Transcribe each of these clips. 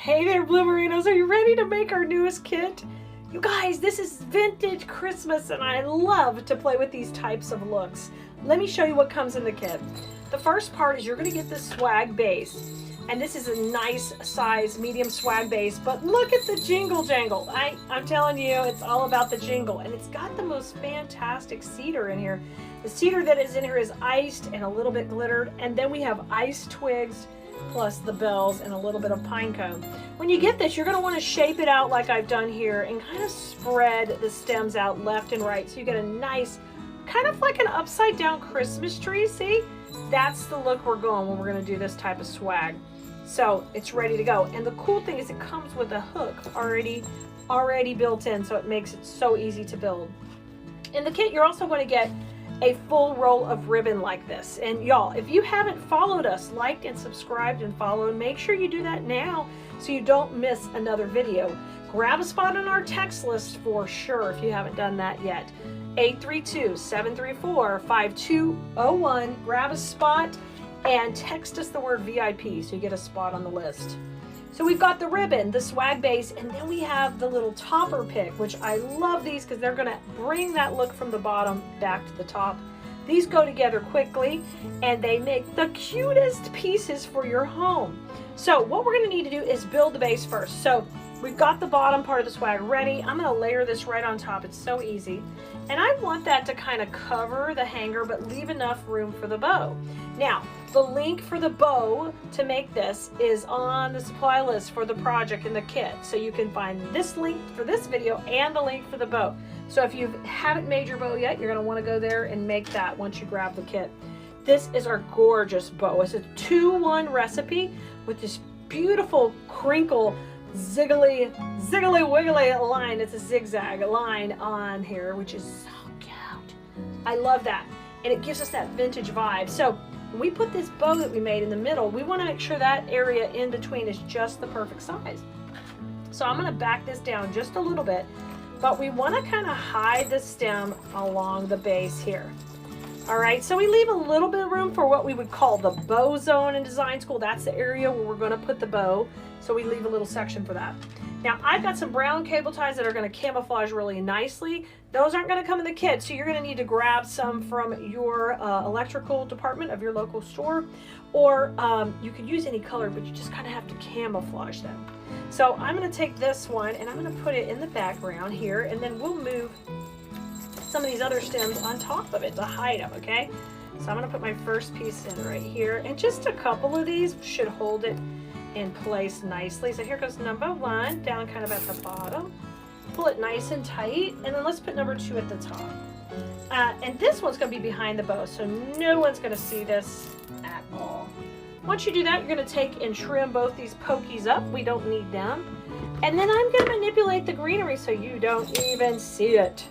Hey there, Bloomerinos. Are you ready to make our newest kit? You guys, this is vintage Christmas and I love to play with these types of looks. Let me show you what comes in the kit. The first part is you're going to get this swag base. And this is a nice size medium swag base, but look at the jingle jangle. I'm telling you, it's all about the jingle. And it's got the most fantastic cedar in here. The cedar that is in here is iced and a little bit glittered. And then we have iced twigs plus the bells and a little bit of pine cone. When you get this, you're going to want to shape it out like I've done here and kind of spread the stems out left and right so you get a nice, kind of like an upside down Christmas tree. See? That's the look we're going when we're going to do this type of swag. So it's ready to go. And the cool thing is it comes with a hook already built in, so it makes it so easy to build. In the kit, you're also going to get a full roll of ribbon like this. And y'all, if you haven't followed us, liked and subscribed and followed, make sure you do that now so you don't miss another video. Grab a spot on our text list for sure if you haven't done that yet. 832-734-5201. Grab a spot and text us the word VIP so you get a spot on the list. So we've got the ribbon, the swag base, and then we have the little topper pick, which I love these because they're going to bring that look from the bottom back to the top. These go together quickly and they make the cutest pieces for your home. So what we're going to need to do is build the base first. So we've got the bottom part of the swag ready. I'm going to layer this right on top. It's so easy. And I want that to kind of cover the hanger but leave enough room for the bow. Now, the link for the bow to make this is on the supply list for the project in the kit. So you can find this link for this video and the link for the bow. So if you haven't made your bow yet, you're going to want to go there and make that once you grab the kit. This is our gorgeous bow. It's a 2-1 recipe with this beautiful crinkle ziggly wiggly line. It's a zigzag line on here, which is so cute. I love that. And it gives us that vintage vibe. So when we put this bow that we made in the middle, we want to make sure that area in between is just the perfect size. So I'm going to back this down just a little bit, but we want to kind of hide the stem along the base here. All right, so we leave a little bit of room for what we would call the bow zone in design school. That's the area where we're going to put the bow. So we leave a little section for that. Now I've got some brown cable ties that are going to camouflage really nicely. Those aren't going to come in the kit, so you're going to need to grab some from your electrical department of your local store, or you could use any color, but you just kind of have to camouflage them. So I'm going to take this one and I'm going to put it in the background here, and then we'll move some of these other stems on top of it to hide them, okay? So I'm going to put my first piece in right here, and just a couple of these should hold it in place nicely. So here goes number 1 down kind of at the bottom. Pull it nice and tight, and then let's put number 2 at the top. And this one's going to be behind the bow, so no one's going to see this at all. Once you do that, you're going to take and trim both these pokies up. We don't need them. And then I'm going to manipulate the greenery so you don't even see it.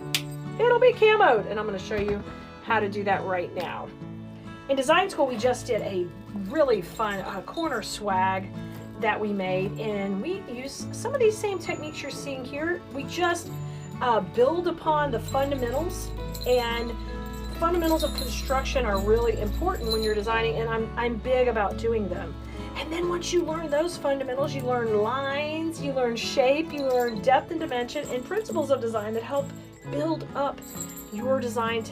It'll be camoed, and I'm going to show you how to do that right now. In design school, we just did a really fun corner swag that we made, and we use some of these same techniques you're seeing here. We just build upon the fundamentals, and the fundamentals of construction are really important when you're designing, and I'm big about doing them. And then once you learn those fundamentals, you learn lines, you learn shape, you learn depth and dimension, and principles of design that help build up your design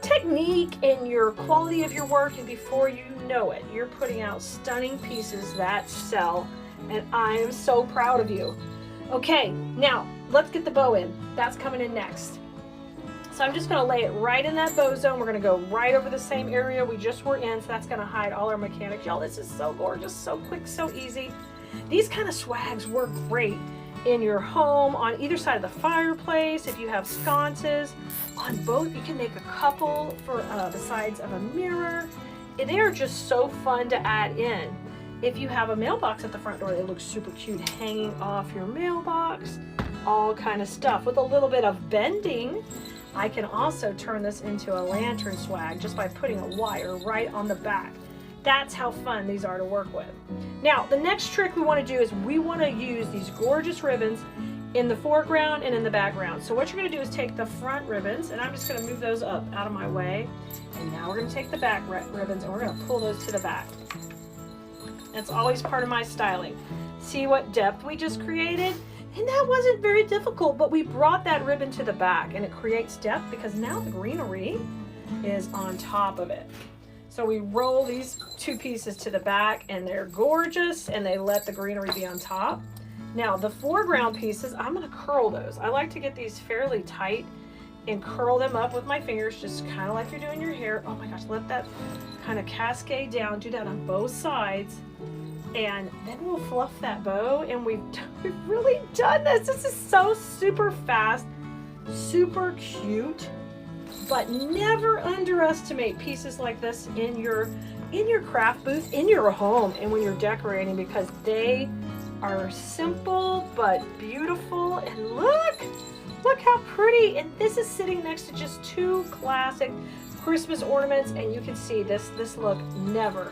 technique and your quality of your work, and before you know it, you're putting out stunning pieces that sell, and I am so proud of you. Okay, now let's get the bow in. That's coming in next. So I'm just going to lay it right in that bow zone. We're going to go right over the same area we just were in, so that's going to hide all our mechanics. Y'all, this is so gorgeous, so quick, so easy. These kind of swags work great in your home, on either side of the fireplace, if you have sconces. On both, you can make a couple for the sides of a mirror. They are just so fun to add in. If you have a mailbox at the front door, it looks super cute hanging off your mailbox. All kind of stuff. With a little bit of bending, I can also turn this into a lantern swag just by putting a wire right on the back. That's how fun these are to work with. Now, the next trick we want to do is we want to use these gorgeous ribbons in the foreground and in the background. So what you're going to do is take the front ribbons, and I'm just going to move those up out of my way. And now we're going to take the back ribbons and we're going to pull those to the back. That's always part of my styling. See what depth we just created? And that wasn't very difficult, but we brought that ribbon to the back and it creates depth because now the greenery is on top of it. So we roll these two pieces to the back and they're gorgeous and they let the greenery be on top. Now the foreground pieces, I'm gonna curl those. I like to get these fairly tight and curl them up with my fingers, just kind of like you're doing your hair. Oh my gosh, let that kind of cascade down. Do that on both sides. And then we'll fluff that bow, and we've really done this. This is so super fast, super cute, but never underestimate pieces like this in your craft booth, in your home, and when you're decorating, because they are simple but beautiful. And look how pretty. And this is sitting next to just two classic Christmas ornaments, and you can see this look never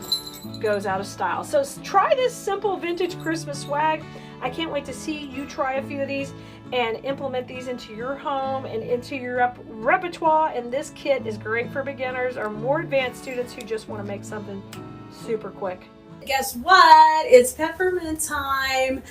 goes out of style. So try this simple vintage Christmas swag. I can't wait to see you try a few of these and implement these into your home and into your repertoire. And this kit is great for beginners or more advanced students who just want to make something super quick. Guess what? It's peppermint time.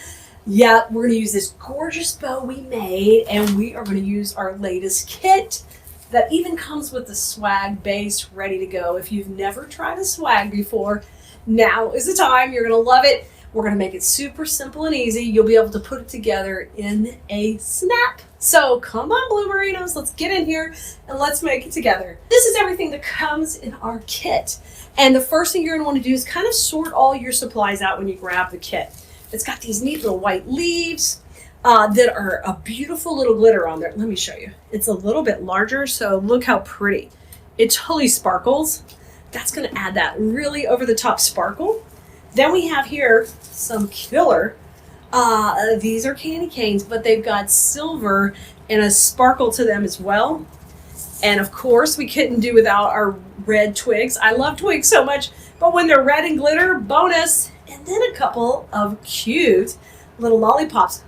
Yeah, we're going to use this gorgeous bow we made, and we are going to use our latest kit that even comes with the swag base ready to go. If you've never tried a swag before, now is the time. You're going to love it. We're going to make it super simple and easy. You'll be able to put it together in a snap. So come on, Blueberinos, let's get in here and let's make it together. This is everything that comes in our kit. And the first thing you're going to want to do is kind of sort all your supplies out when you grab the kit. It's got these neat little white leaves that are a beautiful little glitter on there. Let me show you. It's a little bit larger, so look how pretty. It totally sparkles. That's going to add that really over the top sparkle. Then we have here some killer. These are candy canes, but they've got silver and a sparkle to them as well. And of course, we couldn't do without our red twigs. I love twigs so much, but when they're red and glitter, bonus. And then a couple of cute little lollipops,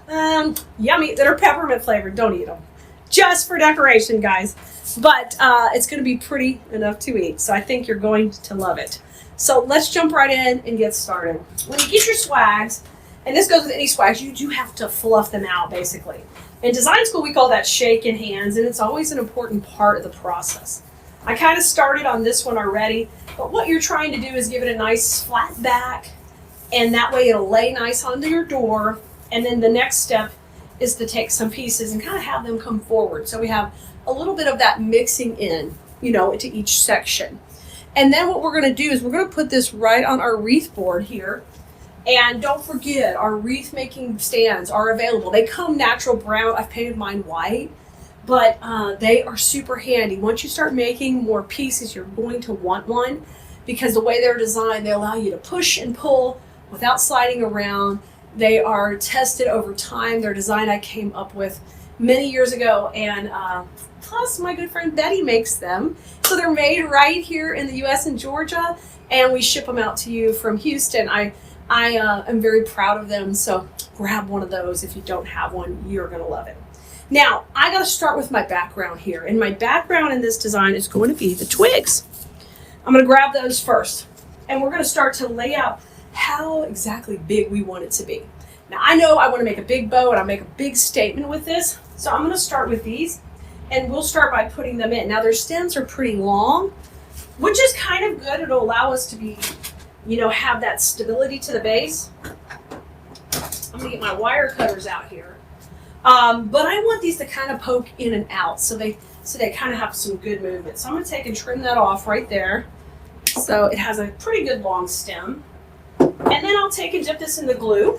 yummy, that are peppermint flavored. Don't eat them, just for decoration, guys. But it's going to be pretty enough to eat, so I think you're going to love it. So let's jump right in and get started. When you get your swags, and this goes with any swags, you do have to fluff them out, basically. In design school, we call that shaking hands, and it's always an important part of the process. I kind of started on this one already, but what you're trying to do is give it a nice flat back, and that way it'll lay nice onto your door. And then the next step is to take some pieces and kind of have them come forward. So we have a little bit of that mixing in, into each section. And then what we're going to do is we're going to put this right on our wreath board here. And don't forget, our wreath making stands are available. They come natural brown. I've painted mine white, but they are super handy. Once you start making more pieces, you're going to want one, because the way they're designed, they allow you to push and pull without sliding around. They are tested over time. They're design I came up with many years ago, and plus my good friend Betty makes them. So they're made right here in the US and Georgia, and we ship them out to you from Houston. I am very proud of them, so grab one of those. If you don't have one, you're gonna love it. Now, I gotta start with my background here, and my background in this design is going to be the twigs. I'm gonna grab those first, and we're gonna start to lay out how exactly big we want it to be. Now, I know I want to make a big bow and I make a big statement with this, so I'm going to start with these, and we'll start by putting them in. Now, their stems are pretty long, which is kind of good. It'll allow us to be, have that stability to the base. I'm going to get my wire cutters out here. But I want these to kind of poke in and out, so they kind of have some good movement. So I'm going to take and trim that off right there. So it has a pretty good long stem. And then I'll take and dip this in the glue,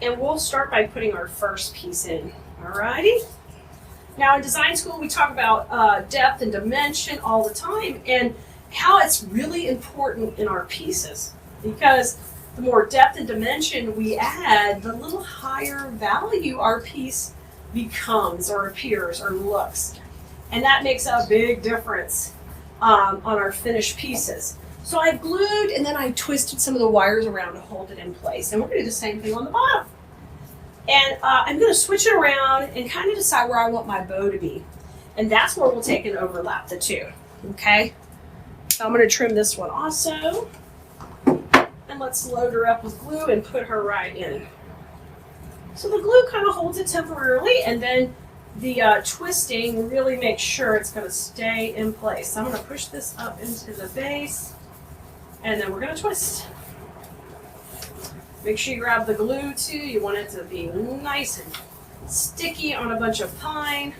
and we'll start by putting our first piece in. Alrighty. Now in design school, we talk about depth and dimension all the time, and how it's really important in our pieces, because the more depth and dimension we add, the little higher value our piece becomes or appears or looks. And that makes a big difference on our finished pieces. So I've glued, and then I twisted some of the wires around to hold it in place. And we're going to do the same thing on the bottom. And I'm going to switch it around and kind of decide where I want my bow to be. And that's where we'll take and overlap the two. Okay? So I'm going to trim this one also. And And let's load her up with glue and put her right in. So the glue kind of holds it temporarily, and then the twisting really makes sure it's going to stay in place. So I'm going to push this up into the base, and then we're going to twist. Make sure you grab the glue too. You want it to be nice and sticky on a bunch of pine.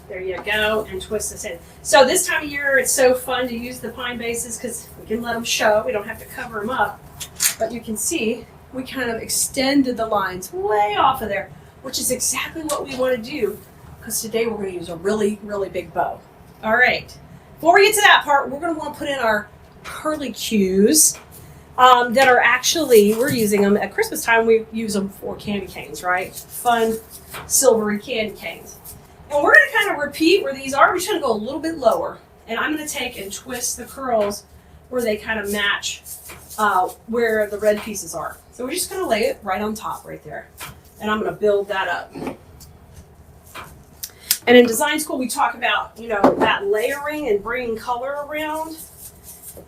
There you go, and twist this in. So this time of year, it's so fun to use the pine bases because we can let them show. We don't have to cover them up. But you can see we kind of extended the lines way off of there, which is exactly what we want to do because today we're going to use a really, really big bow. All right. Before we get to that part, we're going to want to put in our curlicues that are actually, we're using them at Christmas time. We use them for candy canes, right? Fun, silvery candy canes. And we're going to kind of repeat where these are. We're just going to go a little bit lower. And I'm going to take and twist the curls where they kind of match where the red pieces are. So we're just going to lay it right on top right there. And I'm going to build that up. And in design school, we talk about, you know, that layering and bringing color around.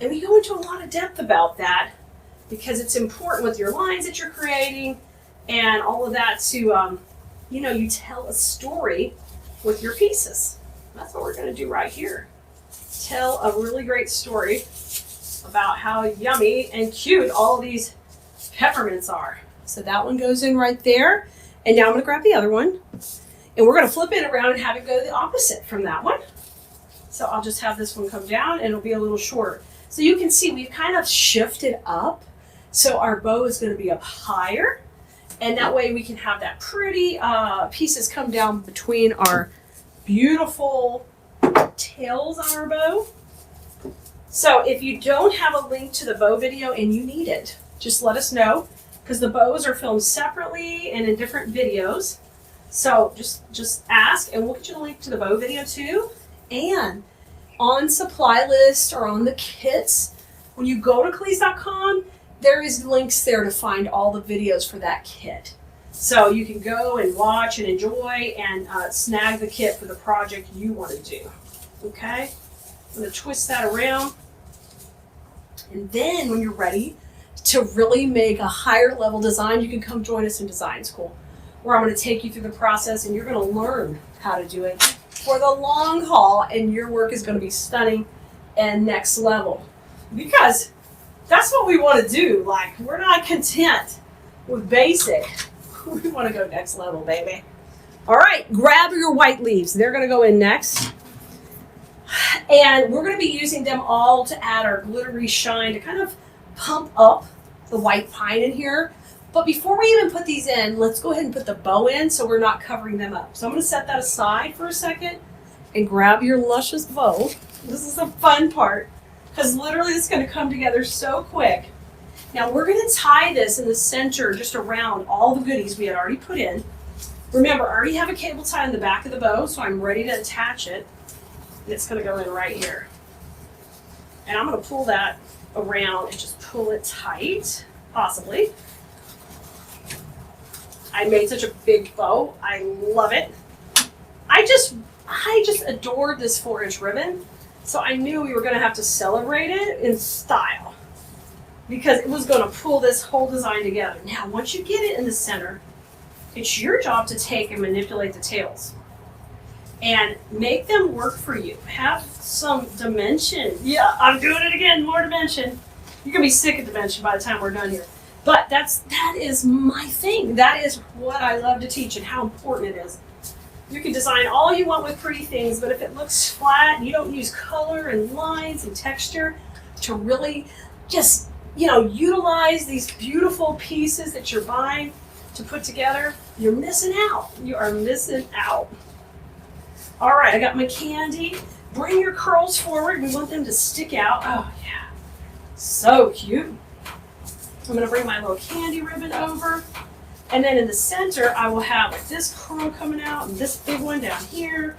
And we go into a lot of depth about that because it's important with your lines that you're creating and all of that to, you know, you tell a story with your pieces. That's what we're going to do right here. Tell a really great story about how yummy and cute all these peppermints are. So that one goes in right there. And now I'm going to grab the other one. And we're going to flip it around and have it go the opposite from that one. So I'll just have this one come down and it'll be a little shorter. So you can see we've kind of shifted up. So our bow is going to be up higher. And that way we can have that pretty pieces come down between our beautiful tails on our bow. So if you don't have a link to the bow video and you need it, just let us know because the bows are filmed separately and in different videos. So just ask and we'll get you the link to the bow video too. And on supply list or on the kits, when you go to Keleas.com, there is links there to find all the videos for that kit. So you can go and watch and enjoy and snag the kit for the project you want to do. Okay? I'm going to twist that around. And then when you're ready to really make a higher level design, you can come join us in design school, where I'm going to take you through the process and you're going to learn how to do it for the long haul, and your work is going to be stunning and next level. Because that's what we want to do. Like, we're not content with basic. We want to go next level, baby. All right, grab your white leaves. They're going to go in next. And we're going to be using them all to add our glittery shine to kind of pump up the white pine in here. But before we even put these in, let's go ahead and put the bow in so we're not covering them up. So I'm going to set that aside for a second and grab your luscious bow. This is the fun part because literally it's going to come together so quick. Now we're going to tie this in the center just around all the goodies we had already put in. Remember, I already have a cable tie in the back of the bow, so I'm ready to attach it. And it's going to go in right here. And I'm going to pull that around and just pull it tight, possibly. I made such a big bow. I love it. I just adored this 4-inch ribbon. So I knew we were going to have to celebrate it in style because it was going to pull this whole design together. Now, once you get it in the center, it's your job to take and manipulate the tails and make them work for you. Have some dimension. Yeah, I'm doing it again, more dimension. You're going to be sick of dimension by the time we're done here. But that is my thing. That is what I love to teach and how important it is. You can design all you want with pretty things, but if it looks flat and you don't use color and lines and texture to really just, utilize these beautiful pieces that you're buying to put together, you're missing out. You are missing out. All right, I got my candy. Bring your curls forward. We want them to stick out. Oh, yeah. So cute. I'm going to bring my little candy ribbon over. And then in the center, I will have like this curl coming out and this big one down here.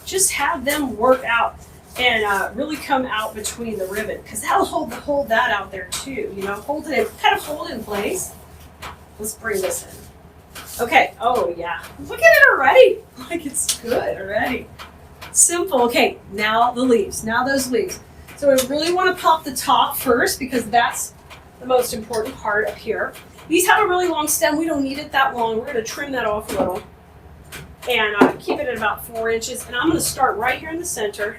Just have them work out and really come out between the ribbon because that'll hold that out there too. Hold it in place. Let's bring this in. Okay. Oh yeah. Look at it already. Like it's good already. Simple. Okay. Now the leaves. Now those leaves. So we really want to pop the top first because that's the most important part up here. These have a really long stem. We don't need it that long. We're going to trim that off a little and keep it at about 4 inches. And I'm going to start right here in the center.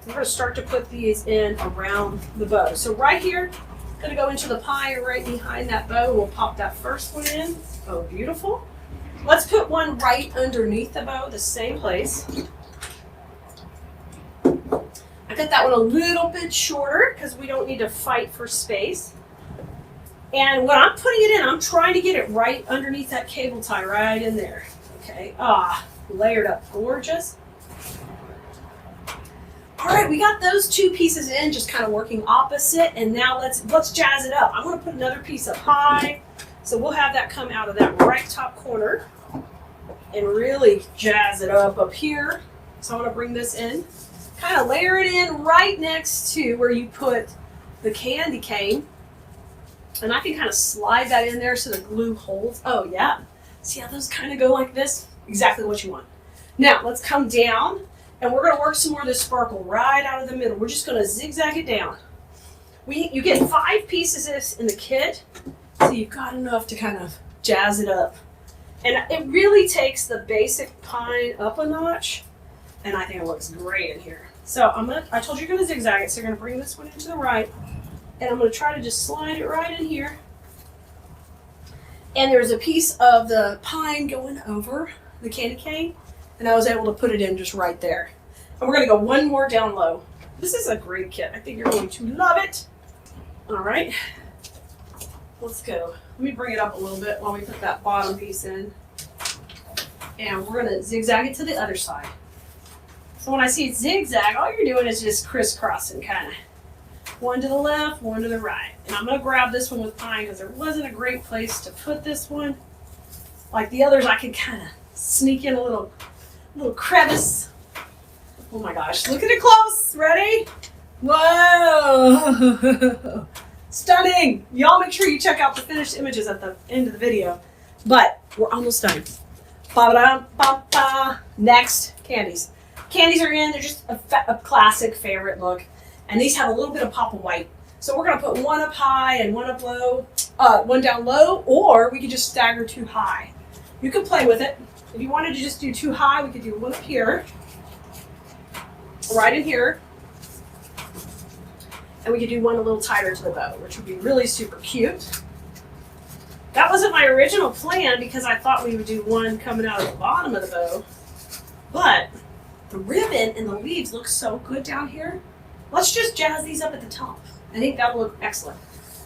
We're going to start to put these in around the bow. So right here, going to go into the pie right behind that bow. We'll pop that first one in. Oh, beautiful. Let's put one right underneath the bow, the same place. I cut that one a little bit shorter because we don't need to fight for space. And when I'm putting it in, I'm trying to get it right underneath that cable tie, right in there. Okay, layered up, gorgeous. All right, we got those 2 pieces in, just kind of working opposite, and now let's jazz it up. I'm gonna put another piece up high, so we'll have that come out of that right top corner and really jazz it up here. So I'm gonna bring this in, kind of layer it in right next to where you put the candy cane. And I can kind of slide that in there so the glue holds. Oh yeah, see how those kind of go like this? Exactly what you want. Now let's come down and we're gonna work some more of this sparkle right out of the middle. We're just gonna zigzag it down. You get 5 pieces of this in the kit, so you've got enough to kind of jazz it up. And it really takes the basic pine up a notch, and I think it looks great in here. So I told you you're gonna zigzag it, so you're gonna bring this one into the right. And I'm going to try to just slide it right in here. And there's a piece of the pine going over the candy cane. And I was able to put it in just right there. And we're going to go one more down low. This is a great kit. I think you're going to love it. All right. Let's go. Let me bring it up a little bit while we put that bottom piece in. And we're going to zigzag it to the other side. So when I see it zigzag, all you're doing is just crisscrossing kind of. One to the left, one to the right. And I'm going to grab this one with pine because there wasn't a great place to put this one. Like the others, I could kind of sneak in a little crevice. Oh my gosh, look at it close. Ready? Whoa! Stunning! Y'all make sure you check out the finished images at the end of the video. But we're almost done. Ba-ba-da-ba-ba. Next, candies. Candies are in. They're just a classic favorite look. And these have a little bit of pop of white. So we're gonna put one up high and one up low, one down low, or we could just stagger 2 high. You could play with it. If you wanted to just do 2 high, we could do one up here, right in here, and we could do one a little tighter to the bow, which would be really super cute. That wasn't my original plan because I thought we would do one coming out of the bottom of the bow, but the ribbon and the leaves look so good down here. Let's just jazz these up at the top. I think that'll look excellent.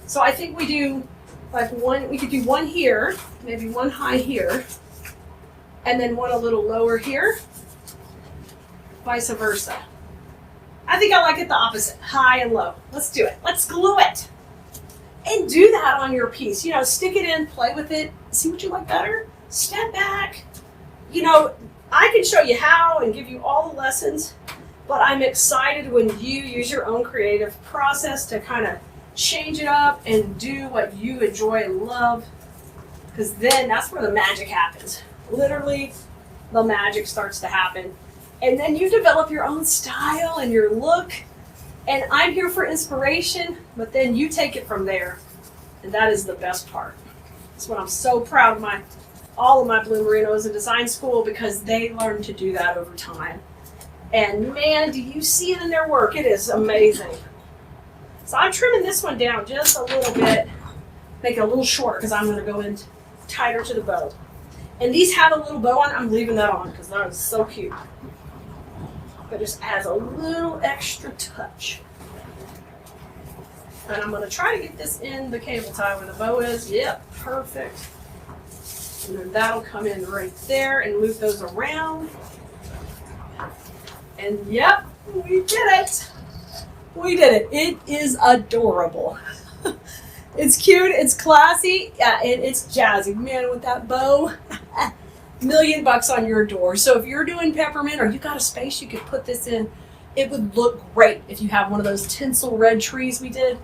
So I think we do like one, we could do one here, maybe one high here, and then one a little lower here, vice versa. I think I like it the opposite, high and low. Let's do it. Let's glue it. And do that on your piece. You know, stick it in, play with it, see what you like better, step back. You know, I can show you how and give you all the lessons, but I'm excited when you use your own creative process to kind of change it up and do what you enjoy and love, because then that's where the magic happens. Literally, the magic starts to happen. And then you develop your own style and your look, and I'm here for inspiration, but then you take it from there, and that is the best part. That's what I'm so proud of all of my Blue Merinos in design school, because they learn to do that over time. And man, do you see it in their work? It is amazing. So I'm trimming this one down just a little bit, make it a little shorter because I'm going to go in tighter to the bow. And these have a little bow on. I'm leaving that on because that is so cute. But just adds a little extra touch. And I'm going to try to get this in the cable tie where the bow is. Yep, perfect. And then that'll come in right there and move those around. And yep, we did it. We did it. It is adorable. It's cute, it's classy, yeah, it's jazzy. Man, with that bow, $1,000,000 on your door. So if you're doing peppermint or you got a space you could put this in, it would look great if you have one of those tinsel red trees we did.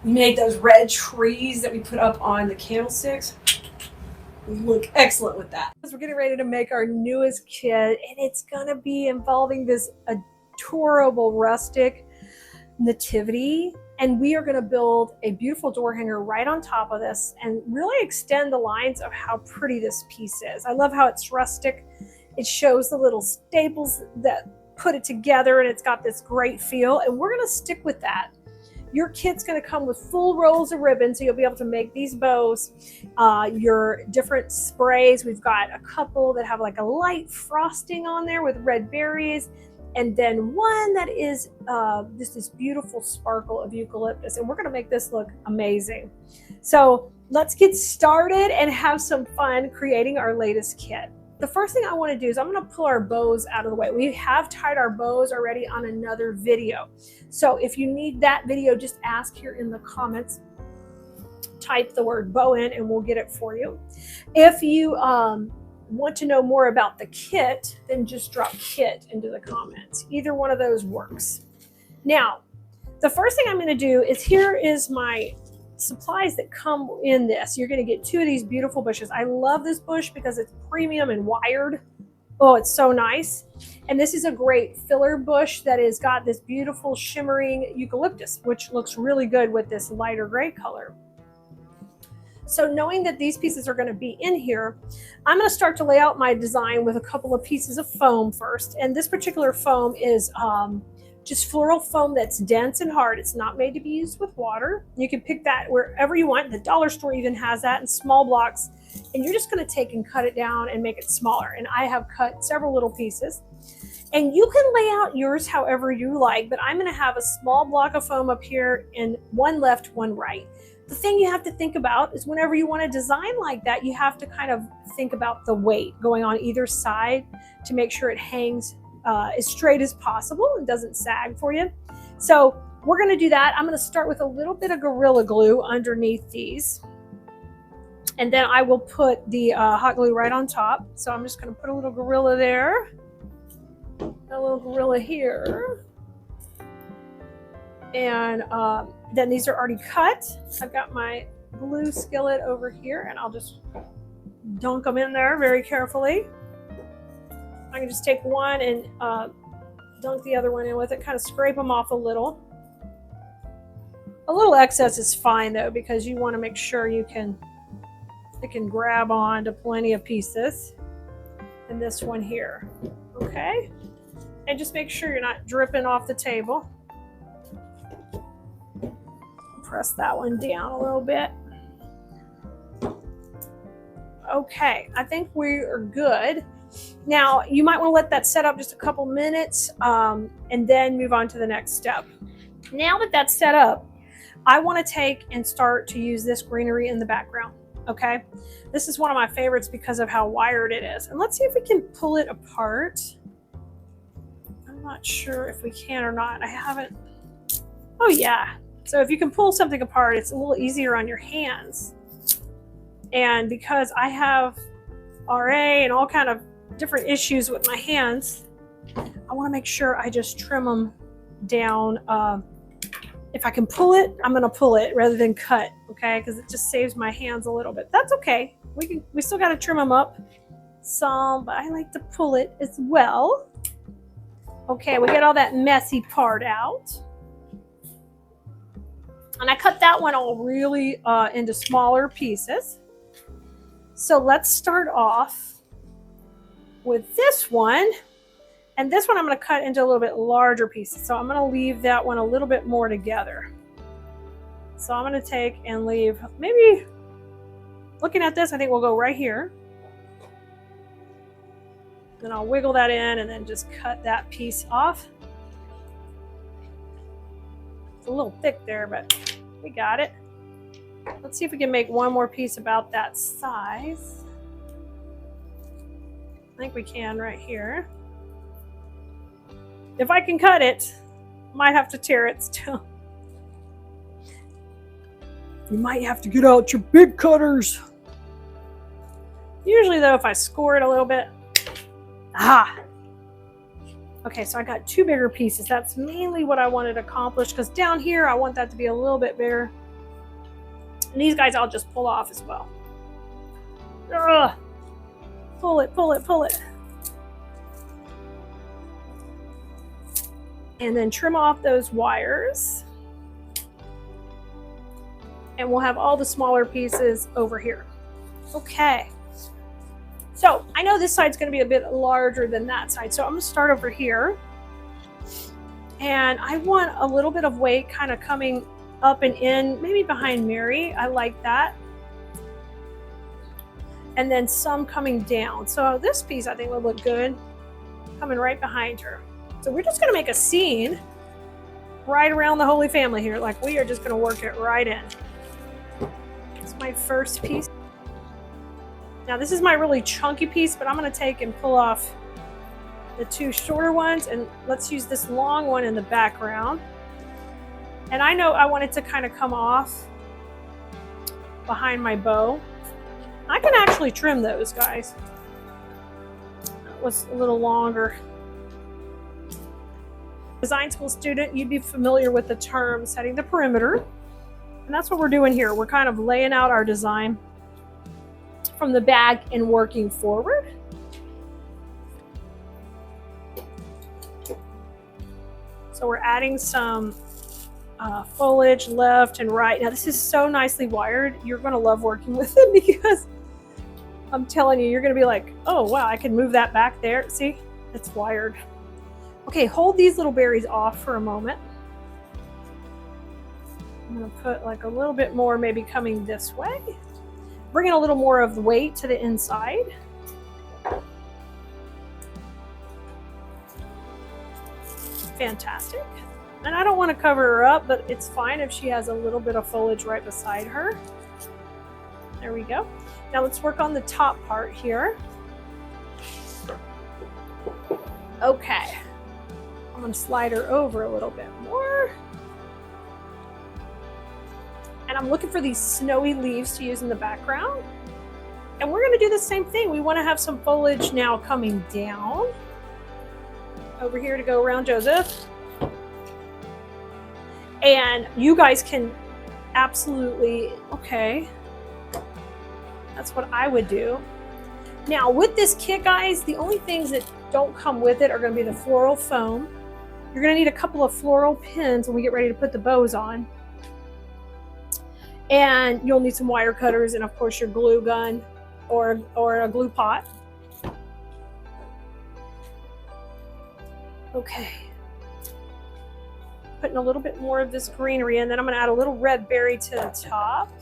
We made those red trees that we put up on the candlesticks. We look excellent with that. We're getting ready to make our newest kit, and it's gonna be involving this adorable rustic nativity And we are going to build a beautiful door hanger right on top of this and really extend the lines of how pretty this piece is. I love how it's rustic. It shows the little staples that put it together, and it's got this great feel, and we're going to stick with that. Your kit's going to come with full rolls of ribbon, so you'll be able to make these bows. Your different sprays, we've got a couple that have like a light frosting on there with red berries, and then one that is this beautiful sparkle of eucalyptus, and we're going to make this look amazing. So let's get started and have some fun creating our latest kit. The first thing I want to do is I'm going to pull our bows out of the way. We have tied our bows already on another video. So if you need that video, just ask here in the comments. Type the word bow in and we'll get it for you. If you want to know more about the kit, then just drop kit into the comments. Either one of those works. Now, the first thing I'm going to do is here is my supplies that come in this. You're going to get 2 of these beautiful bushes. I love this bush because it's premium and wired. Oh, it's so nice. And this is a great filler bush that has got this beautiful shimmering eucalyptus, which looks really good with this lighter gray color. So knowing that these pieces are going to be in here, I'm going to start to lay out my design with a couple of pieces of foam first. And this particular foam is just floral foam that's dense and hard. It's not made to be used with water. You can pick that wherever you want. The dollar store even has that in small blocks. And you're just going to take and cut it down and make it smaller. And I have cut several little pieces. And you can lay out yours however you like, but I'm going to have a small block of foam up here and one left, one right. The thing you have to think about is whenever you want to design like that, you have to kind of think about the weight going on either side to make sure it hangs as straight as possible and doesn't sag for you. So we're going to do that. I'm going to start with a little bit of Gorilla Glue underneath these. And then I will put the hot glue right on top. So I'm just going to put a little Gorilla there. A little Gorilla here. And then these are already cut. I've got my glue skillet over here, and I'll just dunk them in there very carefully. I can just take one and dunk the other one in with it, kind of scrape them off a little. A little excess is fine though, because you want to make sure it can grab on to plenty of pieces. And this one here, okay? And just make sure you're not dripping off the table. Press that one down a little bit. Okay, I think we are good. Now, you might want to let that set up just a couple minutes and then move on to the next step. Now that that's set up, I want to take and start to use this greenery in the background, okay? This is one of my favorites because of how wired it is. And let's see if we can pull it apart. I'm not sure if we can or not. I haven't. Oh, yeah. So if you can pull something apart, it's a little easier on your hands. And because I have RA and all kind of different issues with my hands, I want to make sure I just trim them down. If I can pull it, I'm going to pull it rather than cut, okay? Because it just saves my hands a little bit. That's okay. We still got to trim them up some, but I like to pull it as well. Okay, we get all that messy part out. And I cut that one all really into smaller pieces. So let's start off with this one. And this one I'm going to cut into a little bit larger pieces. So I'm going to leave that one a little bit more together. So I'm going to take and leave, maybe looking at this, I think we'll go right here. Then I'll wiggle that in and then just cut that piece off. It's a little thick there, but we got it. Let's see if we can make one more piece about that size. I think we can right here. If I can cut it, might have to tear it still. You might have to get out your big cutters. Usually though, if I score it a little bit. Ah! Okay, so I got 2 bigger pieces. That's mainly what I wanted to accomplish, because down here I want that to be a little bit bigger. And these guys I'll just pull off as well. Ugh. Pull it, pull it, pull it. And then trim off those wires. And we'll have all the smaller pieces over here. Okay. So I know this side's going to be a bit larger than that side. So I'm going to start over here. And I want a little bit of weight kind of coming up and in, maybe behind Mary. I like that. And then some coming down. So this piece I think would look good coming right behind her. So we're just going to make a scene right around the Holy Family here. Like we are just going to work it right in. It's my first piece. Now this is my really chunky piece, but I'm going to take and pull off the two shorter ones, and let's use this long one in the background. And I know I want it to kind of come off behind my bow. I can actually trim those, guys. That was a little longer. Design school student, you'd be familiar with the term setting the perimeter. And that's what we're doing here. We're kind of laying out our design from the back and working forward. So we're adding some foliage left and right. Now this is so nicely wired. You're going to love working with it because I'm telling you, you're going to be like, oh wow, I can move that back there. See, it's wired. Okay, hold these little berries off for a moment. I'm going to put like a little bit more maybe coming this way. Bringing a little more of the weight to the inside. Fantastic. And I don't want to cover her up, but it's fine if she has a little bit of foliage right beside her. There we go. Now let's work on the top part here. Okay. I'm going to slide her over a little bit more. And I'm looking for these snowy leaves to use in the background. And we're going to do the same thing. We want to have some foliage now coming down. Over here to go around Joseph. And you guys can absolutely, okay. That's what I would do. Now with this kit, guys, the only things that don't come with it are going to be the floral foam. You're going to need a couple of floral pins when we get ready to put the bows on. And you'll need some wire cutters and of course your glue gun or a glue pot. Okay. Putting a little bit more of this greenery in, then I'm going to add a little red berry to the top.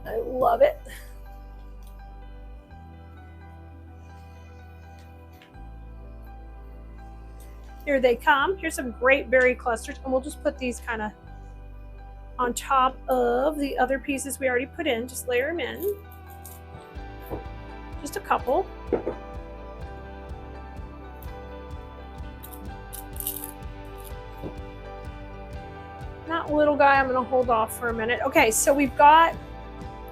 I love it. Here they come. Here's some great berry clusters, and we'll just put these kind of on top of the other pieces we already put in. Just layer them in. Just a couple. That little guy, I'm going to hold off for a minute. Okay, so we've got,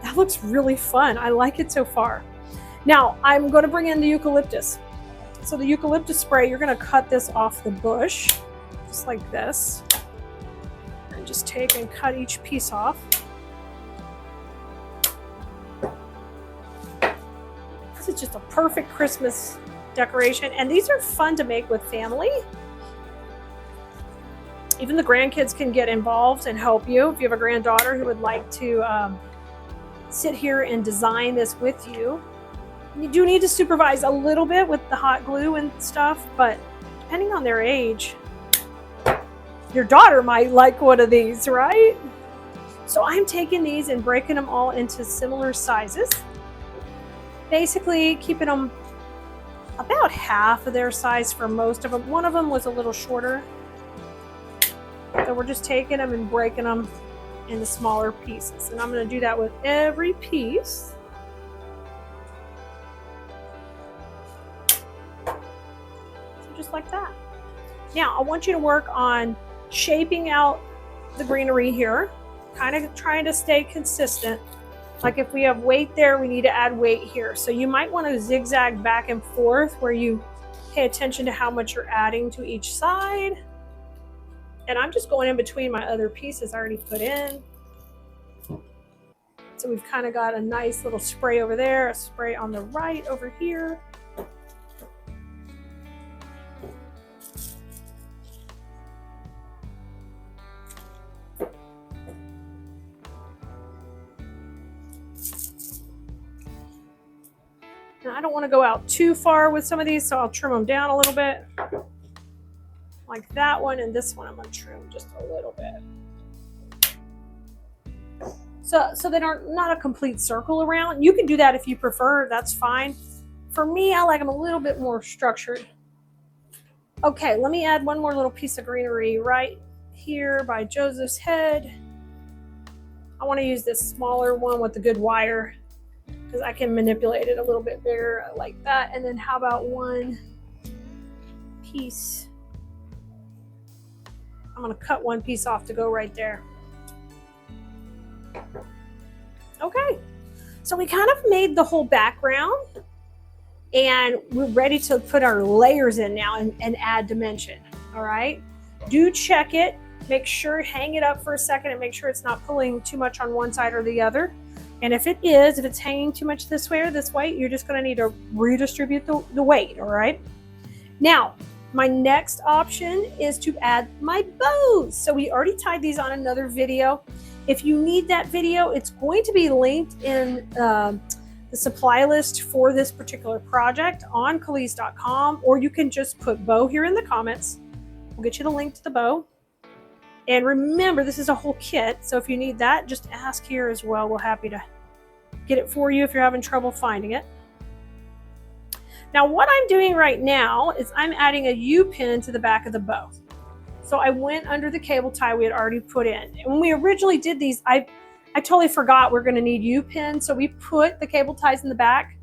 that looks really fun. I like it so far. Now, I'm going to bring in the eucalyptus. So the eucalyptus spray, you're going to cut this off the bush, just like this. And just take and cut each piece off. This is just a perfect Christmas decoration. And these are fun to make with family. Even the grandkids can get involved and help you. If you have a granddaughter who would like to sit here and design this with you. You do need to supervise a little bit with the hot glue and stuff, but depending on their age, your daughter might like one of these, right? So I'm taking these and breaking them all into similar sizes. Basically keeping them about half of their size for most of them. One of them was a little shorter. So we're just taking them and breaking them into smaller pieces. And I'm going to do that with every piece. Just like that. Now I want you to work on shaping out the greenery here, kind of trying to stay consistent. Like if we have weight there, we need to add weight here. So you might want to zigzag back and forth where you pay attention to how much you're adding to each side. And I'm just going in between my other pieces I already put in. So we've kind of got a nice little spray over there, a spray on the right over here. And I don't want to go out too far with some of these, so I'll trim them down a little bit. Like that one, and this one I'm going to trim just a little bit. So they are not a complete circle around. You can do that if you prefer, that's fine. For me, I like them a little bit more structured. Okay, let me add one more little piece of greenery right here by Joseph's head. I want to use this smaller one with the good wire because I can manipulate it a little bit bigger like that. And then how about one piece? I'm going to cut one piece off to go right there. Okay, so we kind of made the whole background and we're ready to put our layers in now and add dimension. All right, do check it. Make sure, hang it up for a second and make sure it's not pulling too much on one side or the other. And if it's hanging too much this way or this way, you're just going to need to redistribute the weight. All right, now my next option is to add my bows. So we already tied these on another video. If you need that video, it's going to be linked in the supply list for this particular project on Keleas.com, or you can just put bow here in the comments. We'll get you the link to the bow. And remember, this is a whole kit, so if you need that, just ask here as well. We're happy to get it for you if you're having trouble finding it. Now, what I'm doing right now is I'm adding a U-pin to the back of the bow. So I went under the cable tie we had already put in. And when we originally did these, I totally forgot we're going to need U-pins. So we put the cable ties in the back,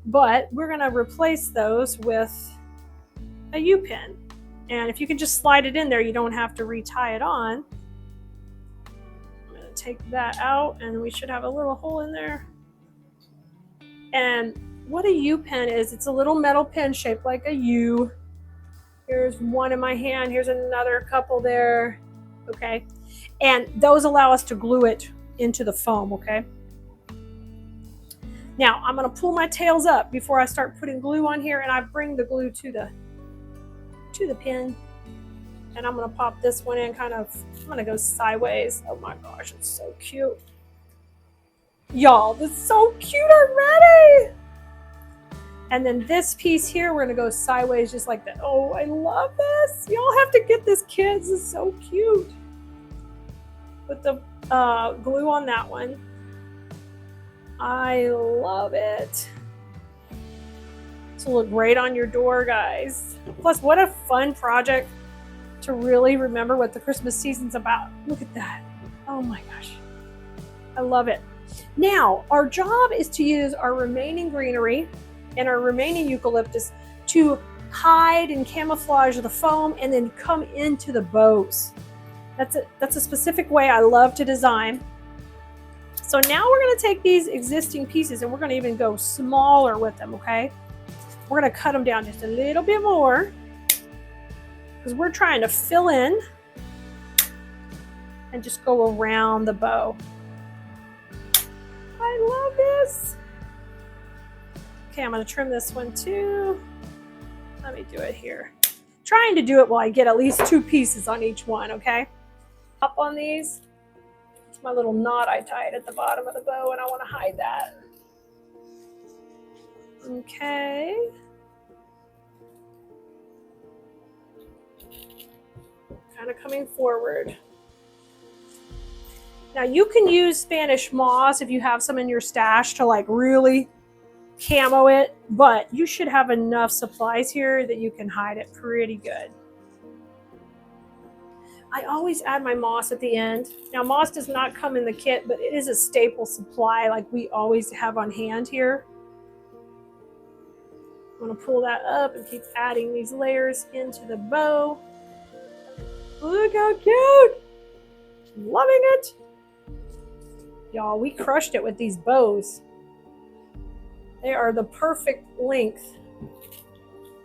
but we're going to replace those with a U-pin. And if you can just slide it in there, you don't have to retie it on. I'm going to take that out and we should have a little hole in there. And what a U-pin is, it's a little metal pin shaped like a U. Here's one in my hand. Here's another couple there. Okay. And those allow us to glue it into the foam. Okay. Now I'm going to pull my tails up before I start putting glue on here, and I bring the glue to the pin. And I'm going to pop this one in I'm going to go sideways. Oh my gosh, it's so cute. Y'all, this is so cute already. And then this piece here, we're going to go sideways just like that. Oh, I love this. Y'all have to get this, kids. This is so cute. Put the glue on that one. I love it. This will look great on your door, guys. Plus, what a fun project to really remember what the Christmas season's about. Look at that. Oh my gosh. I love it. Now, our job is to use our remaining greenery and our remaining eucalyptus to hide and camouflage the foam and then come into the bows. That's a specific way I love to design. So now we're going to take these existing pieces and we're going to even go smaller with them, okay? We're going to cut them down just a little bit more because we're trying to fill in and just go around the bow. I love this. Okay, I'm going to trim this one too. Let me do it here. Trying to do it while I get at least 2 pieces on each one, okay? Up on these. It's my little knot I tied at the bottom of the bow, and I want to hide that. Okay. Kind of coming forward. Now you can use Spanish moss if you have some in your stash to like really camo it, but you should have enough supplies here that you can hide it pretty good. I always add my moss at the end. Now moss does not come in the kit, but it is a staple supply like we always have on hand here. I'm going to pull that up and keep adding these layers into the bow. Look how cute! Loving it! Y'all, we crushed it with these bows. They are the perfect length.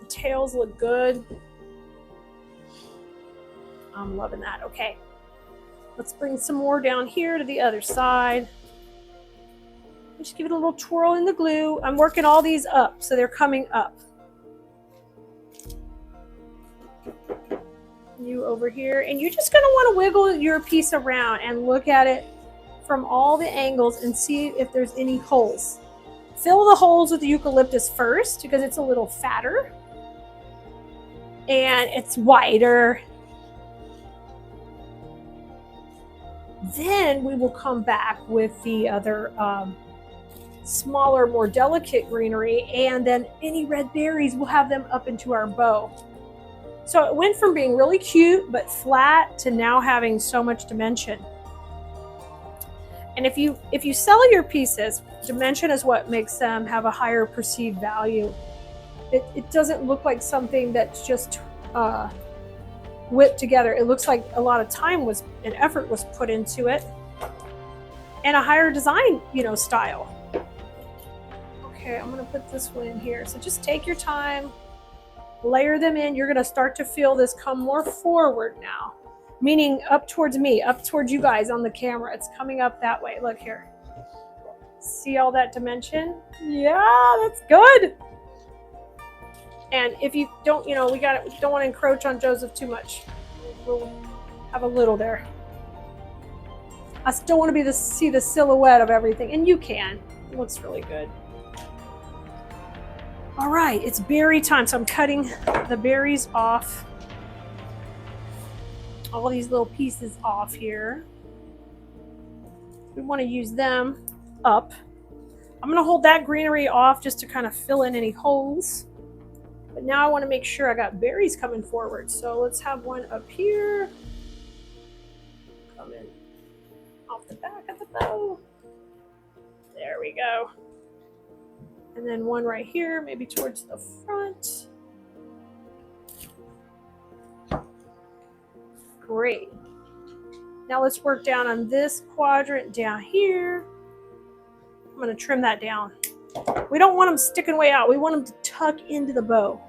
The tails look good. I'm loving that. Okay, let's bring some more down here to the other side. Just give it a little twirl in the glue. I'm working all these up, so they're coming up. You over here, and you're just gonna want to wiggle your piece around and look at it from all the angles and see if there's any holes. Fill the holes with the eucalyptus first because it's a little fatter and it's wider. Then we will come back with the other smaller, more delicate greenery, and then any red berries, we'll have them up into our bow. So it went from being really cute but flat to now having so much dimension. And if you sell your pieces, dimension is what makes them have a higher perceived value. It doesn't look like something that's just whipped together. It looks like a lot of time and effort was put into it, and a higher design, style. Okay, I'm gonna put this one in here. So just take your time, layer them in. You're gonna start to feel this come more forward now, meaning up towards me, up towards you guys on the camera. It's coming up that way. Look here. See all that dimension? Yeah, that's good. And if you don't, we don't want to encroach on Joseph too much. We'll have a little there. I still want to see the silhouette of everything, and you can. It looks really good. All right, it's berry time, so I'm cutting the berries off. All these little pieces off here. We want to use them up. I'm going to hold that greenery off just to kind of fill in any holes. But now I want to make sure I got berries coming forward. So let's have one up here. Coming off the back of the bow. There we go. And then one right here, maybe towards the front. Great. Now let's work down on this quadrant down here. I'm going to trim that down. We don't want them sticking way out. We want them to tuck into the bow.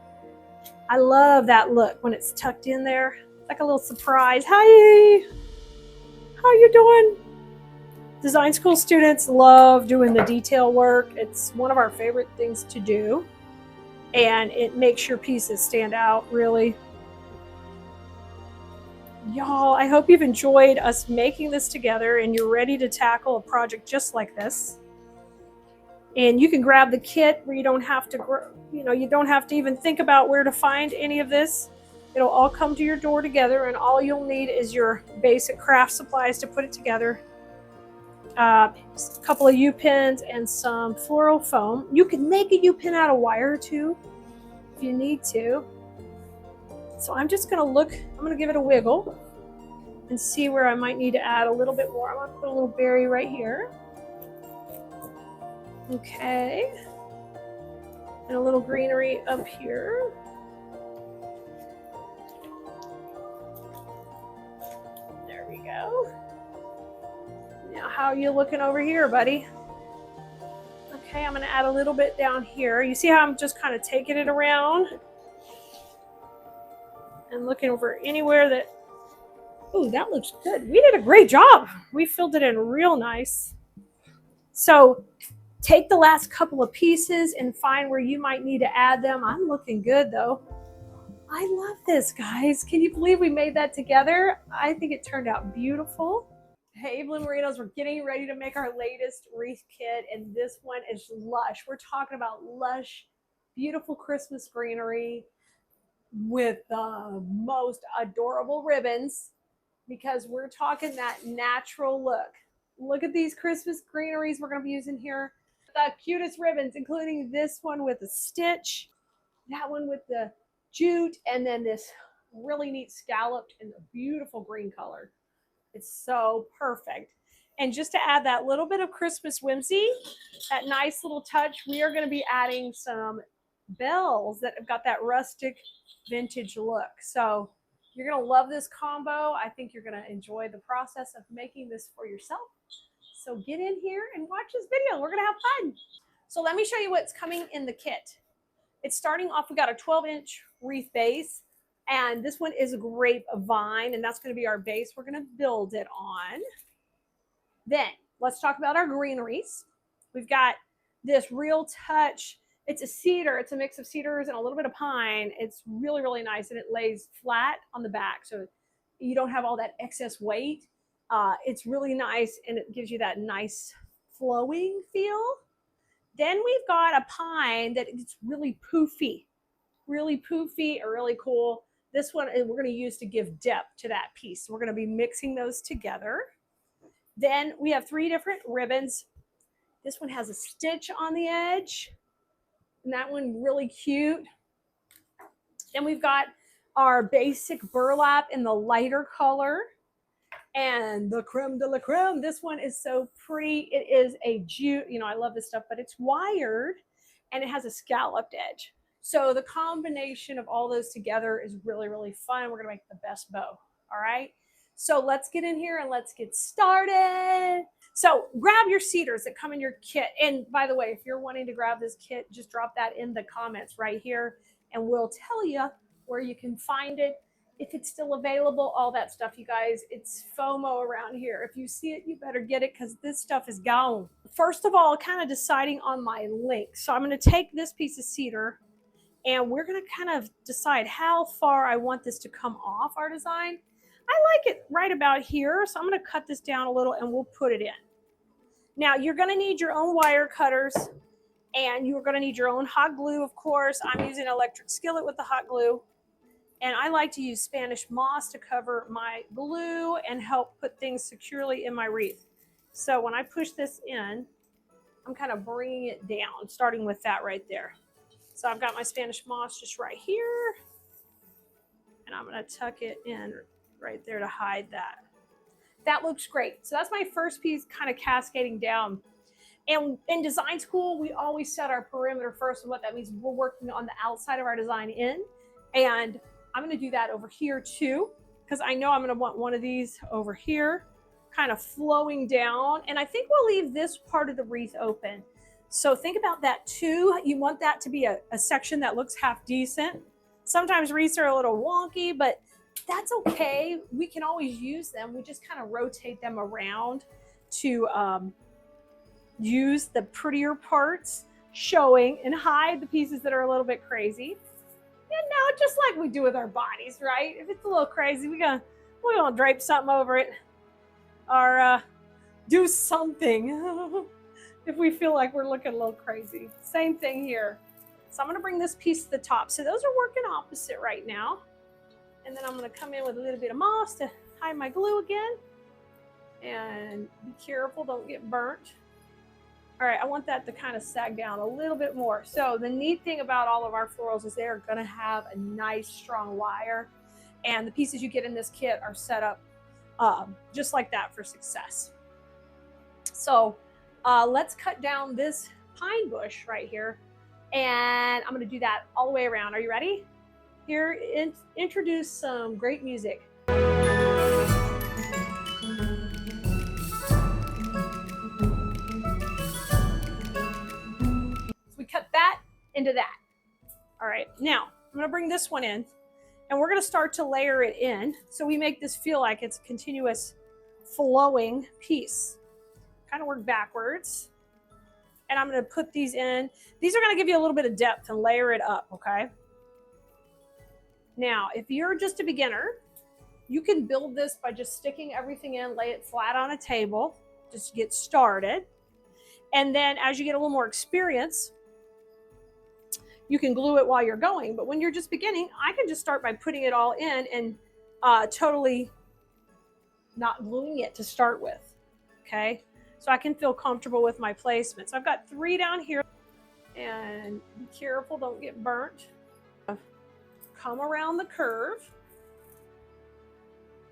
I love that look when it's tucked in there. It's like a little surprise. Hi, how you doing? Design school students love doing the detail work. It's one of our favorite things to do. And it makes your pieces stand out, really. Y'all, I hope you've enjoyed us making this together and you're ready to tackle a project just like this. And you can grab the kit where you don't have to even think about where to find any of this. It'll all come to your door together, and all you'll need is your basic craft supplies to put it together. A couple of U-pins and some floral foam. You can make a U-pin out of wire too, if you need to. So I'm just gonna look, I'm gonna give it a wiggle and see where I might need to add a little bit more. I'm gonna put a little berry right here. Okay. And a little greenery up here. There we go. Now, how are you looking over here, buddy? Okay, I'm gonna add a little bit down here. You see how I'm just kind of taking it around and looking over anywhere that, oh, that looks good. We did a great job. We filled it in real nice. So take the last couple of pieces and find where you might need to add them. I'm looking good though. I love this, guys. Can you believe we made that together? I think it turned out beautiful. Hey, Blue Merinos, we're getting ready to make our latest wreath kit, and this one is lush. We're talking about lush, beautiful Christmas greenery with the most adorable ribbons, because we're talking that natural look. Look at these Christmas greeneries we're going to be using here. The cutest ribbons, including this one with a stitch, that one with the jute, and then this really neat scalloped and beautiful green color. It's so perfect. And just to add that little bit of Christmas whimsy, that nice little touch, we are going to be adding some bells that have got that rustic vintage look. So you're going to love this combo. I think you're going to enjoy the process of making this for yourself. So get in here and watch this video. We're going to have fun. So let me show you what's coming in the kit. It's starting off, we got a 12-inch wreath base, and this one is a grapevine, and that's going to be our base we're going to build it on. Then let's talk about our greeneries. We've got this real touch. It's a cedar. It's a mix of cedars and a little bit of pine. It's really, really nice, and it lays flat on the back, so you don't have all that excess weight. It's really nice, and it gives you that nice flowing feel. Then we've got a pine that it's really poofy or really cool. This one we're going to use to give depth to that piece. So we're going to be mixing those together. Then we have 3 different ribbons. This one has a stitch on the edge, and that one really cute. Then we've got our basic burlap in the lighter color. And the creme de la creme, this one is so pretty. It is a jute, I love this stuff, but it's wired and it has a scalloped edge. So the combination of all those together is really, really fun. We're gonna make the best bow, all right? So let's get in here and let's get started. So grab your cedars that come in your kit. And by the way, if you're wanting to grab this kit, just drop that in the comments right here and we'll tell you where you can find it, if it's still available, all that stuff, you guys. It's FOMO around here. If you see it, you better get it because this stuff is gone. First of all, kind of deciding on my length. So I'm going to take this piece of cedar and we're going to kind of decide how far I want this to come off our design. I like it right about here. So I'm going to cut this down a little and we'll put it in. Now you're going to need your own wire cutters and you're going to need your own hot glue, of course. I'm using an electric skillet with the hot glue. And I like to use Spanish moss to cover my glue and help put things securely in my wreath. So when I push this in, I'm kind of bringing it down, starting with that right there. So I've got my Spanish moss just right here. And I'm going to tuck it in right there to hide that. That looks great. So that's my first piece kind of cascading down. And in design school, we always set our perimeter first. And what that means, we're working on the outside of our design in. And I'm going to do that over here too, because I know I'm going to want one of these over here, kind of flowing down. And I think we'll leave this part of the wreath open. So think about that too. You want that to be a section that looks half decent. Sometimes wreaths are a little wonky, but that's okay. We can always use them. We just kind of rotate them around to use the prettier parts showing and hide the pieces that are a little bit crazy. And now, just like we do with our bodies, right? If it's a little crazy, we're gonna drape something over it or do something if we feel like we're looking a little crazy. Same thing here. So I'm gonna bring this piece to the top. So those are working opposite right now. And then I'm gonna come in with a little bit of moss to hide my glue again. And be careful, don't get burnt. All right, I want that to kind of sag down a little bit more. So the neat thing about all of our florals is they're gonna have a nice strong wire. And the pieces you get in this kit are set up just like that for success. So let's cut down this pine bush right here. And I'm gonna do that all the way around. Are you ready? Here, introduce some great music. Cut that into that. All right, now I'm going to bring this one in and we're going to start to layer it in so we make this feel like it's a continuous flowing piece. Kind of work backwards. And I'm going to put these in. These are going to give you a little bit of depth and layer it up, okay? Now, if you're just a beginner, you can build this by just sticking everything in, lay it flat on a table, just get started. And then as you get a little more experience, you can glue it while you're going. But when you're just beginning, I can just start by putting it all in and totally not gluing it to start with, okay? So I can feel comfortable with my placement. So I've got 3 down here. And be careful, don't get burnt. Come around the curve.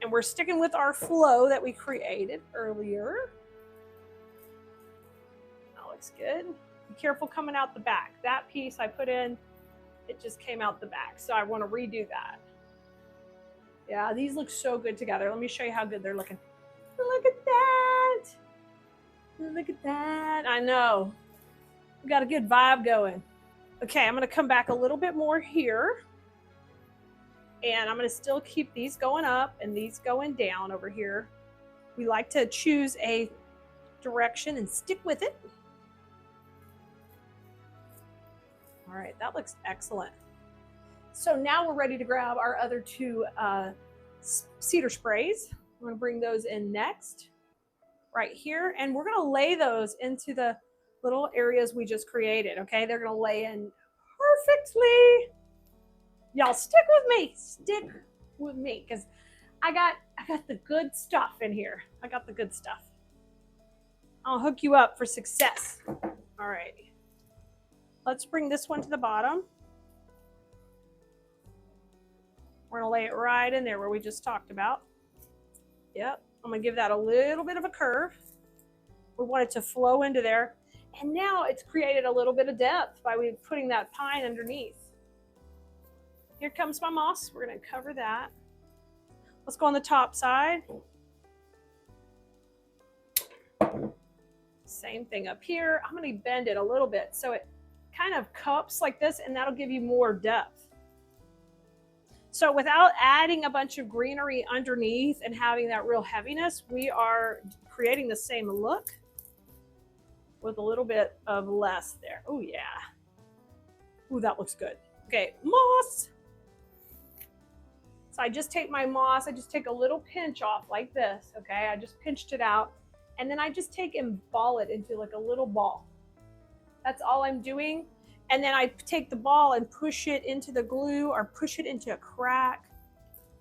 And we're sticking with our flow that we created earlier. That looks good. Be careful coming out the back. That piece I put in, it just came out the back. So I want to redo that. Yeah, these look so good together. Let me show you how good they're looking. Look at that. Look at that. I know. We got a good vibe going. Okay, I'm going to come back a little bit more here. And I'm going to still keep these going up and these going down over here. We like to choose a direction and stick with it. All right, that looks excellent. So now we're ready to grab our other 2 cedar sprays. I'm going to bring those in next, right here. And we're going to lay those into the little areas we just created, okay? They're gonna lay in perfectly. Y'all stick with me. Stick with me, because I got the good stuff in here. I got the good stuff. I'll hook you up for success. All right. Let's bring this one to the bottom. We're gonna lay it right in there where we just talked about. Yep, I'm gonna give that a little bit of a curve. We want it to flow into there. And now it's created a little bit of depth by putting that pine underneath. Here comes my moss. We're gonna cover that. Let's go on the top side. Same thing up here. I'm gonna bend it a little bit so it kind of cups like this, and that'll give you more depth. So without adding a bunch of greenery underneath and having that real heaviness, we are creating the same look with a little bit of less there. Oh yeah. Ooh, that looks good. Okay, moss. So I just take my moss, I just take a little pinch off like this, okay? I just pinched it out, and then I just take and ball it into like a little ball. That's all I'm doing. And then I take the ball and push it into the glue or push it into a crack,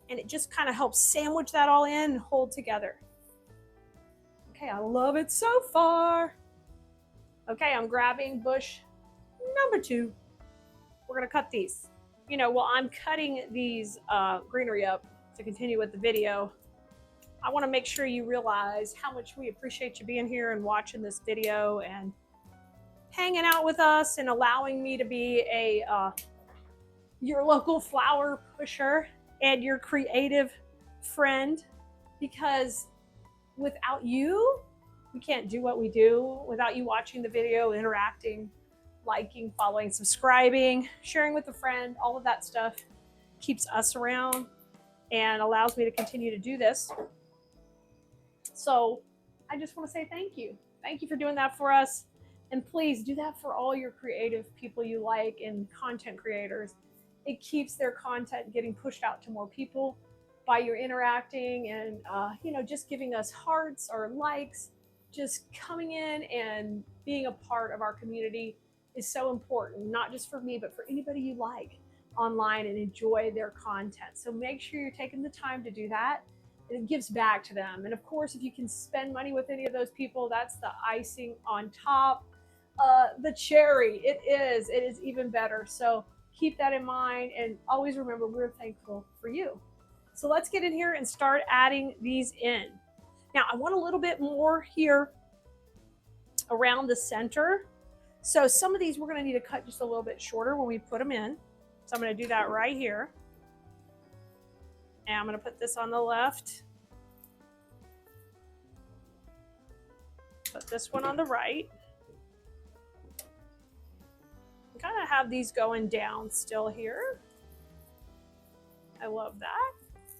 and it just kind of helps sandwich that all in and hold together. Okay, I love it so far. Okay, I'm grabbing bush number 2. We're gonna cut these. You know, while I'm cutting these greenery up to continue with the video, I wanna make sure you realize how much we appreciate you being here and watching this video and hanging out with us and allowing me to be your local flower pusher and your creative friend, because without you, we can't do what we do. Without you watching the video, interacting, liking, following, subscribing, sharing with a friend, all of that stuff keeps us around and allows me to continue to do this. So I just want to say thank you. Thank you for doing that for us. And please do that for all your creative people you like and content creators. It keeps their content getting pushed out to more people by your interacting and, just giving us hearts or likes. Just coming in and being a part of our community is so important, not just for me, but for anybody you like online and enjoy their content. So make sure you're taking the time to do that. It gives back to them. And of course, if you can spend money with any of those people, that's the icing on top. The cherry, it is even better. So keep that in mind and always remember we're thankful for you. So let's get in here and start adding these in. Now I want a little bit more here around the center. So some of these we're going to need to cut just a little bit shorter when we put them in. So I'm going to do that right here. And I'm going to put this on the left. Put this one on the right. Kind of have these going down still here. I love that.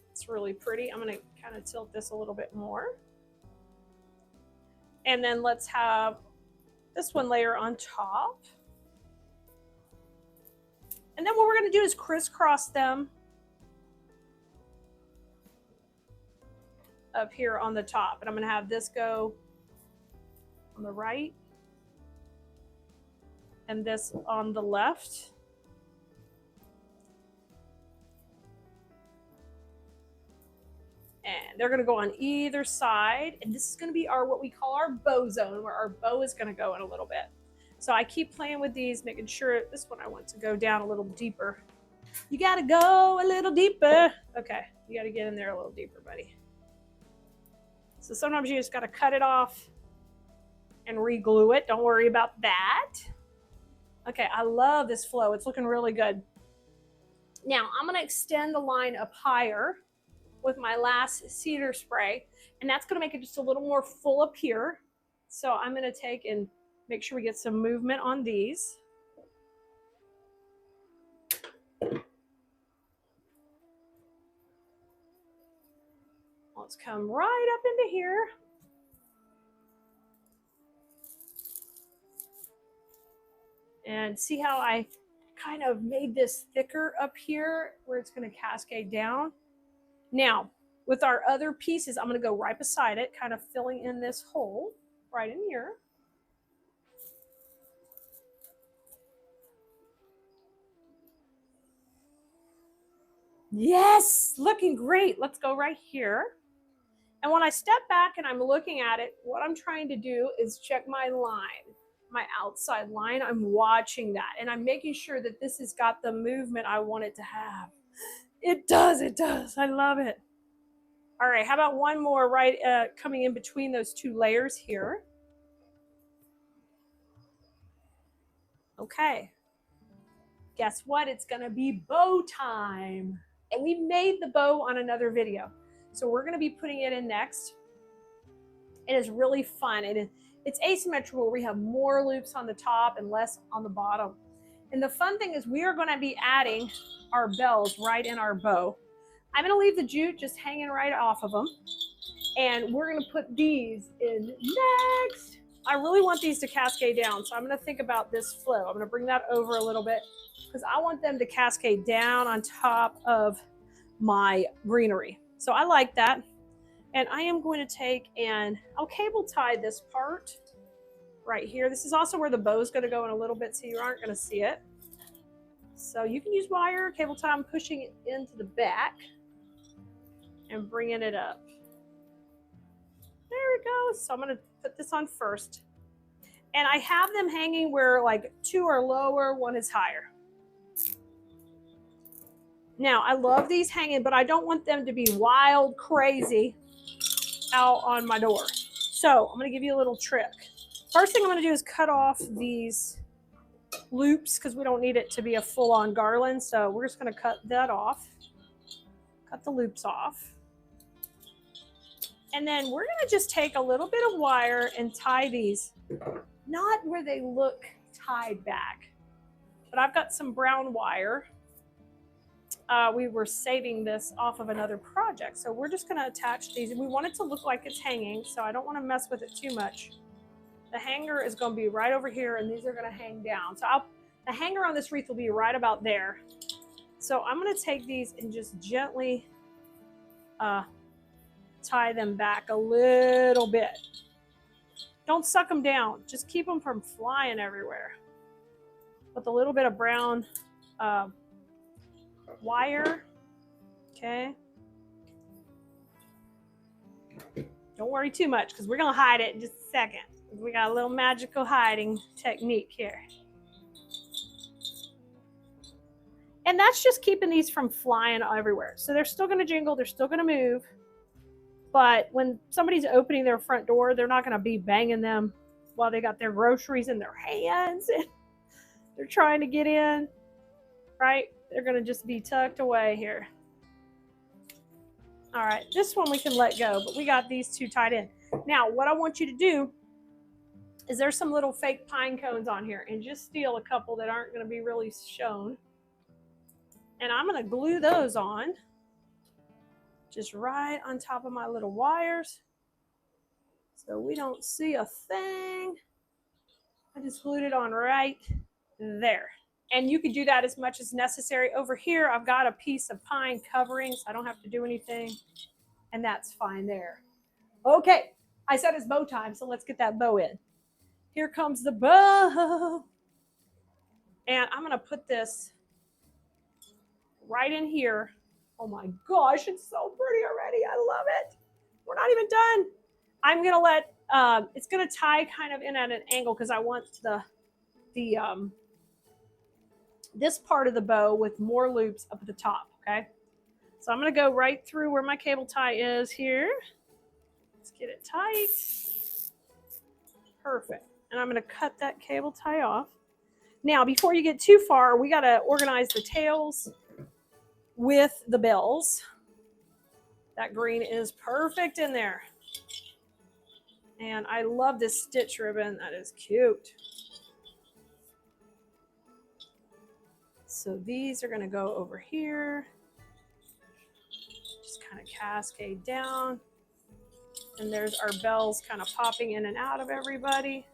It's really pretty. I'm going to kind of tilt this a little bit more. And then let's have this one layer on top. And then what we're going to do is crisscross them up here on the top. And I'm going to have this go on the right and this on the left. And they're gonna go on either side. And this is gonna be what we call our bow zone, where our bow is gonna go in a little bit. So I keep playing with these, making sure this one I want to go down a little deeper. You gotta go a little deeper. Okay, you gotta get in there a little deeper, buddy. So sometimes you just gotta cut it off and re-glue it. Don't worry about that. Okay, I love this flow. It's looking really good. Now I'm gonna extend the line up higher with my last cedar spray, and that's gonna make it just a little more full up here. So I'm gonna take and make sure we get some movement on these. Let's come right up into here. And see how I kind of made this thicker up here where it's going to cascade down. Now, with our other pieces, I'm going to go right beside it, kind of filling in this hole right in here. Yes, looking great. Let's go right here. And when I step back and I'm looking at it, what I'm trying to do is check my line, my outside line. I'm watching that and I'm making sure that this has got the movement I want it to have. It does, it does. I love it. All right, how about one more right coming in between those two layers here. Okay, guess what? It's gonna be bow time. And we made the bow on another video. So we're gonna be putting it in next. It is really fun. It's asymmetrical. We have more loops on the top and less on the bottom. And the fun thing is we are going to be adding our bells right in our bow. I'm going to leave the jute just hanging right off of them. And we're going to put these in next. I really want these to cascade down. So I'm going to think about this flow. I'm going to bring that over a little bit because I want them to cascade down on top of my greenery. So I like that. And I am going to take and I'll cable tie this part right here. This is also where the bow is going to go in a little bit, so you aren't going to see it. So you can use wire, cable tie. I'm pushing it into the back and bringing it up. There it goes. So I'm going to put this on first. And I have them hanging where like 2 are lower, 1 is higher. Now, I love these hanging, but I don't want them to be wild, crazy out on my door. So I'm going to give you a little trick. First thing I'm going to do is cut off these loops because we don't need it to be a full-on garland. So we're just going to cut that off. Cut the loops off. And then we're going to just take a little bit of wire and tie these, not where they look tied back, but I've got some brown wire. We were saving this off of another project. So we're just going to attach these. And we want it to look like it's hanging, so I don't want to mess with it too much. The hanger is going to be right over here, and these are going to hang down. So the hanger on this wreath will be right about there. So I'm going to take these and just gently tie them back a little bit. Don't suck them down. Just keep them from flying everywhere. With a little bit of brown wire. Okay. Don't worry too much because we're going to hide it in just a second. We got a little magical hiding technique here. And that's just keeping these from flying everywhere. So they're still going to jingle. They're still going to move. But when somebody's opening their front door, they're not going to be banging them while they got their groceries in their hands. And they're trying to get in, right? They're going to just be tucked away here. All right, this one we can let go, but we got these two tied in. Now, what I want you to do is there's some little fake pine cones on here, and just steal a couple that aren't going to be really shown. And I'm going to glue those on, just right on top of my little wires, so we don't see a thing. I just glued it on right there. And you can do that as much as necessary. Over here, I've got a piece of pine covering, so I don't have to do anything. And that's fine there. Okay, I said it's bow time, so let's get that bow in. Here comes the bow. And I'm going to put this right in here. Oh my gosh, it's so pretty already. I love it. We're not even done. I'm going to let, it's going to tie kind of in at an angle because I want this part of the bow with more loops up at the top, okay? So I'm going to go right through where my cable tie is here. Let's get it tight. Perfect. And I'm going to cut that cable tie off. Now, before you get too far, we got to organize the tails with the bells. That green is perfect in there. And I love this stitch ribbon. That is cute. So these are going to go over here. Just kind of cascade down. And there's our bells kind of popping in and out of everybody.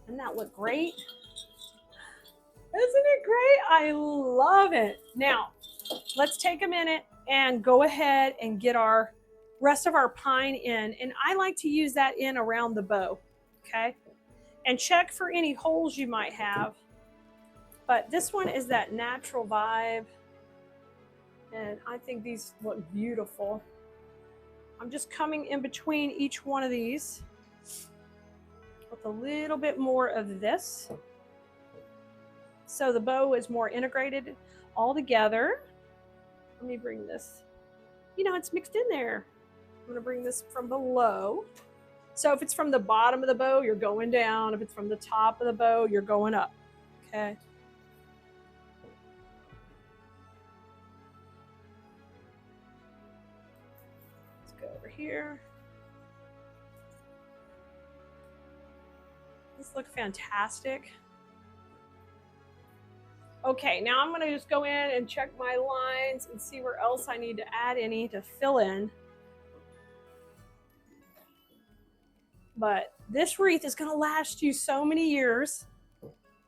Doesn't that look great? Isn't it great? I love it. Now, let's take a minute and go ahead and get our rest of our pine in. And I like to use that in around the bow, okay? And check for any holes you might have But this one is that natural vibe. And I think these look beautiful. I'm just coming in between each one of these with a little bit more of this. So the bow is more integrated all together. Let me bring this, it's mixed in there. I'm gonna bring this from below. So if it's from the bottom of the bow, you're going down. If it's from the top of the bow, you're going up, okay? Over here. These look fantastic. Okay, now I'm gonna just go in and check my lines and see where else I need to add any to fill in. But this wreath is gonna last you so many years.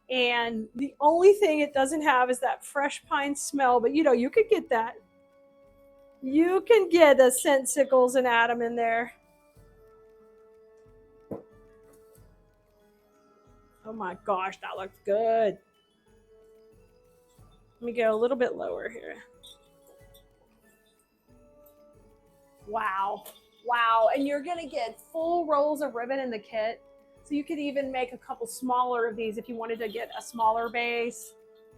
And the only thing it doesn't have is that fresh pine smell, but you could get that. You can get the scent sickles and add them in there. Oh my gosh, that looks good. Let me go a little bit lower here. Wow. Wow. And you're going to get full rolls of ribbon in the kit. So you could even make a couple smaller of these if you wanted to get a smaller base.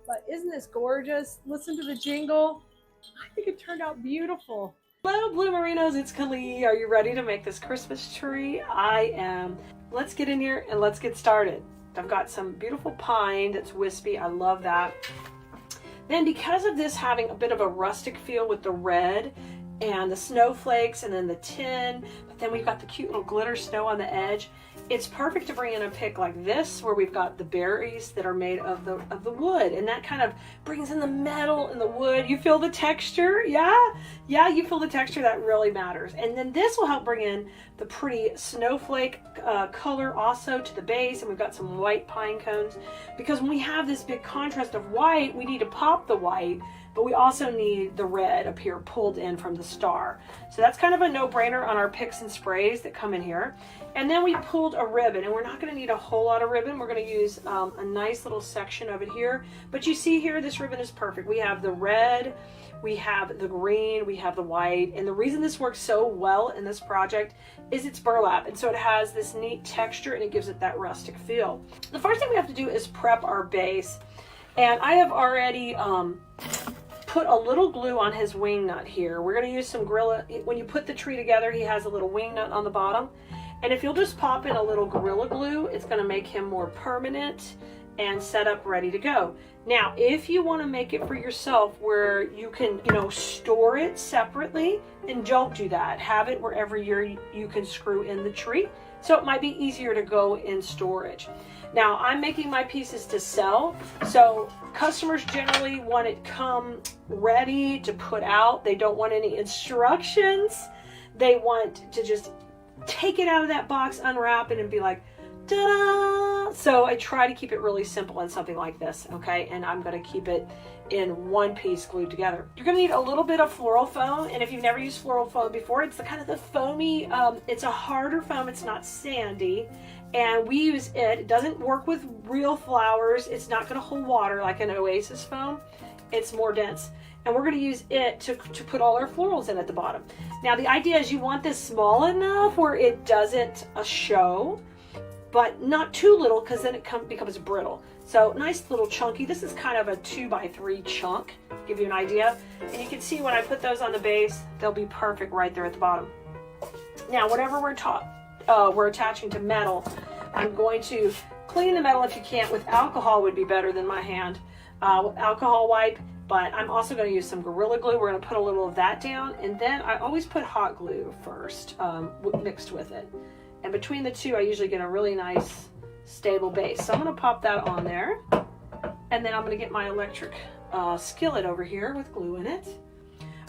But isn't this gorgeous? Listen to the jingle. I think it turned out beautiful. Hello, Blue Marinos, it's Kelea. Are you ready to make this Christmas tree? I am. Let's get in here and let's get started. I've got some beautiful pine that's wispy. I love that. Then because of this having a bit of a rustic feel with the red and the snowflakes and then the tin, but then we've got the cute little glitter snow on the edge, it's perfect to bring in a pick like this where we've got the berries that are made of the wood, and that kind of brings in the metal and the wood. You feel the texture? Yeah, you feel the texture. That really matters. And then this will help bring in the pretty snowflake color also to the base, and we've got some white pine cones, because when we have this big contrast of white, we need to pop the white, but we also need the red up here pulled in from the star. So that's kind of a no-brainer on our picks and sprays that come in here. And then we pulled a ribbon, and we're not going to need a whole lot of ribbon. We're going to use a nice little section of it here. But you see here, this ribbon is perfect. We have the red, we have the green, we have the white. And the reason this works so well in this project is it's burlap. And so it has this neat texture, and it gives it that rustic feel. The first thing we have to do is prep our base. And I have already put a little glue on his wing nut here. We're going to use some Gorilla. When you put the tree together, he has a little wing nut on the bottom. And if you'll just pop in a little Gorilla Glue, it's going to make him more permanent and set up ready to go. Now, if you want to make it for yourself where you can, store it separately, then don't do that. Have it wherever you can screw in the tree. So it might be easier to go in storage. Now, I'm making my pieces to sell. So customers generally want it come ready to put out. They don't want any instructions. They want to just take it out of that box, unwrap it, and be like, ta-da! So I try to keep it really simple in something like this, okay? And I'm going to keep it in one piece glued together. You're going to need a little bit of floral foam, and if you've never used floral foam before, it's the kind of the foamy, it's a harder foam, it's not sandy, and we use it. It doesn't work with real flowers. It's not going to hold water like an Oasis foam. It's more dense. And we're going to use it to put all our florals in at the bottom. Now the idea is you want this small enough where it doesn't show, but not too little, because then it becomes brittle. So nice little chunky. This is kind of a 2x3 chunk, to give you an idea. And you can see when I put those on the base, they'll be perfect right there at the bottom. Now whenever we're attaching to metal, I'm going to clean the metal if you can. With alcohol would be better than my hand. With alcohol wipe. But I'm also going to use some Gorilla Glue. We're going to put a little of that down. And then I always put hot glue first, mixed with it. And between the two, I usually get a really nice, stable base. So I'm going to pop that on there. And then I'm going to get my electric skillet over here with glue in it.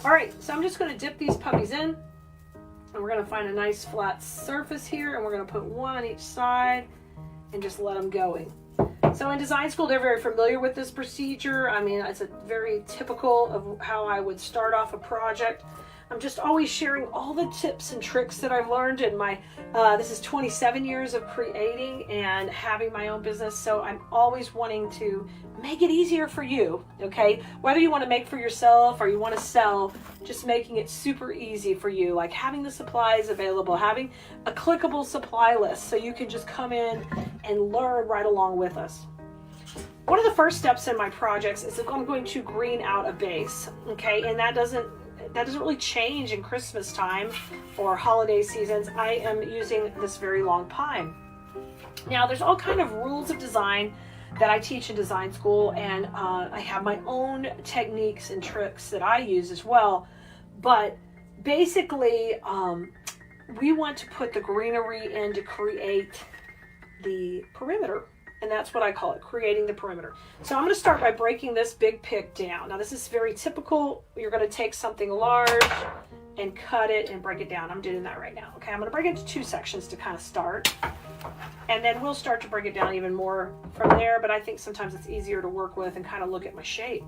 All right, so I'm just going to dip these puppies in. And we're going to find a nice flat surface here. And we're going to put one on each side and just let them going. So in design school, they're very familiar with this procedure. I mean, it's a very typical of how I would start off a project. I'm just always sharing all the tips and tricks that I've learned in my, this is 27 years of creating and having my own business. So I'm always wanting to make it easier for you, okay? Whether you want to make for yourself or you want to sell, just making it super easy for you, like having the supplies available, having a clickable supply list so you can just come in and learn right along with us. One of the first steps in my projects is I'm going to green out a base, okay? And that doesn't really change in Christmas time or holiday seasons. I am using this very long pine. Now, there's all kind of rules of design that I teach in design school, and I have my own techniques and tricks that I use as well. But basically, we want to put the greenery in to create the perimeter. And that's what I call it, creating the perimeter. So I'm going to start by breaking this big pick down. Now this is very typical. You're going to take something large and cut it and break it down. I'm doing that right now. Okay, I'm going to break it into 2 sections to kind of start. And then we'll start to break it down even more from there. But I think sometimes it's easier to work with and kind of look at my shape.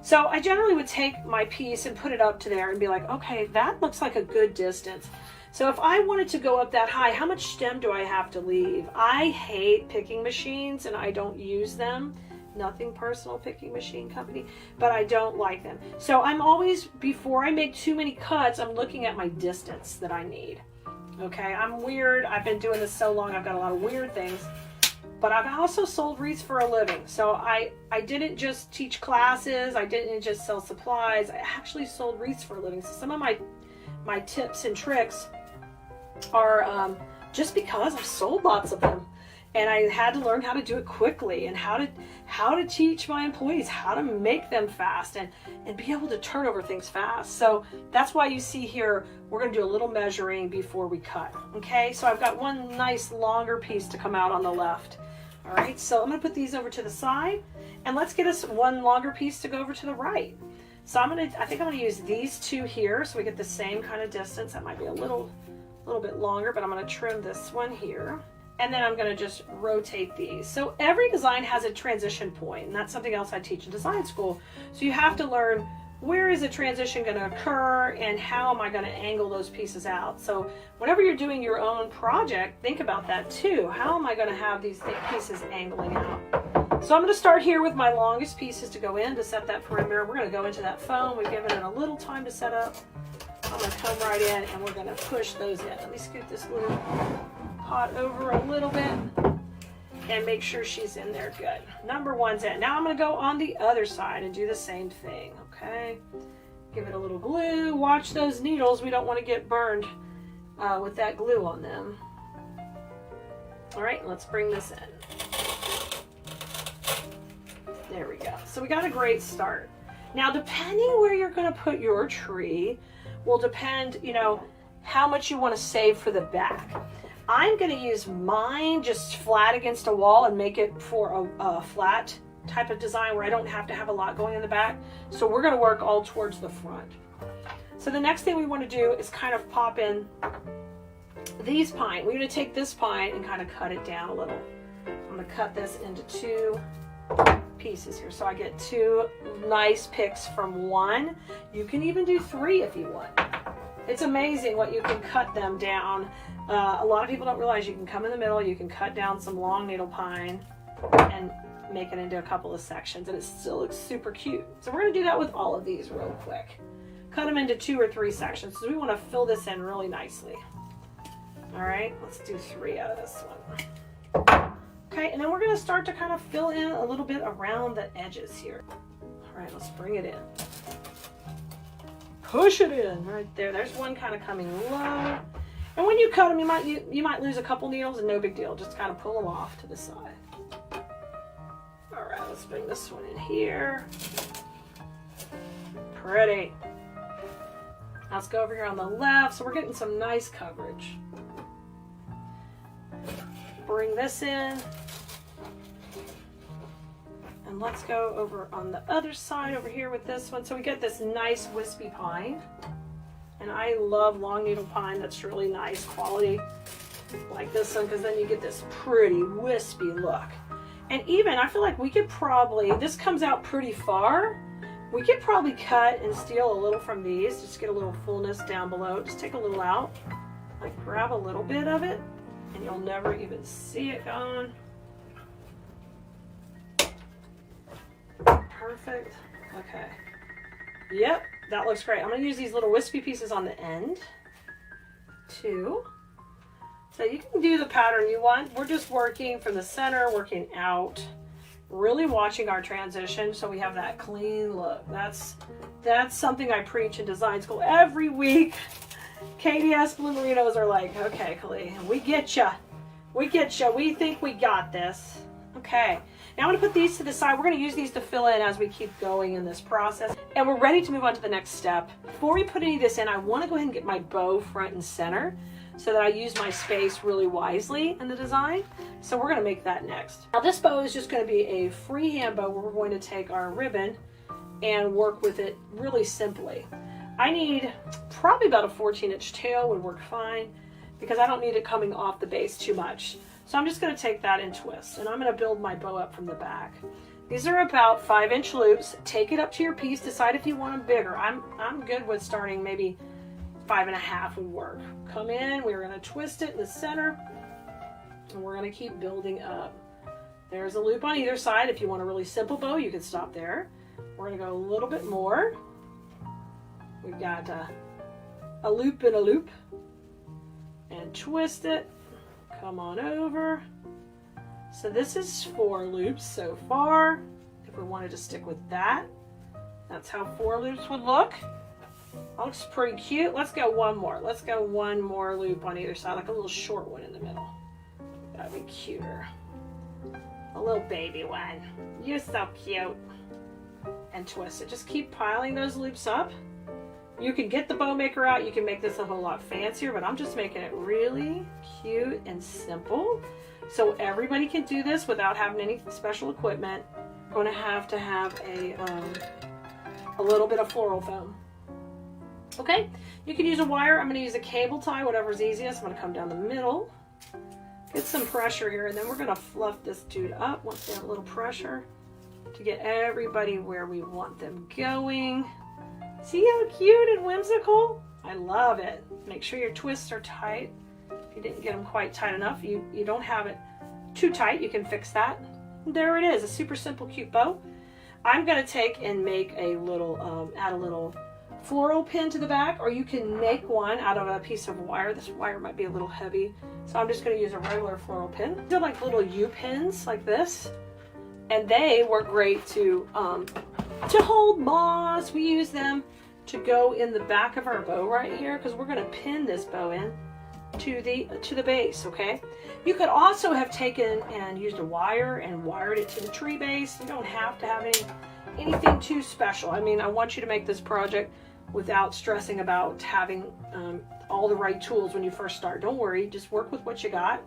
So I generally would take my piece and put it up to there and be like, okay, that looks like a good distance. So if I wanted to go up that high, how much stem do I have to leave? I hate picking machines and I don't use them. Nothing personal, picking machine company, but I don't like them. So I'm always, before I make too many cuts, I'm looking at my distance that I need. Okay, I'm weird. I've been doing this so long, I've got a lot of weird things. But I've also sold wreaths for a living. So I didn't just teach classes, I didn't just sell supplies, I actually sold wreaths for a living. So some of my tips and tricks are just because I've sold lots of them, and I had to learn how to do it quickly and how to teach my employees how to make them fast and be able to turn over things fast. So that's why you see here we're going to do a little measuring before we cut. Okay, so I've got one nice longer piece to come out on the left. All right, so I'm going to put these over to the side, and let's get us one longer piece to go over to the right. So I think I'm going to use these 2 here so we get the same kind of distance. That might be a little bit longer, but I'm going to trim this one here, and then I'm going to just rotate these. So every design has a transition point, and that's something else I teach in design school. So you have to learn, where is a transition going to occur and how am I going to angle those pieces out? So whenever you're doing your own project, think about that too. How am I going to have these pieces angling out? So I'm going to start here with my longest pieces to go in to set that perimeter. We're going to go into that foam. We've given it a little time to set up. I'm going to come right in and we're going to push those in. Let me scoot this little pot over a little bit and make sure she's in there good. Number 1's in. Now I'm going to go on the other side and do the same thing, okay? Give it a little glue. Watch those needles. We don't want to get burned with that glue on them. All right, let's bring this in. There we go. So we got a great start. Now, depending where you're going to put your tree will depend, how much you want to save for the back. I'm going to use mine just flat against a wall and make it for a flat type of design where I don't have to have a lot going in the back. So we're going to work all towards the front. So the next thing we want to do is kind of pop in these pine. We're going to take this pine and kind of cut it down a little. I'm going to cut this into 2 pieces here. So I get 2 nice picks from 1. You can even do 3 if you want. It's amazing what you can cut them down. A lot of people don't realize you can come in the middle, you can cut down some long needle pine and make it into a couple of sections, and it still looks super cute. So we're going to do that with all of these real quick. Cut them into 2 or 3 sections because we want to fill this in really nicely. All right, let's do 3 out of this one. Okay, and then we're going to start to kind of fill in a little bit around the edges here. All right, let's bring it in. Push it in right there. There's one kind of coming low. And when you cut them, you might lose a couple needles, and no big deal. Just kind of pull them off to the side. All right, let's bring this one in here. Pretty. Let's go over here on the left. So we're getting some nice coverage. Bring this in. And let's go over on the other side over here with this one. So we get this nice wispy pine. And I love long needle pine. That's really nice quality, like this one, because then you get this pretty wispy look. And even, I feel like we could probably, this comes out pretty far, We could probably cut and steal a little from these, just get a little fullness down below. Just take a little out, like grab a little bit of it, and you'll never even see it gone. Perfect. Okay. Yep, that looks great. I'm going to use these little wispy pieces on the end too. So you can do the pattern you want. We're just working from the center, working out, really watching our transition so we have that clean look. That's something I preach in design school every week. Keleas Bloomerinos are like, okay, Kelea, we get ya. We get ya. We think we got this. Okay. Now I'm going to put these to the side. We're going to use these to fill in as we keep going in this process. And we're ready to move on to the next step. Before we put any of this in, I want to go ahead and get my bow front and center so that I use my space really wisely in the design. So we're going to make that next. Now this bow is just going to be a freehand bow where we're going to take our ribbon and work with it really simply. I need probably about a 14-inch tail would work fine because I don't need it coming off the base too much. So I'm just going to take that and twist, and I'm going to build my bow up from the back. These are about 5-inch loops. Take it up to your piece. Decide if you want them bigger. I'm good with starting maybe 5.5 would work. Come in. We're going to twist it in the center, and we're going to keep building up. There's a loop on either side. If you want a really simple bow, you can stop there. We're going to go a little bit more. We've got a loop and a loop, and twist it. Come on over. So this is 4 loops so far. If we wanted to stick with that, that's how 4 loops would look. Looks pretty cute. Let's go one more. Let's go one more loop on either side, like a little short one in the middle. That'd be cuter. A little baby one. You're so cute. And twist it. Just keep piling those loops up. You can get the bow maker out. You can make this a whole lot fancier, but I'm just making it really cute and simple. So everybody can do this without having any special equipment. Going to have a little bit of floral foam. Okay, you can use a wire. I'm going to use a cable tie, whatever's easiest. I'm going to come down the middle, get some pressure here, and then we're going to fluff this dude up once we have a little pressure to get everybody where we want them going. See how cute and whimsical? I love it. Make sure your twists are tight. If you didn't get them quite tight enough, you don't have it too tight, you can fix that. There it is, a super simple, cute bow. I'm going to take and make a little, add a little floral pin to the back, or you can make one out of a piece of wire. This wire might be a little heavy, so I'm just going to use a regular floral pin. They're like little U-pins like this, and they work great to hold moss. We use them to go in the back of our bow right here because we're going to pin this bow in to the base. Okay, you could also have taken and used a wire and wired it to the tree base. You don't have to have anything too special. I mean, I want you to make this project without stressing about having all the right tools when you first start. Don't worry, just work with what you got.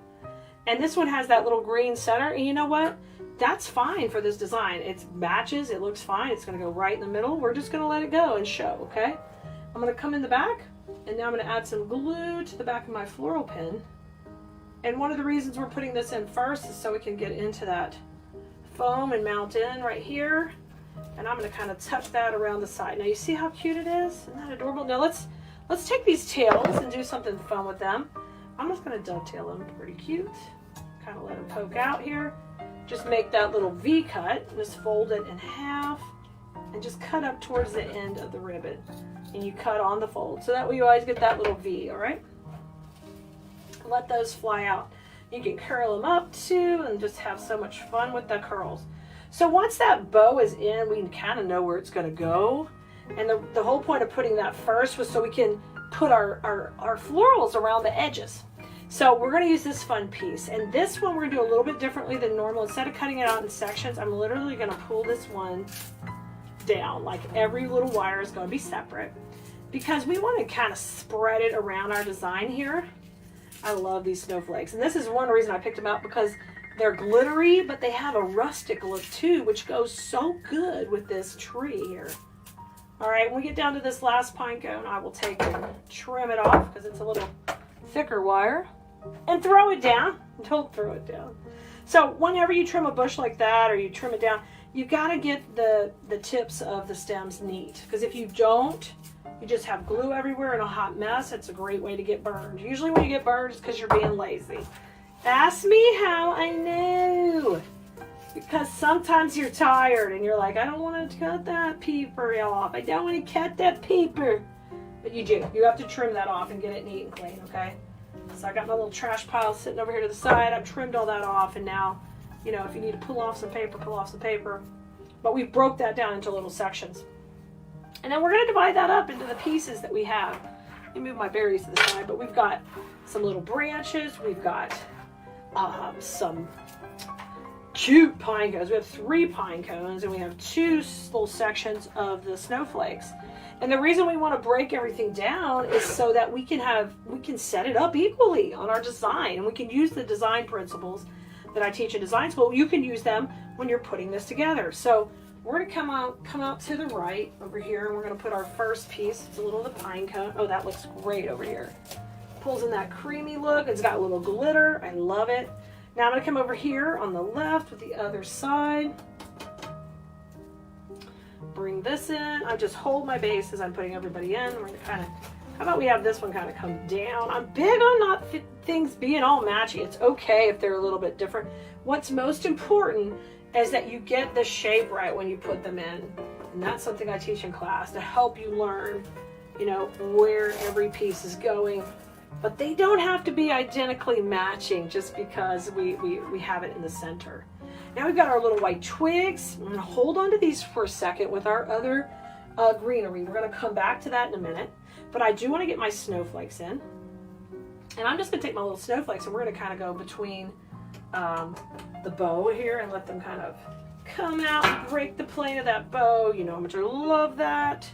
And this one has that little green center, and you know what? That's fine for this design. It matches, it looks fine. It's going to go right in the middle. We're just going to let it go and show, okay? I'm going to come in the back, and now I'm going to add some glue to the back of my floral pin. And one of the reasons we're putting this in first is so we can get into that foam and mount in right here. And I'm going to kind of tuck that around the side. Now you see how cute it is? Isn't that adorable? Now let's take these tails and do something fun with them. I'm just going to dovetail them pretty cute. Kind of let them poke out here. Just make that little V cut, just fold it in half, and just cut up towards the end of the ribbon. And you cut on the fold, so that way you always get that little V, all right? Let those fly out. You can curl them up too, and just have so much fun with the curls. So once that bow is in, we can kind of know where it's going to go. And the whole point of putting that first was so we can put our florals around the edges. So we're going to use this fun piece, and this one we're going to do a little bit differently than normal. Instead of cutting it out in sections, I'm literally going to pull this one down. Like every little wire is going to be separate because we want to kind of spread it around our design here. I love these snowflakes, and this is one reason I picked them out because they're glittery, but they have a rustic look too, which goes so good with this tree here. All right, when we get down to this last pine cone, I will take and trim it off because it's a little thicker wire. And throw it down. Don't throw it down. So whenever you trim a bush like that or you trim it down, you got to get the tips of the stems neat, because if you don't, you just have glue everywhere and a hot mess. It's a great way to get burned. Usually when you get burned, it's because you're being lazy. Ask me how I know. Because sometimes you're tired and you're like, I don't want to cut that paper off. I don't want to cut that paper. But you do. You have to trim that off and get it neat and clean, okay? So I got my little trash pile sitting over here to the side. I've trimmed all that off, and now, you know, if you need to pull off some paper, pull off some paper. But we broke that down into little sections. And then we're going to divide that up into the pieces that we have. Let me move my berries to the side, but we've got some little branches. We've got some cute pine cones. We have 3 pine cones, and we have 2 little sections of the snowflakes. And the reason we want to break everything down is so that we can set it up equally on our design, and we can use the design principles that I teach in design school. You can use them when you're putting this together. So we're going to come out to the right over here, and we're going to put our first piece. It's a little of the pine cone. Oh, that looks great over here. Pulls in that creamy look. It's got a little glitter. I love it. Now I'm going to come over here on the left with the other side. Bring this in. I just hold my base as I'm putting everybody in. We're going to kind of, how about we have this one kind of come down? I'm big on not things being all matchy. It's okay if they're a little bit different. What's most important is that you get the shape right when you put them in. And that's something I teach in class to help you learn, you know, where every piece is going. But they don't have to be identically matching just because we have it in the center. Now we've got our little white twigs. I'm going to hold on to these for a second with our other greenery. We're going to come back to that in a minute. But I do want to get my snowflakes in. And I'm just going to take my little snowflakes, and we're going to kind of go between the bow here and let them kind of come out and break the plane of that bow. You know how much I love that.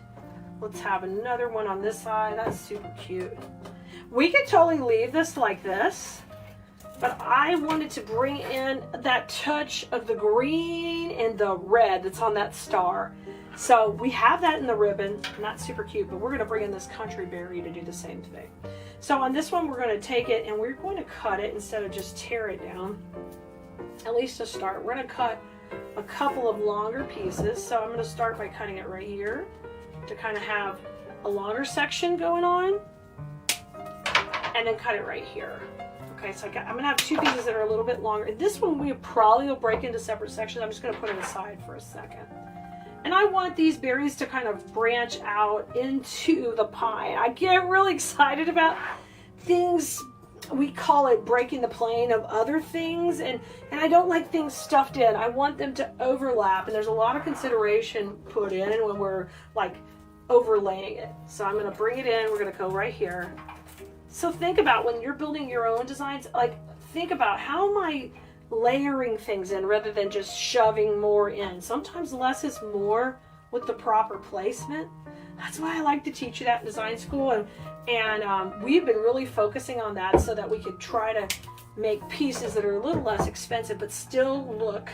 Let's have another one on this side. That's super cute. We could totally leave this like this, but I wanted to bring in that touch of the green and the red that's on that star. So we have that in the ribbon, and that's super cute, but we're going to bring in this country berry to do the same thing. So on this one, we're going to take it and we're going to cut it instead of just tear it down, at least to start. We're going to cut a couple of longer pieces. So I'm going to start by cutting it right here to kind of have a longer section going on, and then cut it right here. Okay, so I'm going to have 2 pieces that are a little bit longer. This one we probably will break into separate sections. I'm just going to put it aside for a second. And I want these berries to kind of branch out into the pie. I get really excited about things, we call it breaking the plane of other things, and I don't like things stuffed in. I want them to overlap, and there's a lot of consideration put in when we're like overlaying it. So I'm going to bring it in. We're going to go right here. So think about when you're building your own designs, like think about how am I layering things in rather than just shoving more in. Sometimes less is more with the proper placement. That's why I like to teach you that in design school, and we've been really focusing on that so that we could try to make pieces that are a little less expensive but still look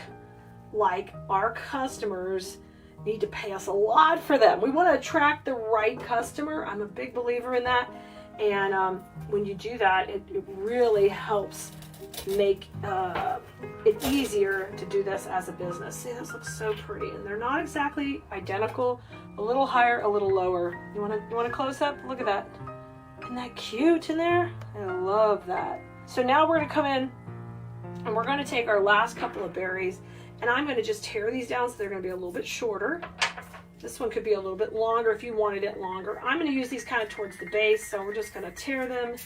like our customers need to pay us a lot for them. We want to attract the right customer. I'm a big believer in that, and when you do that, it really helps make it easier to do this as a business. See, this looks so pretty, and they're not exactly identical. A little higher, a little lower. You want to close up? Look at that. Isn't that cute in there? I love that. So now we're going to come in, and we're going to take our last couple of berries, and I'm going to just tear these down so they're going to be a little bit shorter. This one could be a little bit longer if you wanted it longer. I'm going to use these kind of towards the base, so we're just going to tear them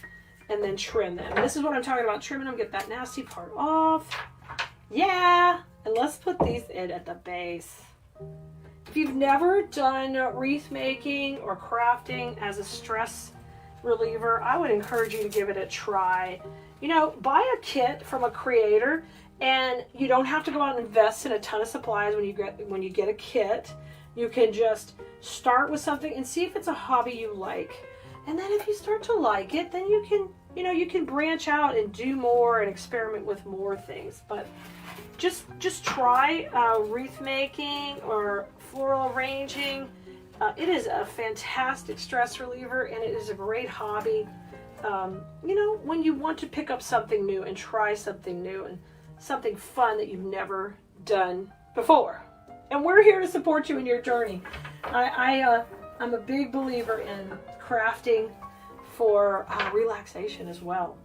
and then trim them. And this is what I'm talking about, trimming them, get that nasty part off. Yeah, and let's put these in at the base. If you've never done wreath making or crafting as a stress reliever, I would encourage you to give it a try. You know, buy a kit from a creator, and you don't have to go out and invest in a ton of supplies when you get a kit. You can just start with something and see if it's a hobby you like. And then if you start to like it, then you can branch out and do more and experiment with more things. But just try wreath making or floral arranging. It is a fantastic stress reliever, and it is a great hobby. You know, when you want to pick up something new and try something new and something fun that you've never done before. And we're here to support you in your journey. I'm a big believer in crafting for relaxation as well.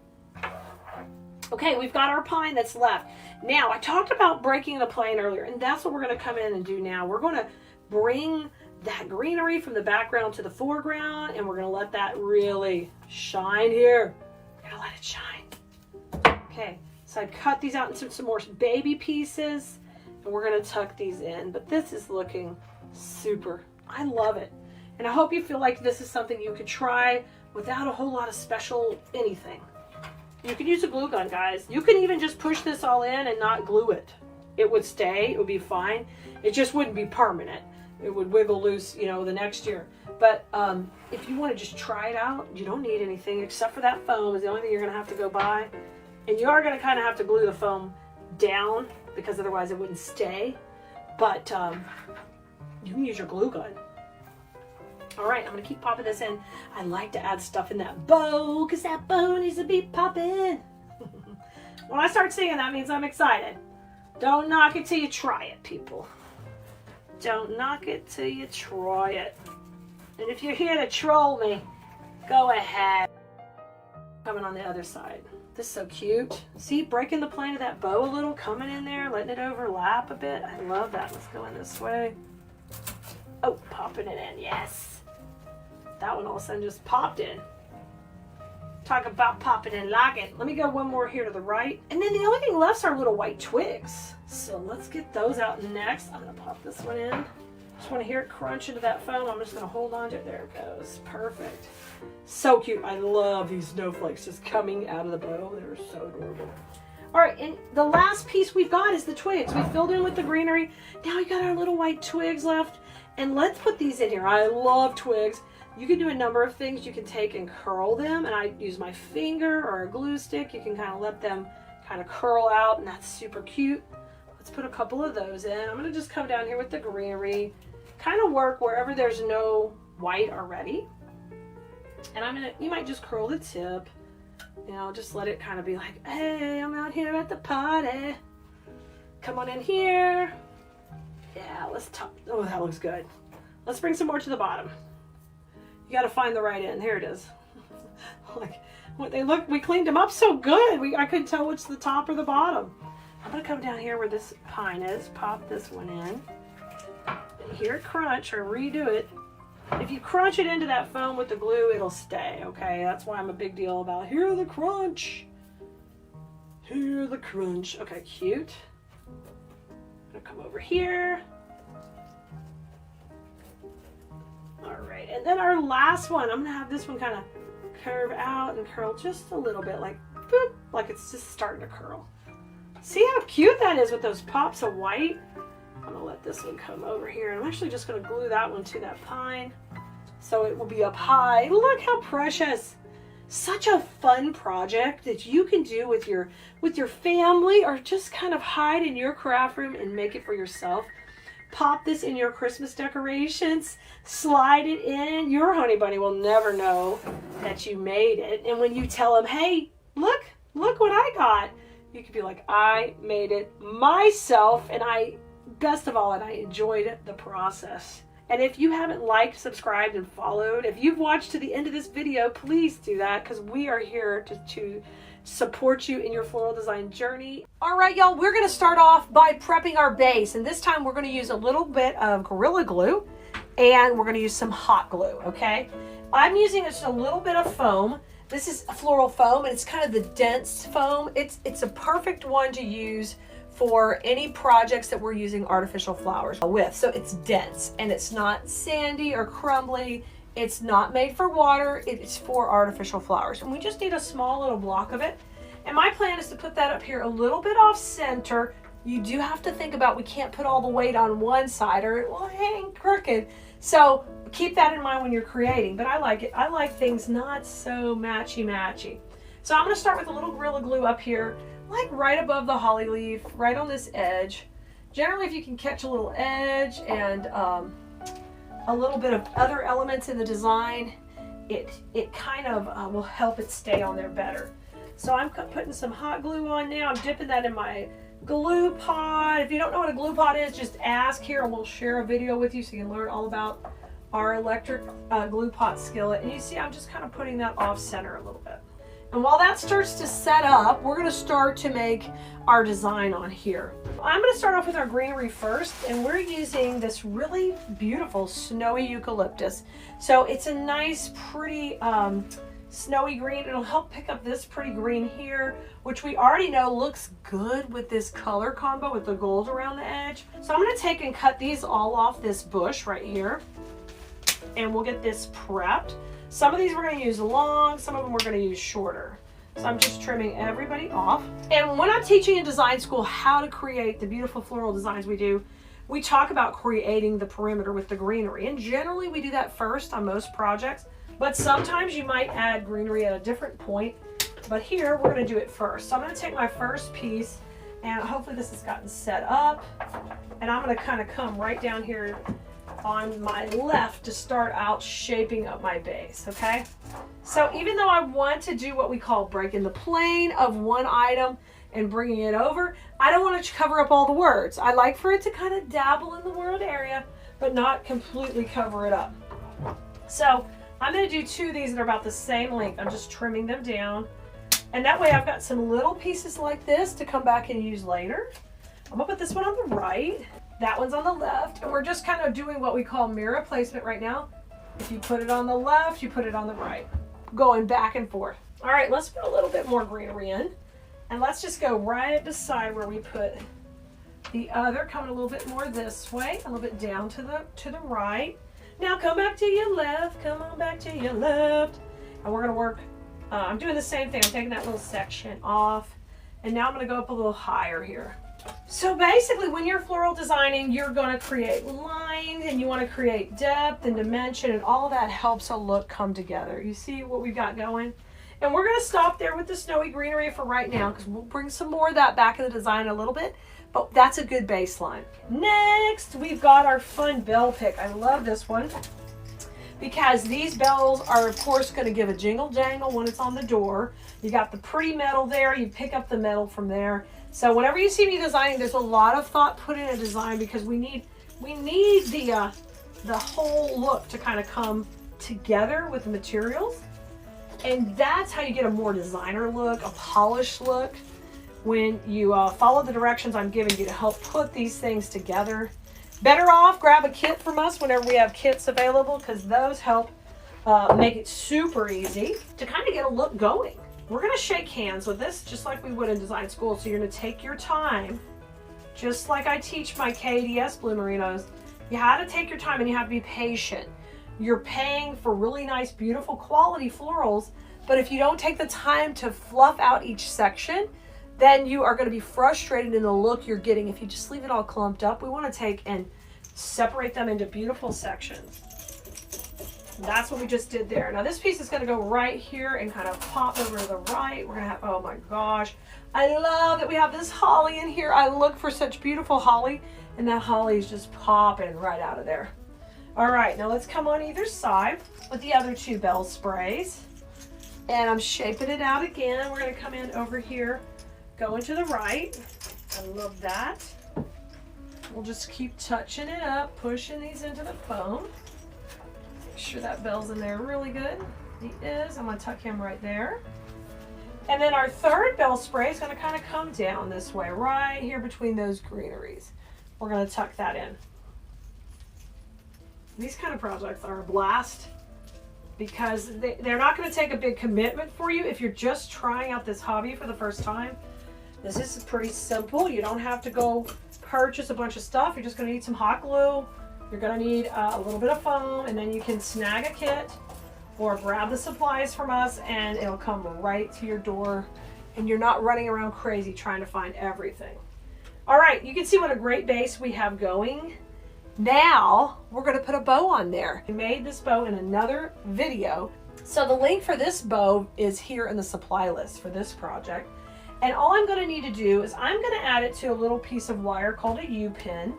Okay, we've got our pine that's left. Now, I talked about breaking the plane earlier, and that's what we're going to come in and do now. We're going to bring that greenery from the background to the foreground, and we're going to let that really shine here. We're going to let it shine. Okay, so I cut these out into some more baby pieces, and we're going to tuck these in. But this is looking super. I love it. And I hope you feel like this is something you could try without a whole lot of special anything. You can use a glue gun, guys. You can even just push this all in and not glue it. It would stay, it would be fine. It just wouldn't be permanent. It would wiggle loose, you know, the next year. But if you want to just try it out, you don't need anything except for that foam is the only thing you're going to have to go buy. And you are going to kind of have to glue the foam down because otherwise it wouldn't stay. But you can use your glue gun. All right, I'm going to keep popping this in. I like to add stuff in that bow because that bow needs to be popping. When I start singing, that means I'm excited. Don't knock it till you try it, people. Don't knock it till you try it. And if you're here to troll me, go ahead. Coming on the other side. This is so cute. See, breaking the plane of that bow a little, coming in there, letting it overlap a bit. I love that. Let's go in this way. Oh, popping it in, yes. That one all of a sudden just popped in. Talk about popping in like it. Let me go one more here to the right. And then the only thing left are little white twigs. So let's get those out next. I'm going to pop this one in. Just want to hear it crunch into that foam. I'm just going to hold on to it. There it goes. Perfect. So cute. I love these snowflakes just coming out of the bow. They're so adorable. All right, and the last piece we've got is the twigs. We filled in with the greenery. Now we got our little white twigs left. And let's put these in here. I love twigs. You can do a number of things. You can take and curl them, and I use my finger or a glue stick. You can kind of let them kind of curl out, and that's super cute. Let's put a couple of those in. I'm going to just come down here with the greenery, kind of work wherever there's no white already. And you might just curl the tip, you know, just let it kind of be like, hey, I'm out here at the party. Come on in here. Yeah, let's top. Oh, that looks good. Let's bring some more to the bottom. You got to find the right end. Here it is. Like what they look, we cleaned them up so good. I couldn't tell which the top or the bottom. I'm gonna come down here where this pine is. Pop this one in. And hear it crunch or redo it. If you crunch it into that foam with the glue, it'll stay. Okay, that's why I'm a big deal about hear the crunch. Hear the crunch. Okay, cute. I'm gonna come over here. All right, and then our last one, I'm gonna have this one kind of curve out and curl just a little bit, like boop, like it's just starting to curl. See how cute that is with those pops of white? I'm gonna let this one come over here, and I'm actually just gonna glue that one to that pine so it will be up high. Look how precious. Such a fun project that you can do with your family or just kind of hide in your craft room and make it for yourself. Pop this in your Christmas decorations, slide it in. Your honey bunny will never know that you made it. And when you tell them, hey, look what I got, you could be like, I made it myself, and best of all, I enjoyed the process. And if you haven't liked, subscribed, and followed, if you've watched to the end of this video, please do that, because we are here to support you in your floral design journey. All right, y'all, we're going to start off by prepping our base. And this time we're going to use a little bit of Gorilla Glue, and we're going to use some hot glue, okay? I'm using just a little bit of foam. This is a floral foam, and it's kind of the dense foam. It's a perfect one to use for any projects that we're using artificial flowers with. So it's dense, and it's not sandy or crumbly. It's not made for water, it's for artificial flowers. And we just need a small little block of it. And my plan is to put that up here a little bit off center. You do have to think about, we can't put all the weight on one side or it will hang crooked. So keep that in mind when you're creating, but I like it. I like things not so matchy-matchy. So I'm gonna start with a little Gorilla Glue up here, like right above the holly leaf, right on this edge. Generally, if you can catch a little edge and a little bit of other elements in the design, it kind of will help it stay on there better. So I'm putting some hot glue on now. I'm dipping that in my glue pot. If you don't know what a glue pot is, just ask here and we'll share a video with you so you can learn all about our electric glue pot skillet. And you see I'm just kind of putting that off center a little bit. And while that starts to set up, we're going to start to make our design on here. I'm going to start off with our greenery first, and we're using this really beautiful snowy eucalyptus. So it's a nice, pretty snowy green. It'll help pick up this pretty green here, which we already know looks good with this color combo with the gold around the edge. So I'm going to take and cut these all off this bush right here, and we'll get this prepped. Some of these we're going to use long, some of them we're going to use shorter. So I'm just trimming everybody off. And when I'm teaching in design school how to create the beautiful floral designs we do, we talk about creating the perimeter with the greenery. And generally we do that first on most projects, but sometimes you might add greenery at a different point. But here we're going to do it first. So I'm going to take my first piece, and hopefully this has gotten set up. And I'm going to kind of come right down here on my left to start out shaping up my base, okay? So even though I want to do what we call breaking the plane of one item and bringing it over, I don't want to cover up all the words. I like for it to kind of dabble in the word area, but not completely cover it up. So I'm going to do two of these that are about the same length. I'm just trimming them down. And that way I've got some little pieces like this to come back and use later. I'm going to put this one on the right. That one's on the left, and we're just kind of doing what we call mirror placement right now. If you put it on the left, you put it on the right, going back and forth. All right, let's put a little bit more greenery in, and let's just go right beside where we put the other, coming a little bit more this way, a little bit down to the right. Now come back to your left, come on back to your left, and we're gonna work, I'm doing the same thing. I'm taking that little section off, and now I'm gonna go up a little higher here. So basically when you're floral designing, you're going to create lines and you want to create depth and dimension, and all of that helps a look come together. You see what we've got going? And we're going to stop there with the snowy greenery for right now, because we'll bring some more of that back in the design a little bit, but that's a good baseline. Next, we've got our fun bell pick. I love this one because these bells are of course going to give a jingle jangle when it's on the door. You got the pretty metal there, you pick up the metal from there. So whenever you see me designing, there's a lot of thought put in a design, because we need the whole look to kind of come together with the materials. And that's how you get a more designer look, a polished look, when you follow the directions I'm giving you to help put these things together. Better off grab a kit from us whenever we have kits available, because those help make it super easy to kind of get a look going. We're going to shake hands with this just like we would in design school. So you're going to take your time, just like I teach my Keleas Blue Merinos. You have to take your time and you have to be patient. You're paying for really nice, beautiful quality florals, but if you don't take the time to fluff out each section, then you are going to be frustrated in the look you're getting. If you just leave it all clumped up, we want to take and separate them into beautiful sections. That's what we just did there. Now this piece is going to go right here and kind of pop over to the right. We're going to have, oh my gosh, I love that we have this holly in here. I look for such beautiful holly, and that holly is just popping right out of there. All right, now let's come on either side with the other two bell sprays. And I'm shaping it out again. We're going to come in over here, going to the right. I love that. We'll just keep touching it up, pushing these into the foam. Make sure that bell's in there really good. He is. I'm going to tuck him right there. And then our third bell spray is going to kind of come down this way, right here between those greeneries. We're going to tuck that in. These kind of projects are a blast, because they're not going to take a big commitment for you if you're just trying out this hobby for the first time. This is pretty simple. You don't have to go purchase a bunch of stuff. You're just going to need some hot glue. You're going to need a little bit of foam, and then you can snag a kit or grab the supplies from us and it'll come right to your door, and you're not running around crazy trying to find everything. All right, you can see what a great base we have going. Now we're going to put a bow on there. We made this bow in another video, so the link for this bow is here in the supply list for this project. And all I'm going to need to do is I'm going to add it to a little piece of wire called a U-pin.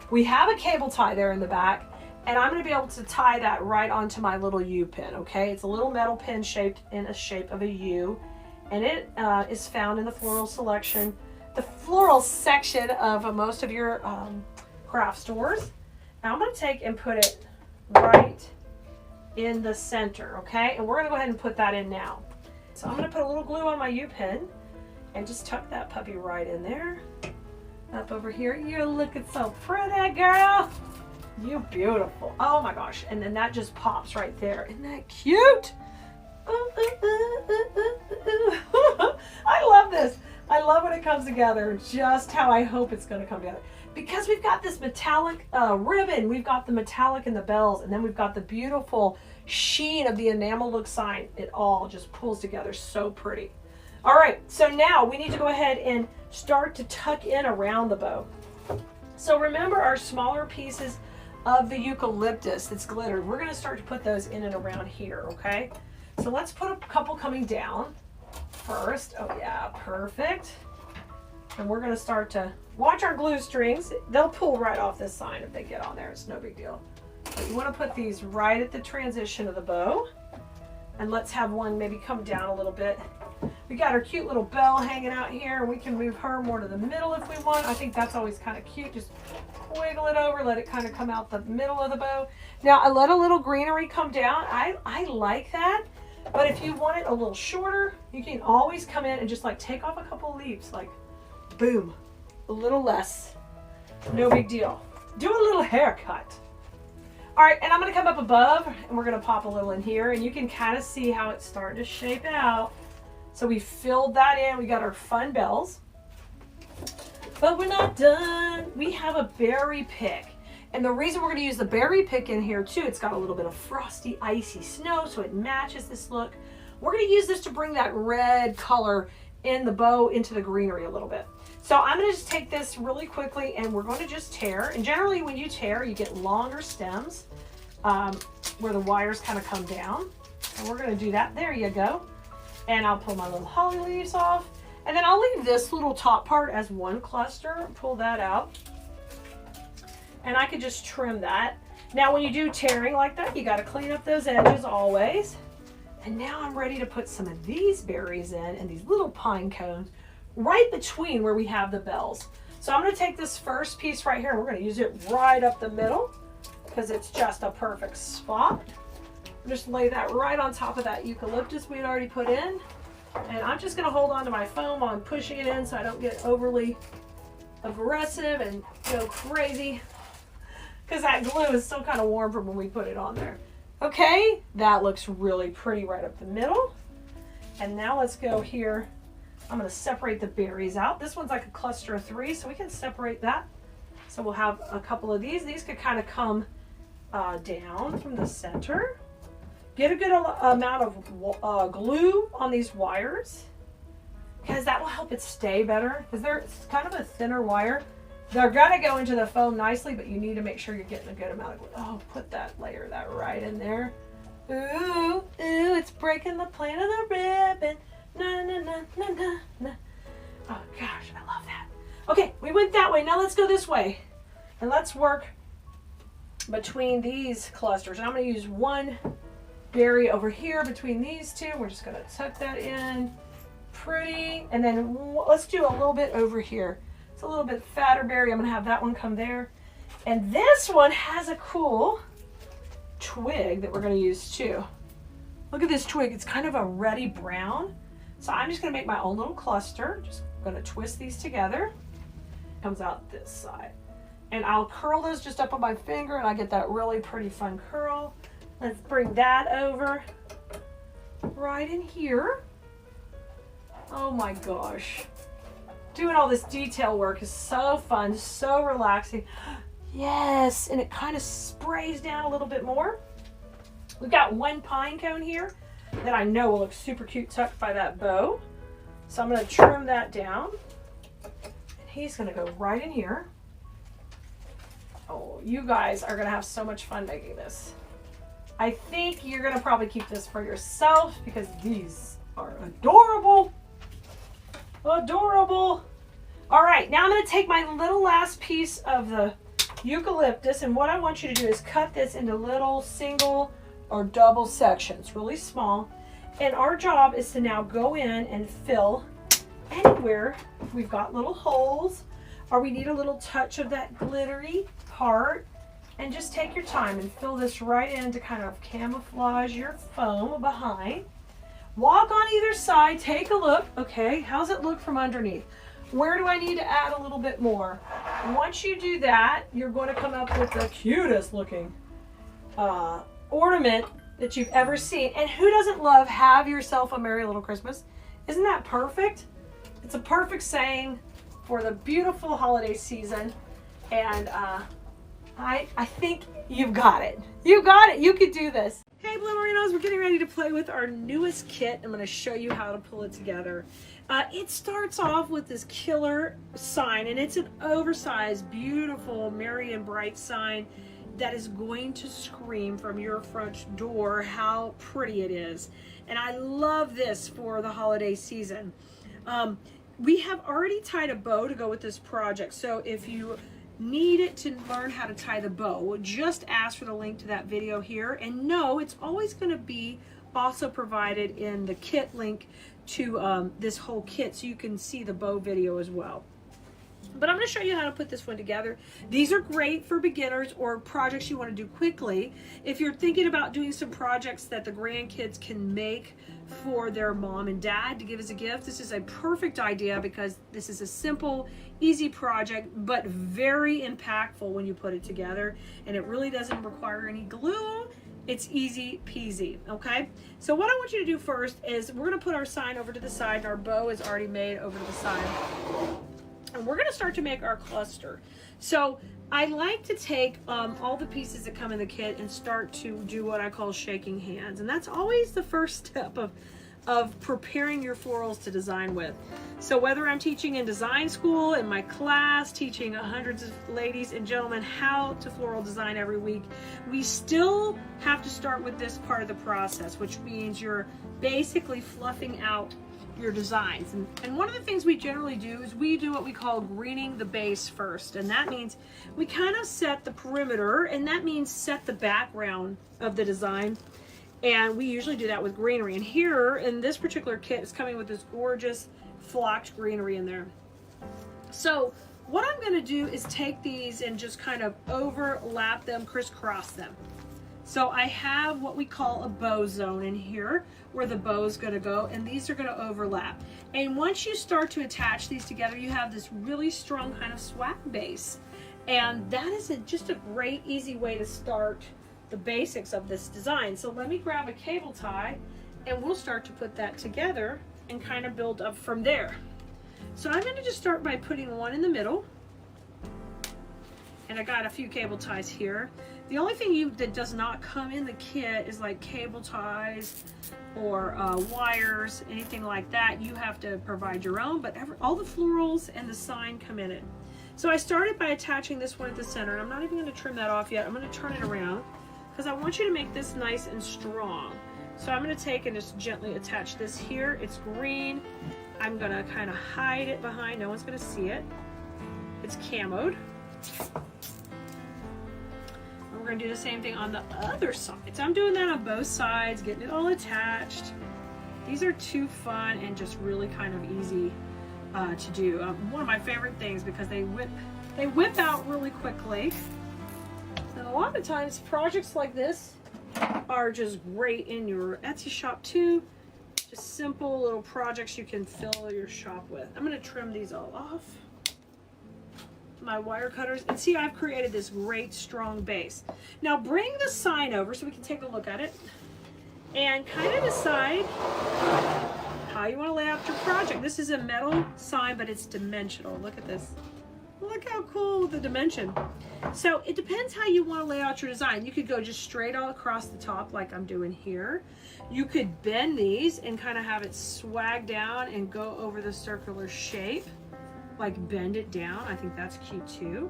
We have a cable tie there in the back, and I'm going to be able to tie that right onto my little U-pin, okay? It's a little metal pin shaped in a shape of a U, and it is found in the floral selection. the floral section of most of your craft stores. Now I'm going to take and put it right in the center, okay? And we're going to go ahead and put that in now. So I'm going to put a little glue on my U-pin and just tuck that puppy right in there. Up over here. You're looking so pretty, girl. You beautiful. Oh my gosh. And then that just pops right there. Isn't that cute? I love this. I love when it comes together, just how I hope it's going to come together. Because we've got this metallic ribbon, we've got the metallic in the bells, and then we've got the beautiful sheen of the enamel look sign. It all just pulls together so pretty. All right, so now we need to go ahead and start to tuck in around the bow. So remember our smaller pieces of the eucalyptus that's glittered. We're going to start to put those in and around here, okay? So let's put a couple coming down first. Oh yeah, perfect. And we're going to start to watch our glue strings. They'll pull right off this sign if they get on there. It's no big deal. But you want to put these right at the transition of the bow. And let's have one maybe come down a little bit. We got our cute little bell hanging out here. We can move her more to the middle if we want. I think that's always kind of cute. Just wiggle it over, let it kind of come out the middle of the bow. Now I let a little greenery come down. I like that. But if you want it a little shorter, you can always come in and just like take off a couple of leaves. Like, boom, a little less. No big deal. Do a little haircut. All right, and I'm gonna come up above and we're gonna pop a little in here and you can kind of see how it's starting to shape out. So we filled that in, we got our fun bells. But we're not done. We have a berry pick. And the reason we're gonna use the berry pick in here too, it's got a little bit of frosty, icy snow, so it matches this look. We're gonna use this to bring that red color in the bow into the greenery a little bit. So I'm gonna just take this really quickly and we're going to just tear. And generally when you tear, you get longer stems where the wires kind of come down. And we're gonna do that. There you go. And I'll pull my little holly leaves off. And then I'll leave this little top part as one cluster, pull that out. And I could just trim that. Now when you do tearing like that, you gotta clean up those edges always. And now I'm ready to put some of these berries in and these little pine cones right between where we have the bells. So I'm gonna take this first piece right here and we're gonna use it right up the middle because it's just a perfect spot. Just lay that right on top of that eucalyptus we had already put in. And I'm just gonna hold on to my foam while I'm pushing it in so I don't get overly aggressive and go crazy because that glue is still kind of warm from when we put it on there. Okay, that looks really pretty right up the middle. And now let's go here. I'm gonna separate the berries out. This one's like a cluster of 3, so we can separate that. So we'll have a couple of these. These could kind of come down from the center. Get a good amount of glue on these wires because that will help it stay better because it's kind of a thinner wire. They're gonna go into the foam nicely, but you need to make sure you're getting a good amount of glue. Oh, put that layer that right in there. Ooh, ooh, it's breaking the plan of the ribbon. Na, na, na, na, na, na. Oh gosh, I love that. Okay, we went that way. Now let's go this way. And let's work between these clusters. And I'm gonna use one berry over here between these two. We're just gonna tuck that in pretty. And then let's do a little bit over here. It's a little bit fatter berry. I'm gonna have that one come there. And this one has a cool twig that we're gonna use too. Look at this twig. It's kind of a reddy brown. So I'm just gonna make my own little cluster. Just gonna twist these together. Comes out this side. And I'll curl those just up on my finger and I get that really pretty fun curl. Let's bring that over right in here. Oh my gosh. Doing all this detail work is so fun, so relaxing. Yes, and it kind of sprays down a little bit more. We've got one pine cone here that I know will look super cute tucked by that bow. So I'm gonna trim that down. And he's gonna go right in here. Oh, you guys are gonna have so much fun making this. I think you're gonna probably keep this for yourself because these are adorable. Adorable. All right, now I'm gonna take my little last piece of the eucalyptus and what I want you to do is cut this into little single or double sections, really small. And our job is to now go in and fill anywhere we've got little holes or we need a little touch of that glittery part, and just take your time and fill this right in to kind of camouflage your foam behind. Walk on either side, take a look. Okay, how's it look from underneath? Where do I need to add a little bit more? Once you do that, you're going to come up with the cutest looking ornament that you've ever seen. And who doesn't love "have yourself a merry little Christmas"? Isn't that perfect? It's a perfect saying for the beautiful holiday season. And I think you've got it. You got it. You could do this. Hey, Blue Marinos, we're getting ready to play with our newest kit. I'm going to show you how to pull it together. It starts off with this killer sign, and it's an oversized, beautiful, merry and bright sign that is going to scream from your front door how pretty it is. And I love this for the holiday season. We have already tied a bow to go with this project, so if you need it to learn how to tie the bow, just ask for the link to that video here. And no, it's always going to be also provided in the kit link to this whole kit, so you can see the bow video as well. But I'm going to show you how to put this one together. These are great for beginners or projects you want to do quickly. If you're thinking about doing some projects that the grandkids can make for their mom and dad to give as a gift, this is a perfect idea because this is a simple, easy project, but very impactful when you put it together. And it really doesn't require any glue. It's easy peasy, okay? So what I want you to do first is we're going to put our sign over to the side, and our bow is already made over to the side. And we're going to start to make our cluster. So I like to take all the pieces that come in the kit and start to do what I call shaking hands. And that's always the first step of preparing your florals to design with. So whether I'm teaching in design school, in my class, teaching hundreds of ladies and gentlemen how to floral design every week, we still have to start with this part of the process, which means you're basically fluffing out your designs. And one of the things we generally do is we do what we call greening the base first. And that means we kind of set the perimeter, and that means set the background of the design. And we usually do that with greenery. And here in this particular kit is coming with this gorgeous flocked greenery in there. So what I'm going to do is take these and just kind of overlap them, crisscross them. So I have what we call a bow zone in here where the bow is going to go, and these are going to overlap. And once you start to attach these together, you have this really strong kind of swag base. And that is just a great, easy way to start the basics of this design. So let me grab a cable tie and we'll start to put that together and kind of build up from there. So I'm going to just start by putting one in the middle. And I got a few cable ties here. The only thing that does not come in the kit is like cable ties or wires, anything like that. You have to provide your own, but all the florals and the sign come in it. So I started by attaching this one at the center, and I'm not even going to trim that off yet. I'm going to turn it around because I want you to make this nice and strong. So I'm going to take and just gently attach this here. It's green. I'm going to kind of hide it behind. No one's going to see it. It's camoed. We're going to do the same thing on the other side. So I'm doing that on both sides, getting it all attached. These are too fun and just really kind of easy to do. One of my favorite things because they whip out really quickly. And a lot of times projects like this are just great in your Etsy shop too. Just simple little projects you can fill your shop with. I'm going to trim these all off. My wire cutters, and see, I've created this great strong base. Now bring the sign over so we can take a look at it and kind of decide how you want to lay out your project. This is a metal sign, but it's dimensional. Look at this. Look how cool the dimension. So it depends how you want to lay out your design. You could go just straight all across the top like I'm doing here. You could bend these and kind of have it swag down and go over the circular shape. Like bend it down. I think that's cute too.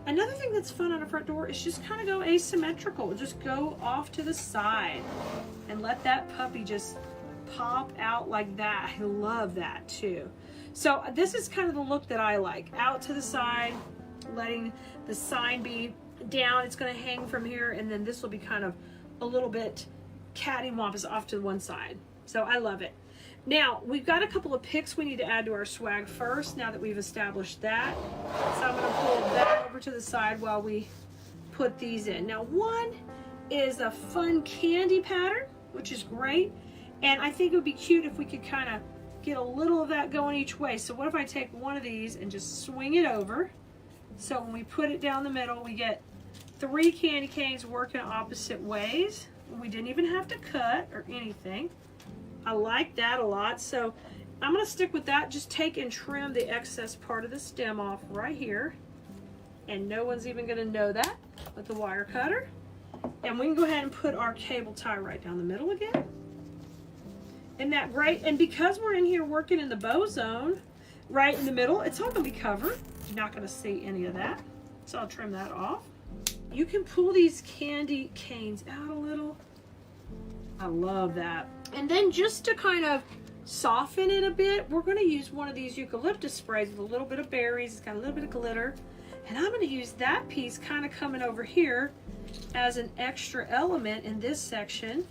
Another thing that's fun on a front door is just kind of go asymmetrical. Just go off to the side and let that puppy just pop out like that. I love that too. So this is kind of the look that I like. Out to the side, letting the sign be down. It's going to hang from here, and then this will be kind of a little bit cattywampus off to one side. So I love it. Now, we've got a couple of picks we need to add to our swag first, now that we've established that. So I'm gonna pull that over to the side while we put these in. Now, one is a fun candy pattern, which is great. And I think it would be cute if we could kind of get a little of that going each way. So what if I take one of these and just swing it over? So when we put it down the middle, we get 3 candy canes working opposite ways. We didn't even have to cut or anything. I like that a lot. So I'm gonna stick with that. Just take and trim the excess part of the stem off right here. And no one's even gonna know that with the wire cutter. And we can go ahead and put our cable tie right down the middle again. Isn't that great? And because we're in here working in the bow zone, right in the middle, it's all gonna be covered. You're not gonna see any of that. So I'll trim that off. You can pull these candy canes out a little. I love that. And then just to kind of soften it a bit, we're gonna use one of these eucalyptus sprays with a little bit of berries. It's got a little bit of glitter. And I'm gonna use that piece kind of coming over here as an extra element in this section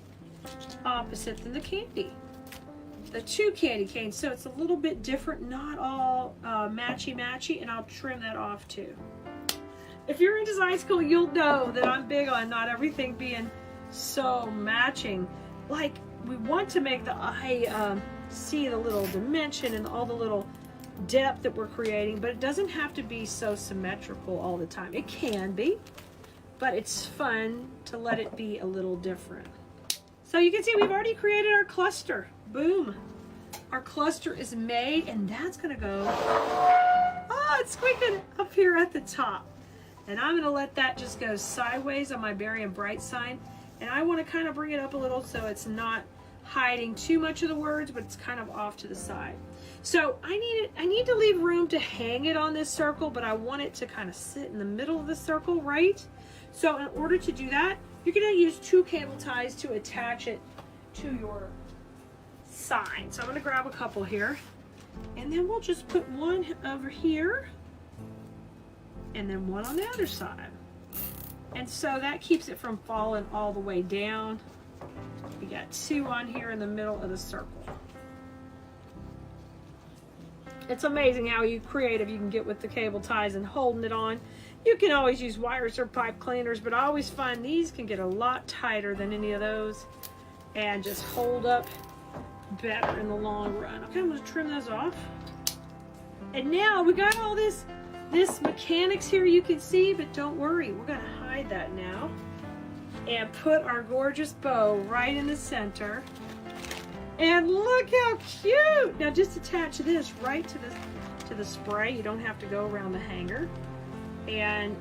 opposite than the candy. The 2 candy canes, so it's a little bit different, not all matchy-matchy, and I'll trim that off too. If you're in design school, you'll know that I'm big on not everything being so matching. Like, we want to make the eye see the little dimension and all the little depth that we're creating, but it doesn't have to be so symmetrical all the time. It can be, but it's fun to let it be a little different. So you can see we've already created our cluster. Boom. Our cluster is made, and that's gonna go, oh, it's squeaking up here at the top. And I'm gonna let that just go sideways on my berry and bright sign. And I wanna kind of bring it up a little so it's not hiding too much of the words, but it's kind of off to the side. So I need to leave room to hang it on this circle, but I want it to kind of sit in the middle of the circle, right? So in order to do that, you're gonna use 2 cable ties to attach it to your sign. So I'm gonna grab a couple here, and then we'll just put one over here, and then one on the other side. And so that keeps it from falling all the way down. We got 2 on here in the middle of the circle. It's amazing how creative you can get with the cable ties and holding it on. You can always use wires or pipe cleaners, but I always find these can get a lot tighter than any of those and just hold up better in the long run. Okay, I'm gonna trim those off. And now we got all this mechanics here you can see, but don't worry, we're gonna hide that now and put our gorgeous bow right in the center. And look how cute! Now just attach this right to the spray. You don't have to go around the hanger. And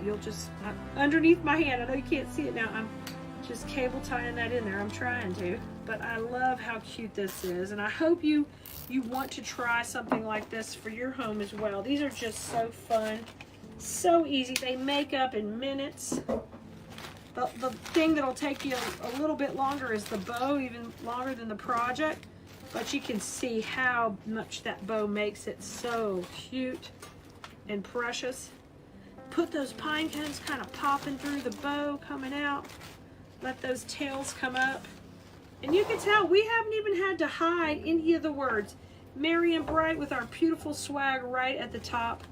you'll just, underneath my hand, I know you can't see it now, I'm just cable tying that in there. I'm trying to, but I love how cute this is. And I hope you want to try something like this for your home as well. These are just so fun, so easy. They make up in minutes. The thing that'll take you a little bit longer is the bow, even longer than the project. But you can see how much that bow makes it so cute and precious. Put those pine cones kind of popping through the bow, coming out. Let those tails come up. And you can tell we haven't even had to hide any of the words. Merry and bright with our beautiful swag right at the top.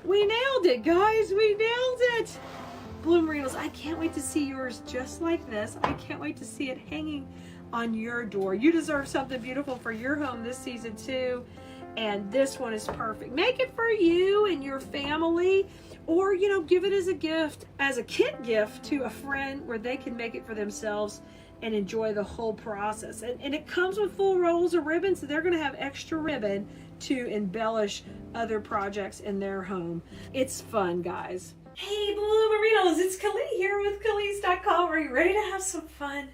We nailed it, guys. We nailed it. Bloomerinos, I can't wait to see yours just like this. I can't wait to see it hanging on your door. You deserve something beautiful for your home this season too. And this one is perfect. Make it for you and your family, or, you know, give it as a gift, as a kit gift to a friend where they can make it for themselves and enjoy the whole process. And it comes with full rolls of ribbon, so they're gonna have extra ribbon to embellish other projects in their home. It's fun, guys. Hey, Bloomerinos, it's Kelea here with Keleas.com. Are you ready to have some fun?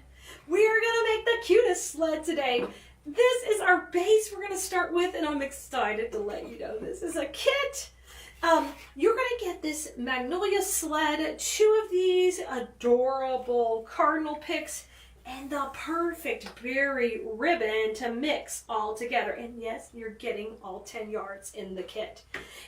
We are gonna make the cutest sled today. This is our base we're gonna start with, and I'm excited to let you know this is a kit. You're gonna get this magnolia sled, 2 of these adorable cardinal picks, and the perfect berry ribbon to mix all together. And yes, you're getting all 10 yards in the kit.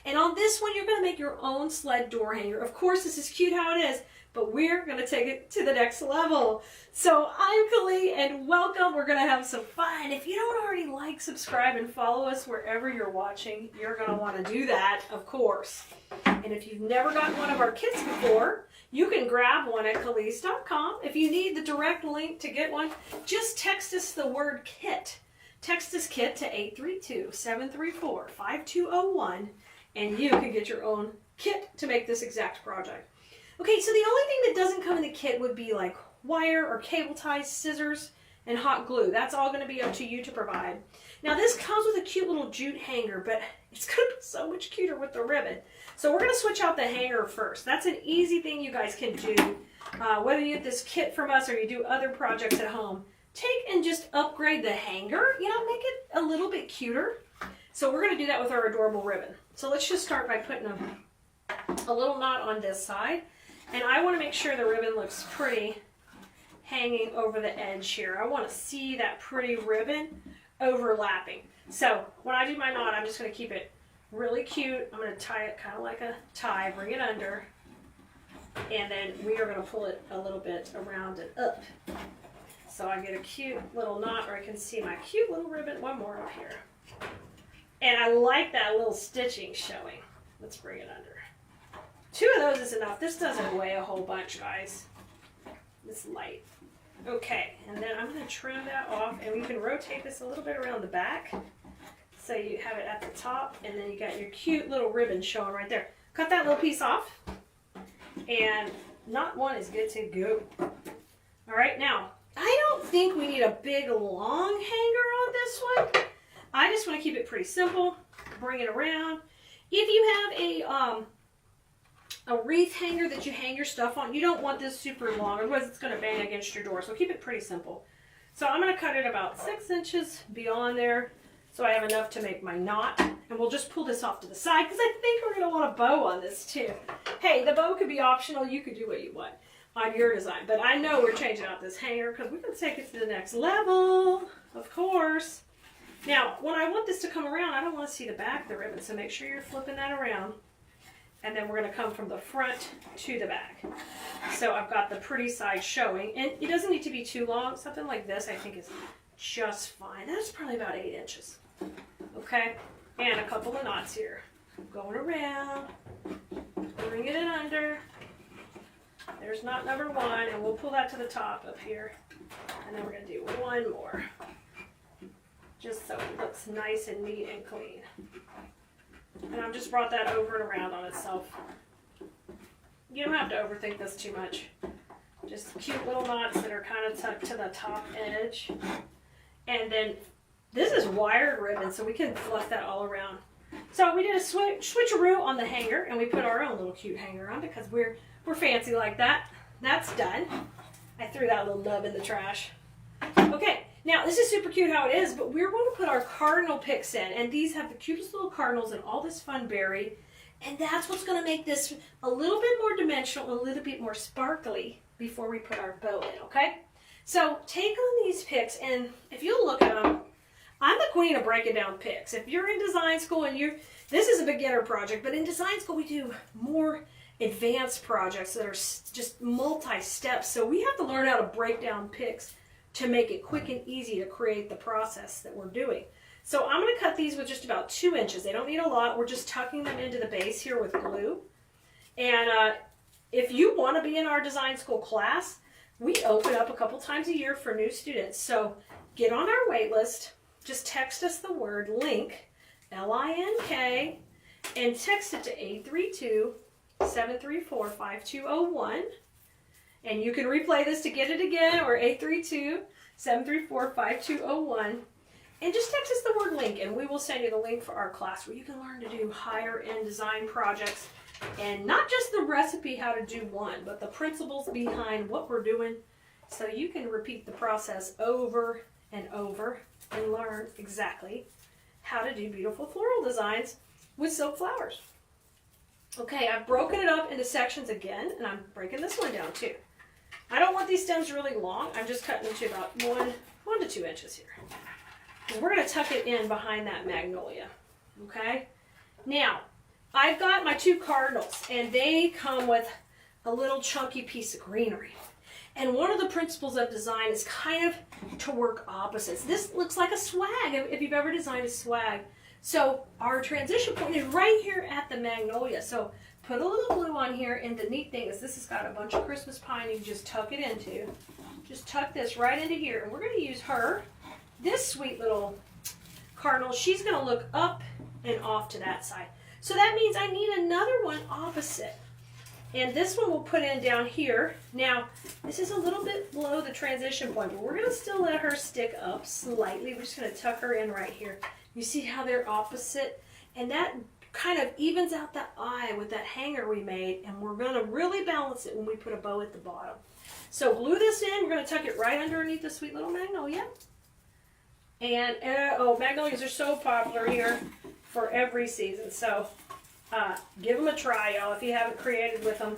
And on this one, you're gonna make your own sled door hanger. Of course, this is cute how it is, but we're going to take it to the next level. So I'm Kelea and welcome. We're going to have some fun. If you don't already like, subscribe, and follow us wherever you're watching, you're going to want to do that, of course. And if you've never gotten one of our kits before, you can grab one at Keleas.com. If you need the direct link to get one, just text us the word KIT. Text us KIT to 832-734-5201 and you can get your own kit to make this exact project. Okay, so the only thing that doesn't come in the kit would be like wire or cable ties, scissors, and hot glue. That's all going to be up to you to provide. Now this comes with a cute little jute hanger, but it's going to be so much cuter with the ribbon. So we're going to switch out the hanger first. That's an easy thing you guys can do. Whether you get this kit from us or you do other projects at home, take and just upgrade the hanger, you know, make it a little bit cuter. So we're going to do that with our adorable ribbon. So let's just start by putting a little knot on this side. And I want to make sure the ribbon looks pretty hanging over the edge here. I want to see that pretty ribbon overlapping. So when I do my knot, I'm just going to keep it really cute. I'm going to tie it kind of like a tie, bring it under, and then we are going to pull it a little bit around and up. So I get a cute little knot, or I can see my cute little ribbon. One more up here. And I like that little stitching showing. Let's bring it under. 2 of those is enough. This doesn't weigh a whole bunch, guys. It's light. Okay, and then I'm going to trim that off, and we can rotate this a little bit around the back. So you have it at the top, and then you got your cute little ribbon showing right there. Cut that little piece off, and knot one is good to go. All right, now, I don't think we need a big, long hanger on this one. I just want to keep it pretty simple. Bring it around. If you have a wreath hanger that you hang your stuff on, you don't want this super long, otherwise it's going to bang against your door. So keep it pretty simple. So I'm going to cut it about 6 inches beyond there, so I have enough to make my knot. And we'll just pull this off to the side, because I think we're going to want a bow on this too. Hey, the bow could be optional. You could do what you want on your design. But I know we're changing out this hanger because we're going to take it to the next level, of course. Now, when I want this to come around, I don't want to see the back of the ribbon, so make sure you're flipping that around. And then we're going to come from the front to the back. So I've got the pretty side showing, and it doesn't need to be too long. Something like this I think is just fine. That's probably about 8 inches. Okay, and a couple of knots here. Going around, bringing it under. There's knot number 1, and we'll pull that to the top up here. And then we're going to do one more, just so it looks nice and neat and clean. And I've just brought that over and around on itself. You don't have to overthink this too much. Just cute little knots that are kind of tucked to the top edge. And then this is wired ribbon, so we can fluff that all around. So we did a switcheroo on the hanger, and we put our own little cute hanger on because we're fancy like that. That's done. I threw that little nub in the trash. Okay. Now, this is super cute how it is, but we're going to put our cardinal picks in, and these have the cutest little cardinals and all this fun berry, and that's what's going to make this a little bit more dimensional, a little bit more sparkly before we put our bow in, okay? So take on these picks, and if you look at them, I'm the queen of breaking down picks. If you're in design school and this is a beginner project, but in design school we do more advanced projects that are just multi-steps, so we have to learn how to break down picks to make it quick and easy to create the process that we're doing. So I'm going to cut these with just about 2 inches. They don't need a lot. We're just tucking them into the base here with glue. And if you want to be in our design school class, we open up a couple times a year for new students. So get on our wait list. Just text us the word LINK, L-I-N-K, and text it to 832-734-5201. And you can replay this to get it again, or 832-734-5201. And just text us the word LINK, and we will send you the link for our class where you can learn to do higher end design projects. And not just the recipe how to do one, but the principles behind what we're doing, so you can repeat the process over and over and learn exactly how to do beautiful floral designs with silk flowers. Okay, I've broken it up into sections again, and I'm breaking this one down too. I don't want these stems really long. I'm just cutting them to about 1 to 2 inches here. And we're going to tuck it in behind that magnolia. Okay? Now, I've got my 2 cardinals, and they come with a little chunky piece of greenery. And one of the principles of design is kind of to work opposites. This looks like a swag, if you've ever designed a swag. So our transition point is right here at the magnolia. So put a little glue on here, and the neat thing is this has got a bunch of Christmas pine you can just tuck it into. Just tuck this right into here, and we're going to use her. This sweet little cardinal, she's going to look up and off to that side. So that means I need another one opposite. And this one we'll put in down here. Now, this is a little bit below the transition point, but we're going to still let her stick up slightly. We're just going to tuck her in right here. You see how they're opposite? And that kind of evens out that eye with that hanger we made, and we're going to really balance it when we put a bow at the bottom. So glue this in. We're going to tuck it right underneath the sweet little magnolia. And, oh, magnolias are so popular here for every season. So give them a try, y'all, if you haven't created with them.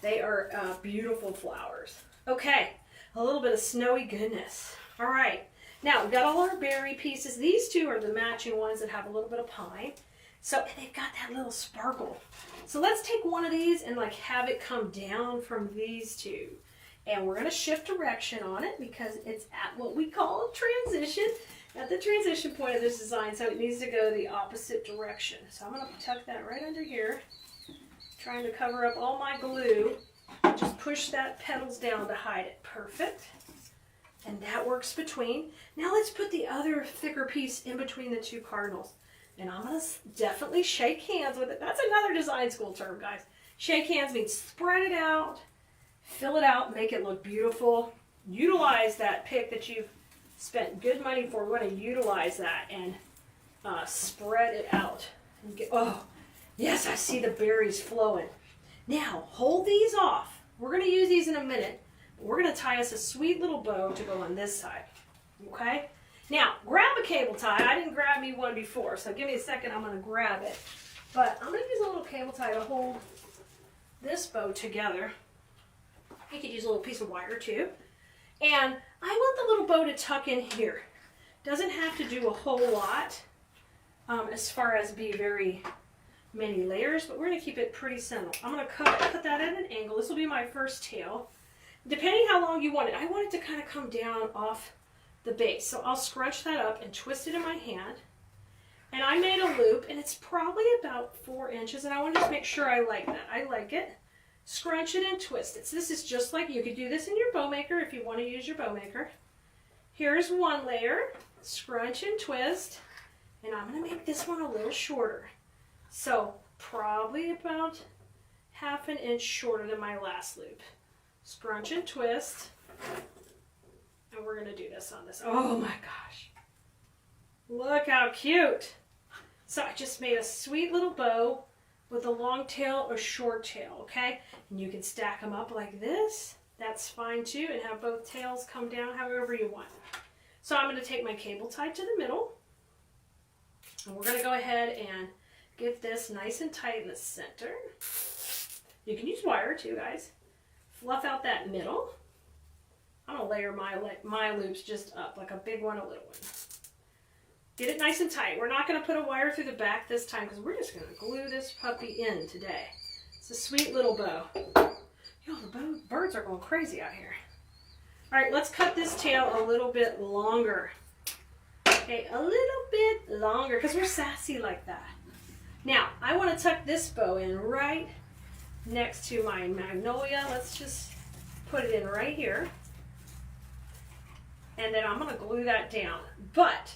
They are beautiful flowers. Okay, a little bit of snowy goodness. All right, now we've got all our berry pieces. These two are the matching ones that have a little bit of pine. So they've got that little sparkle. So let's take one of these and like have it come down from these two. And we're going to shift direction on it because it's at what we call a transition. At the transition point of this design, so it needs to go the opposite direction. So I'm going to tuck that right under here, trying to cover up all my glue. Just push that petals down to hide it. Perfect. And that works between. Now let's put the other thicker piece in between the two cardinals. And I'm going to definitely shake hands with it. That's another design school term, guys. Shake hands means spread it out, fill it out, make it look beautiful. Utilize that pick that you've spent good money for. We're going to utilize that and spread it out. And get, oh, yes, I see the berries flowing. Now, hold these off. We're going to use these in a minute. We're going to tie us a sweet little bow to go on this side. Okay? Now, grab a cable tie. I didn't grab me one before, so give me a second. I'm going to grab it. But I'm going to use a little cable tie to hold this bow together. You could use a little piece of wire too. And I want the little bow to tuck in here. Doesn't have to do a whole lot as far as be very many layers, but we're going to keep it pretty simple. I'm going to cut that at an angle. This will be my first tail. Depending how long you want it, I want it to kind of come down off the base. So I'll scrunch that up and twist it in my hand. And I made a loop, and it's probably about 4 inches, and I want to just make sure I like that. I like it. Scrunch it and twist it. So this is just like, you could do this in your bow maker if you want to use your bow maker. Here's one layer, scrunch and twist, and I'm going to make this one a little shorter. So probably about 1/2 inch shorter than my last loop. Scrunch and twist, and we're going to do this on this. Oh my gosh. Look how cute. So I just made a sweet little bow with a long tail or short tail, okay? And you can stack them up like this. That's fine too, and have both tails come down however you want. So I'm going to take my cable tie to the middle, and we're going to go ahead and get this nice and tight in the center. You can use wire too, guys. Fluff out that middle. I'm going to layer my loops just up, like a big one, a little one. Get it nice and tight. We're not going to put a wire through the back this time because we're just going to glue this puppy in today. It's a sweet little bow. Yo, the birds are going crazy out here. All right, let's cut this tail a little bit longer. Okay, a little bit longer because we're sassy like that. Now, I want to tuck this bow in right next to my magnolia. Let's just put it in right here. And then I'm going to glue that down. But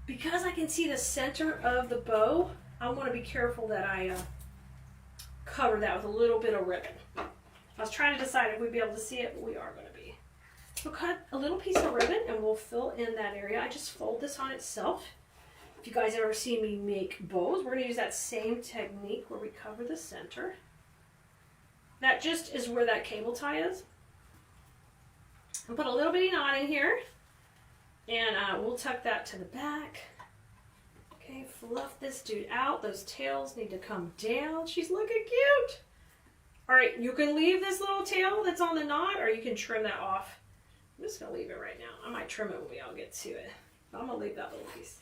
because I can see the center of the bow, I want to be careful that I cover that with a little bit of ribbon. I was trying to decide if we'd be able to see it, but we are going to be. So cut a little piece of ribbon and we'll fill in that area. I just fold this on itself. If you guys ever see me make bows, we're going to use that same technique where we cover the center. That just is where that cable tie is. And put a little bitty knot in here. And we'll tuck that to the back. Okay, fluff this dude out. Those tails need to come down. She's looking cute. All right, you can leave this little tail that's on the knot, or you can trim that off. I'm just going to leave it right now. I might trim it when we all get to it. But I'm going to leave that little piece.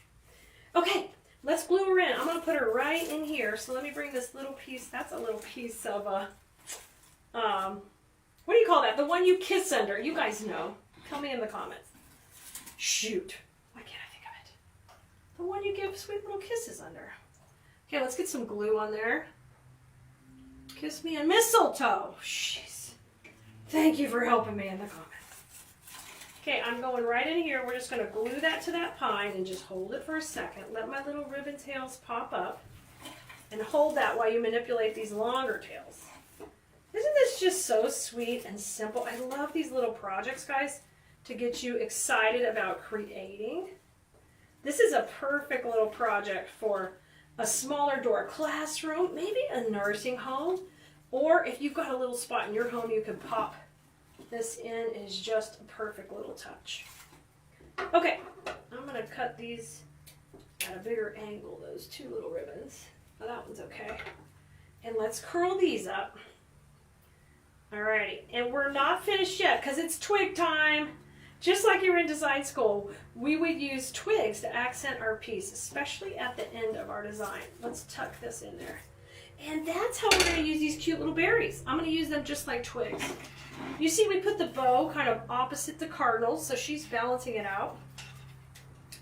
Okay, Let's glue her in. I'm going to put her right in here. So let me bring this little piece. That's a little piece of what do you call that? The one you kiss under. You guys know. Tell me in the comments. Shoot. Why can't I think of it? The one you give sweet little kisses under. Okay, let's get some glue on there. Kiss me and mistletoe. Jeez. Thank you for helping me in the comments. Okay, I'm going right in here. We're just going to glue that to that pine and just hold it for a second. Let my little ribbon tails pop up. And hold that while you manipulate these longer tails. Isn't this just so sweet and simple? I love these little projects, guys, to get you excited about creating. This is a perfect little project for a smaller door classroom, maybe a nursing home, or if you've got a little spot in your home you can pop this in. Is just a perfect little touch. Okay, I'm going to cut these at a bigger angle, those two little ribbons. Oh, that one's okay. And let's curl these up. Alrighty, and we're not finished yet because it's twig time. Just like you were in design school, we would use twigs to accent our piece, especially at the end of our design. Let's tuck this in there. And that's how we're going to use these cute little berries. I'm going to use them just like twigs. You see, we put the bow kind of opposite the cardinals, so she's balancing it out.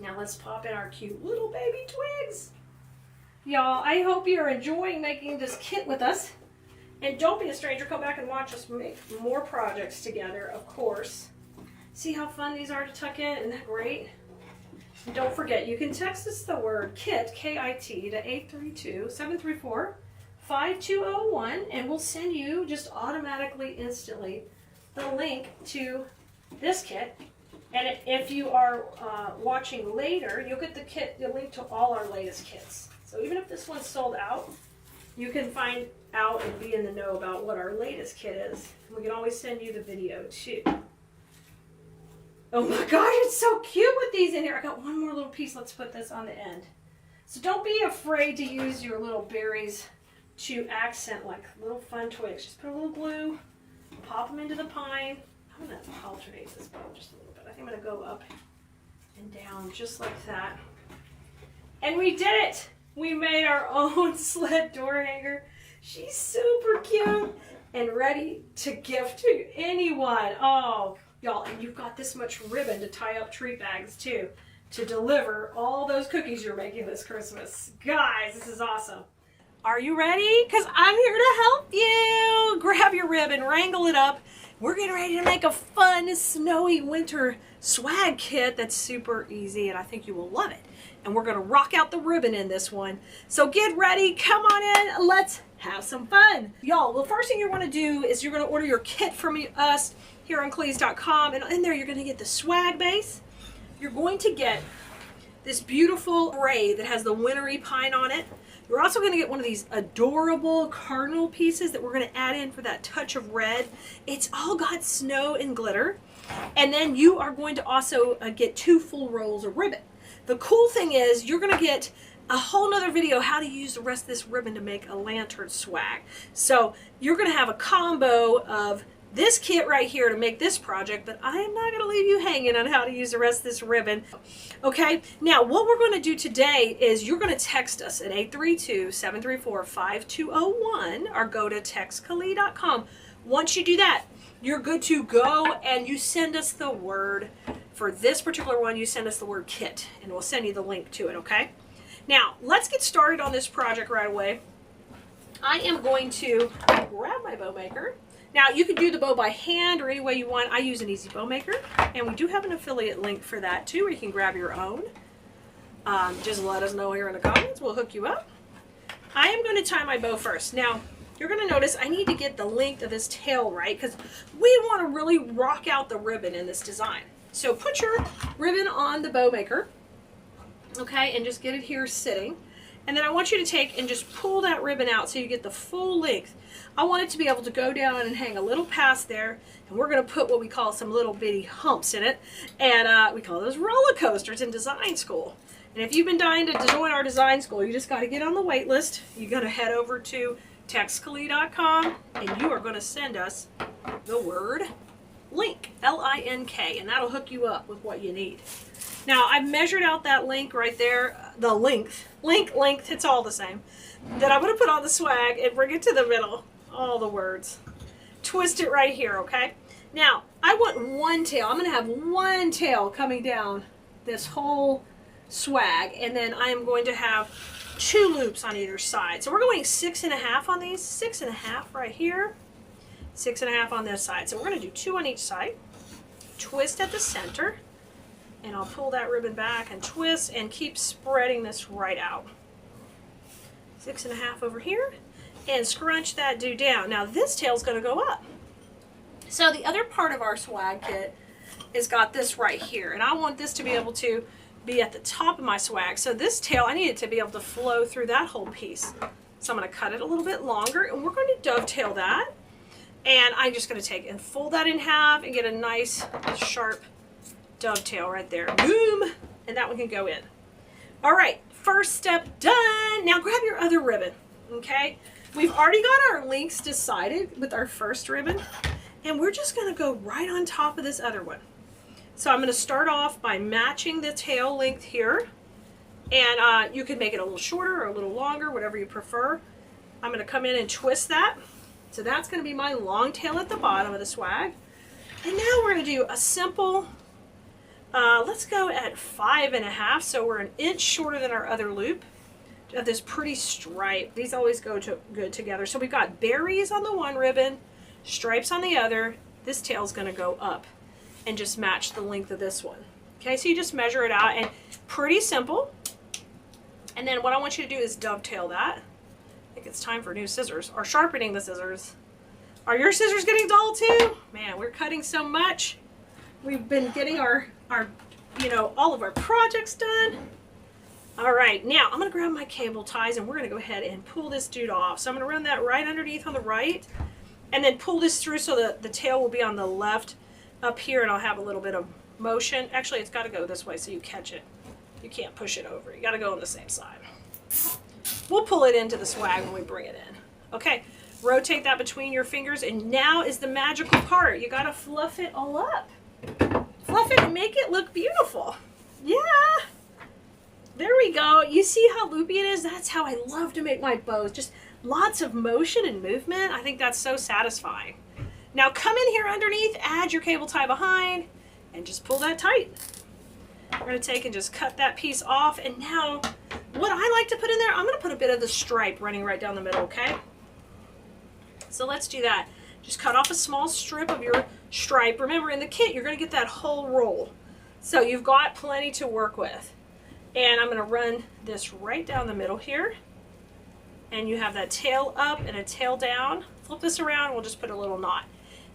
Now let's pop in our cute little baby twigs. Y'all, I hope you're enjoying making this kit with us. And don't be a stranger, come back and watch us make more projects together, of course. See how fun these are to tuck in? Isn't that great? And don't forget, you can text us the word KIT, K-I-T, to 832-734-5201, and we'll send you just automatically, instantly, the link to this kit. And if you are watching later, you'll get the link to all our latest kits. So even if this one's sold out, you can find out and be in the know about what our latest kit is. And we can always send you the video too. Oh my gosh, it's so cute with these in here. I got one more little piece. Let's put this on the end. So don't be afraid to use your little berries to accent like little fun twigs. Just put a little glue, pop them into the pine. I'm going to alternate this bow just a little bit. I think I'm going to go up and down just like that. And we did it! We made our own sled door hanger. She's super cute and ready to gift to anyone. Oh, y'all, and you've got this much ribbon to tie up treat bags too, to deliver all those cookies you're making this Christmas. Guys, this is awesome. Are you ready? Because I'm here to help you. Grab your ribbon, wrangle it up. We're getting ready to make a fun, snowy winter swag kit that's super easy, and I think you will love it. And we're going to rock out the ribbon in this one. So get ready, come on in, let's have some fun. Y'all, the first thing you want to do is you're going to order your kit from us here on Keleas.com, and in there you're going to get the swag base. You're going to get this beautiful array that has the wintry pine on it. You're also going to get one of these adorable cardinal pieces that we're going to add in for that touch of red. It's all got snow and glitter. And then you are going to also get 2 full rolls of ribbon. The cool thing is you're going to get a whole nother video how to use the rest of this ribbon to make a lantern swag. So you're going to have a combo of this kit right here to make this project, but I am not going to leave you hanging on how to use the rest of this ribbon. Okay, now what we're going to do today is you're going to text us at 832-734-5201 or go to textkelea.com. Once you do that, you're good to go, and you send us the word. For this particular one, you send us the word kit, and we'll send you the link to it, okay? Now, let's get started on this project right away. I am going to grab my bow maker. Now, you can do the bow by hand or any way you want. I use an easy bow maker, and we do have an affiliate link for that too, where you can grab your own. Just let us know here in the comments. We'll hook you up. I am going to tie my bow first. Now, you're going to notice I need to get the length of this tail right because we want to really rock out the ribbon in this design. So put your ribbon on the bow maker, okay, and just get it here sitting. And then I want you to take and just pull that ribbon out so you get the full length. I want it to be able to go down and hang a little past there, and we're going to put what we call some little bitty humps in it, and we call those roller coasters in design school. And if you've been dying to join our design school, you just got to get on the wait list. You're going to head over to textkelea.com, and you are going to send us the word link, L-I-N-K, and that'll hook you up with what you need. Now, I've measured out that link right there. the length, it's all the same, that I'm going to put on the swag and bring it to the middle. All the words. Twist it right here, okay? Now, I want one tail. I'm going to have one tail coming down this whole swag, and then I am going to have 2 loops on either side. So we're going 6.5 on these, 6.5 right here, 6.5 on this side. So we're going to do 2 on each side. Twist at the center, and I'll pull that ribbon back and twist and keep spreading this right out. 6.5 over here, and scrunch that dude down. Now this tail's going to go up. So the other part of our swag kit is got this right here, and I want this to be able to be at the top of my swag. So this tail, I need it to be able to flow through that whole piece. So I'm going to cut it a little bit longer, and we're going to dovetail that. And I'm just going to take and fold that in half and get a nice sharp dovetail right there. Boom! And that one can go in. All right, first step done. Now grab your other ribbon, okay? We've already got our links decided with our first ribbon, and we're just going to go right on top of this other one. So I'm going to start off by matching the tail length here, and you can make it a little shorter or a little longer, whatever you prefer. I'm going to come in and twist that. So that's going to be my long tail at the bottom of the swag. And now we're going to do a simple, let's go at 5.5, so we're an inch shorter than our other loop of this pretty stripe. These always go good together. So we've got berries on the one ribbon, stripes on the other. This tail's going to go up and just match the length of this one. Okay, so you just measure it out, and pretty simple. And then what I want you to do is dovetail that. I think it's time for new scissors, or sharpening the scissors. Are your scissors getting dull too? Man, we're cutting so much. We've been getting our all of our projects done. All right, now I'm gonna grab my cable ties, and we're gonna go ahead and pull this dude off. So I'm gonna run that right underneath on the right, and then pull this through so that the tail will be on the left up here, and I'll have a little bit of motion. Actually, it's gotta go this way so you catch it. You can't push it over. You gotta go on the same side. We'll pull it into the swag when we bring it in. Okay, rotate that between your fingers, and now is the magical part. You gotta fluff it all up. Fluff it and make it look beautiful. Yeah, there we go. You see how loopy it is? That's how I love to make my bows. Just lots of motion and movement. I think that's so satisfying. Now come in here underneath, add your cable tie behind, and just pull that tight. We're gonna take and just cut that piece off, and now what I like to put in there, I'm going to put a bit of the stripe running right down the middle, okay? So let's do that. Just cut off a small strip of your stripe. Remember, in the kit, you're going to get that whole roll. So you've got plenty to work with. And I'm going to run this right down the middle here. And you have that tail up and a tail down. Flip this around, we'll just put a little knot.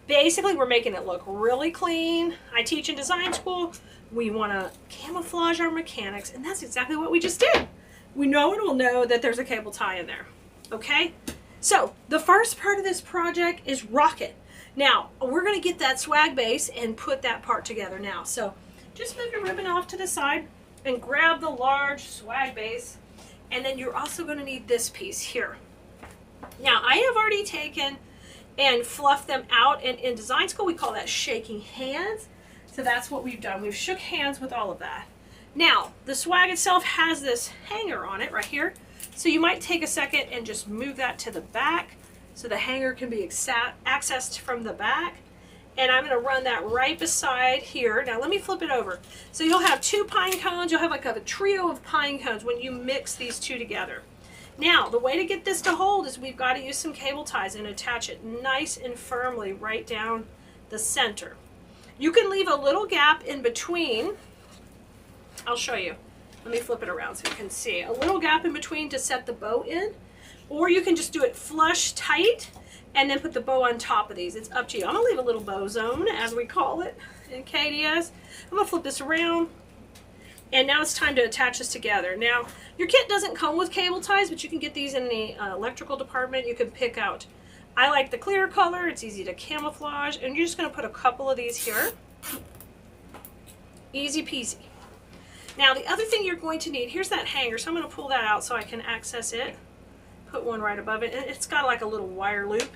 Basically, we're making it look really clean. I teach in design school. We want to camouflage our mechanics, and that's exactly what we just did. No one will know that there's a cable tie in there, okay? So the first part of this project is rocket. Now, we're gonna get that swag base and put that part together now. So just move your ribbon off to the side and grab the large swag base, and then you're also gonna need this piece here. Now, I have already taken and fluffed them out, and in design school we call that shaking hands. So that's what we've done. We've shook hands with all of that. Now, the swag itself has this hanger on it right here. So you might take a second and just move that to the back so the hanger can be accessed from the back. And I'm going to run that right beside here. Now let me flip it over. So you'll have 2 pine cones. You'll have like a trio of pine cones when you mix these 2 together. Now, the way to get this to hold is we've got to use some cable ties and attach it nice and firmly right down the center. You can leave a little gap in between. I'll show you. Let me flip it around so you can see. A little gap in between to set the bow in, or you can just do it flush tight and then put the bow on top of these. It's up to you. I'm gonna leave a little bow zone, as we call it in Keleas. I'm gonna flip this around, and now it's time to attach this together. Now, your kit doesn't come with cable ties, but you can get these in the electrical department. You can pick out. I like the clear color. It's easy to camouflage, and you're just gonna put a couple of these here. Easy peasy. Now the other thing you're going to need, here's that hanger, so I'm going to pull that out so I can access it. Put one right above it, and it's got like a little wire loop.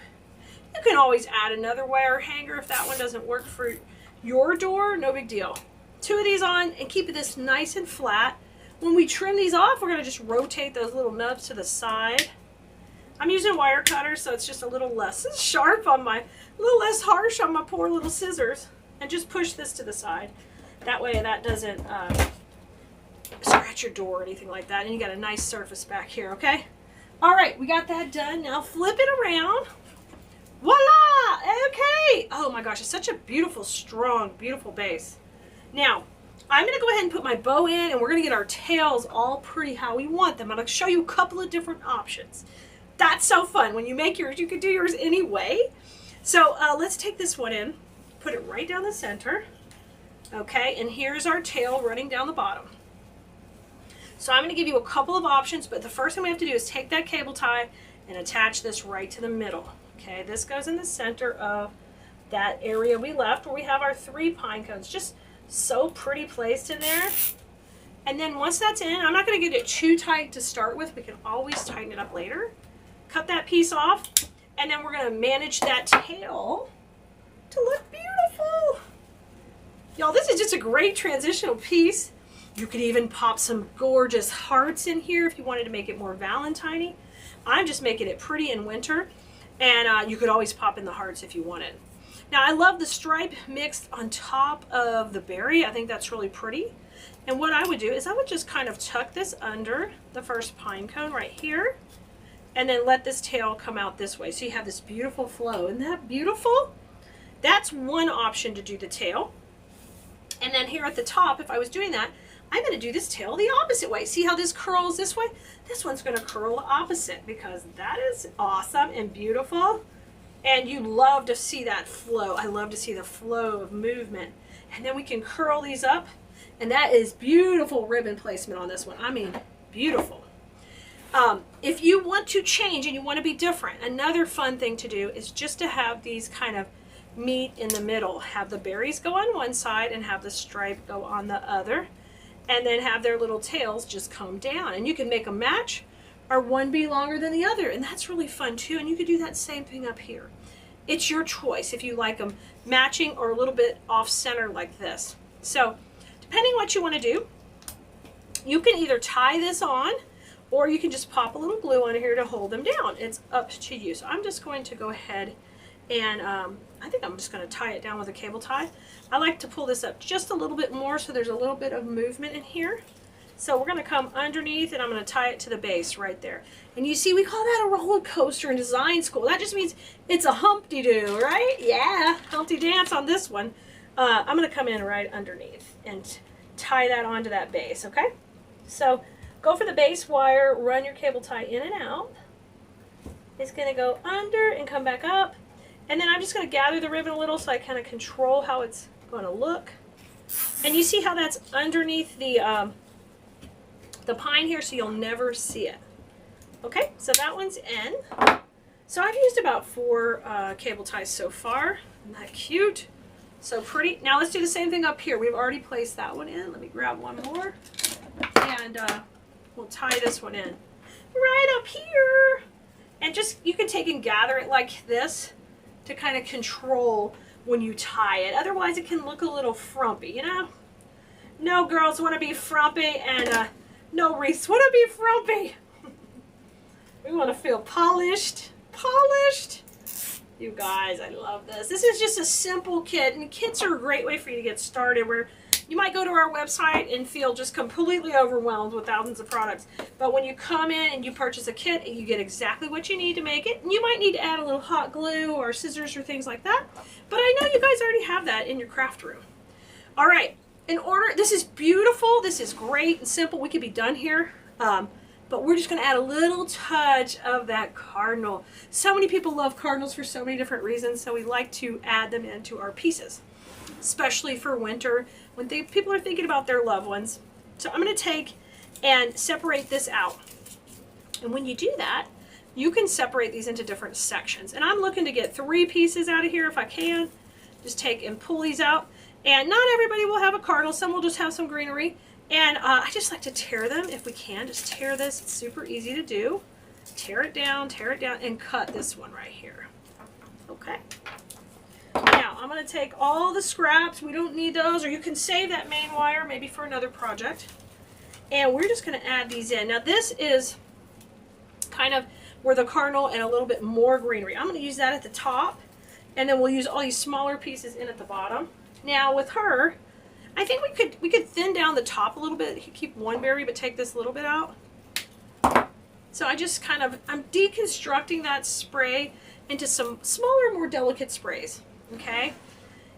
You can always add another wire hanger if that one doesn't work for your door, no big deal. 2 of these on, and keep this nice and flat. when we trim these off, we're going to just rotate those little nubs to the side. I'm using wire cutters, so it's just a little less sharp on my, a little less harsh on my poor little scissors. And just push this to the side. That way that doesn't scratch your door or anything like that. And you got a nice surface back here, okay? All right, we got that done. Now flip it around. Voila! Okay. Oh my gosh, it's such a beautiful, strong, beautiful base. Now, I'm going to go ahead and put my bow in, and we're going to get our tails all pretty how we want them. I'm going to show you a couple of different options. That's so fun. When you make yours, you can do yours anyway. So let's take this one in, put it right down the center. Okay, and here's our tail running down the bottom. So I'm going to give you a couple of options, but the first thing we have to do is take that cable tie and attach this right to the middle. Okay, this goes in the center of that area we left where we have our 3 pine cones. Just so pretty placed in there. And then once that's in, I'm not going to get it too tight to start with. We can always tighten it up later. Cut that piece off, and then we're going to manage that tail to look beautiful. Y'all, this is just a great transitional piece. You could even pop some gorgeous hearts in here if you wanted to make it more Valentine-y. I'm just making it pretty in winter, and you could always pop in the hearts if you wanted. Now, I love the stripe mixed on top of the berry. I think that's really pretty. And what I would do is I would just kind of tuck this under the first pine cone right here, and then let this tail come out this way. So you have this beautiful flow. Isn't that beautiful? That's one option to do the tail. And then here at the top, if I was doing that, I'm going to do this tail the opposite way. See how this curls this way? This one's going to curl the opposite, because that is awesome and beautiful. And you love to see that flow. I love to see the flow of movement. And then we can curl these up. And that is beautiful ribbon placement on this one. I mean, beautiful. If you want to change and you want to be different, another fun thing to do is just to have these kind of meet in the middle. Have the berries go on one side and have the stripe go on the other. And then have their little tails just come down. And you can make them match, or one be longer than the other. And that's really fun too. And you could do that same thing up here. It's your choice if you like them matching or a little bit off center like this. So depending what you want to do, you can either tie this on, or you can just pop a little glue on here to hold them down. It's up to you. So I'm just going to go ahead and I think I'm just going to tie it down with a cable tie. I like to pull this up just a little bit more so there's a little bit of movement in here. So we're going to come underneath, and I'm going to tie it to the base right there. And you see, we call that a roller coaster in design school. That just means it's a Humpty-Doo, right? Yeah, Humpty Dance on this one. I'm going to come in right underneath and tie that onto that base, okay? So go for the base wire, run your cable tie in and out. It's going to go under and come back up. And then I'm just going to gather the ribbon a little so I kind of control how it's going to look. And you see how that's underneath the pine here, so you'll never see it. Okay, so that one's in. So I've used about 4 cable ties so far. Isn't that cute? So pretty. Now let's do the same thing up here. We've already placed that one in. Let me grab one more. And we'll tie this one in. Right up here. And just, you can take and gather it like this to kind of control when you tie it. Otherwise it can look a little frumpy, you know? No girls want to be frumpy, and no wreaths want to be frumpy. We want to feel polished. Polished. You guys, I love this. This is just a simple kit, and kits are a great way for you to get started, where you might go to our website and feel just completely overwhelmed with thousands of products. But when you come in and you purchase a kit, you get exactly what you need to make it. And you might need to add a little hot glue or scissors or things like that. But I know you guys already have that in your craft room. All right. In order, this is beautiful. This is great and simple. We could be done here. But we're just going to add a little touch of that cardinal. So many people love cardinals for so many different reasons. So we like to add them into our pieces, especially for winter when people are thinking about their loved ones. So I'm going to take and separate this out. And when you do that, you can separate these into different sections. And I'm looking to get 3 pieces out of here if I can. Just take and pull these out. And not everybody will have a cardinal. Some will just have some greenery. And I just like to tear them if we can. Just tear this. It's super easy to do. Tear it down, and cut this one right here. Okay. Now, I'm going to take all the scraps. We don't need those, or you can save that main wire maybe for another project. And we're just going to add these in. Now this is kind of where the cardinal and a little bit more greenery. I'm going to use that at the top, and then we'll use all these smaller pieces in at the bottom. Now with her, I think we could thin down the top a little bit. Keep one berry, but take this little bit out. So I'm deconstructing that spray into some smaller, more delicate sprays. Okay.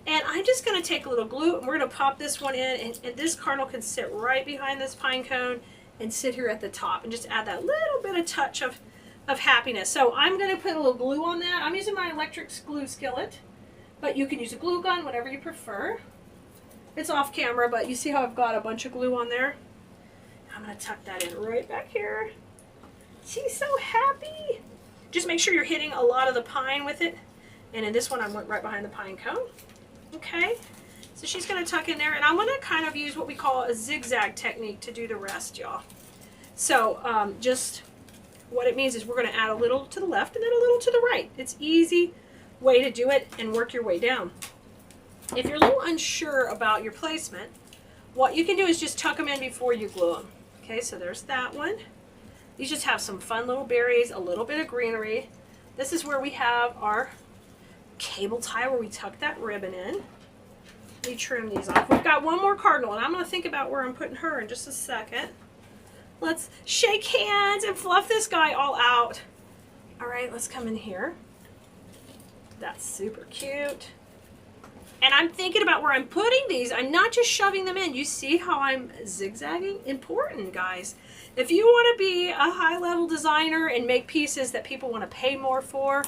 And I'm just going to take a little glue, and we're going to pop this one in, and this cardinal can sit right behind this pine cone and sit here at the top, and just add that little bit of touch of happiness. So I'm going to put a little glue on that. I'm using my electric glue skillet, but you can use a glue gun, whatever you prefer. It's off camera, but you see how I've got a bunch of glue on there? I'm going to tuck that in right back here. She's so happy. Just make sure you're hitting a lot of the pine with it. And in this one, I went right behind the pine cone. Okay, so she's going to tuck in there, and I'm going to kind of use what we call a zigzag technique to do the rest, y'all. So just what it means is we're going to add a little to the left and then a little to the right. It's easy way to do it and work your way down. If you're a little unsure about your placement, what you can do is just tuck them in before you glue them. Okay, so there's that one. These just have some fun little berries, a little bit of greenery. This is where we have our cable tie where we tuck that ribbon in. We trim these off. We've got one more cardinal, and I'm going to think about where I'm putting her in just a second. Let's shake hands and fluff this guy all out. All right, let's come in here. That's super cute. And I'm thinking about where I'm putting these. I'm not just shoving them in. You see how I'm zigzagging? Important, guys. If you want to be a high-level designer and make pieces that people want to pay more for,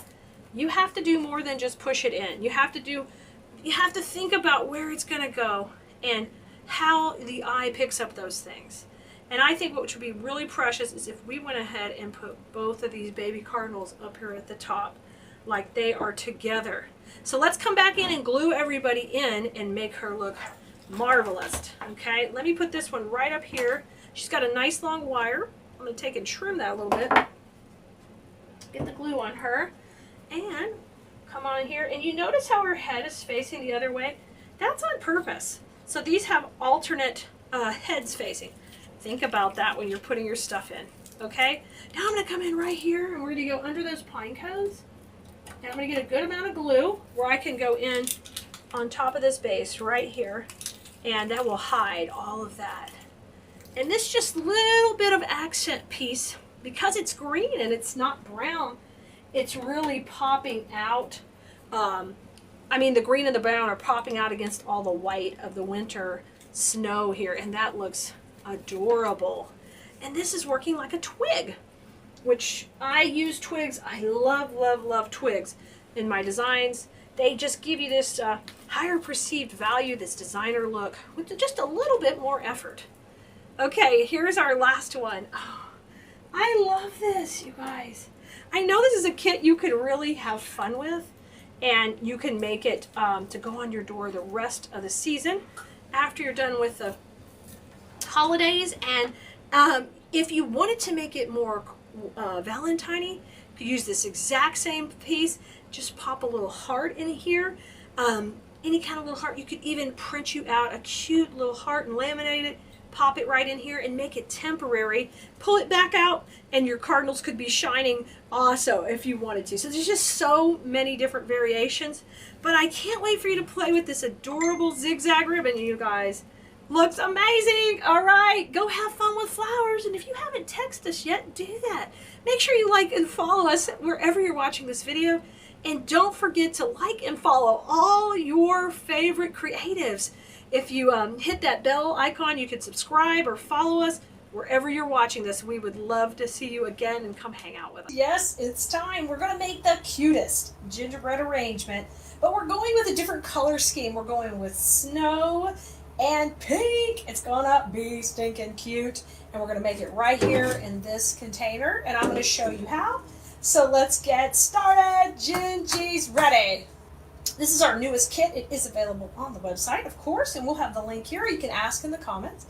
you have to do more than just push it in. You have to think about where it's going to go and how the eye picks up those things. And I think what would be really precious is if we went ahead and put both of these baby cardinals up here at the top like they are together. So let's come back in and glue everybody in and make her look marvelous. Okay, let me put this one right up here. She's got a nice long wire. I'm going to take and trim that a little bit. Get the glue on her. And come on here, and you notice how her head is facing the other way? That's on purpose. So these have alternate heads facing. Think about that when you're putting your stuff in, okay? Now I'm going to come in right here, and we're going to go under those pine cones. And I'm going to get a good amount of glue where I can go in on top of this base right here, and that will hide all of that. And this just little bit of accent piece, because it's green and it's not brown, it's really popping out. I mean, the green and the brown are popping out against all the white of the winter snow here, and that looks adorable. And this is working like a twig, which I use twigs. I love, love, love twigs in my designs. They just give you this higher perceived value, this designer look, with just a little bit more effort. Okay, here's our last one. Oh, I love this, you guys. I know this is a kit you could really have fun with, and you can make it to go on your door the rest of the season after you're done with the holidays. And if you wanted to make it more Valentine-y, you could use this exact same piece, just pop a little heart in here, any kind of little heart. You could even print you out a cute little heart and laminate it, pop it right in here and make it temporary, pull it back out, and your cardinals could be shining also if you wanted to. So there's just so many different variations, but I can't wait for you to play with this adorable zigzag ribbon, you guys. Looks amazing. All right, go have fun with flowers, and if you haven't texted us yet, do that. Make sure you like and follow us wherever you're watching this video, and don't forget to like and follow all your favorite creatives. If you hit that bell icon, you can subscribe or follow us wherever you're watching this. We would love to see you again and come hang out with us. Yes, it's time. We're going to make the cutest gingerbread arrangement, but we're going with a different color scheme. We're going with snow and pink. It's going to be stinking cute, and we're going to make it right here in this container, and I'm going to show you how. So let's get started. Gingy's ready. This is our newest kit. It is available on the website, of course, and we'll have the link here. You can ask in the comments.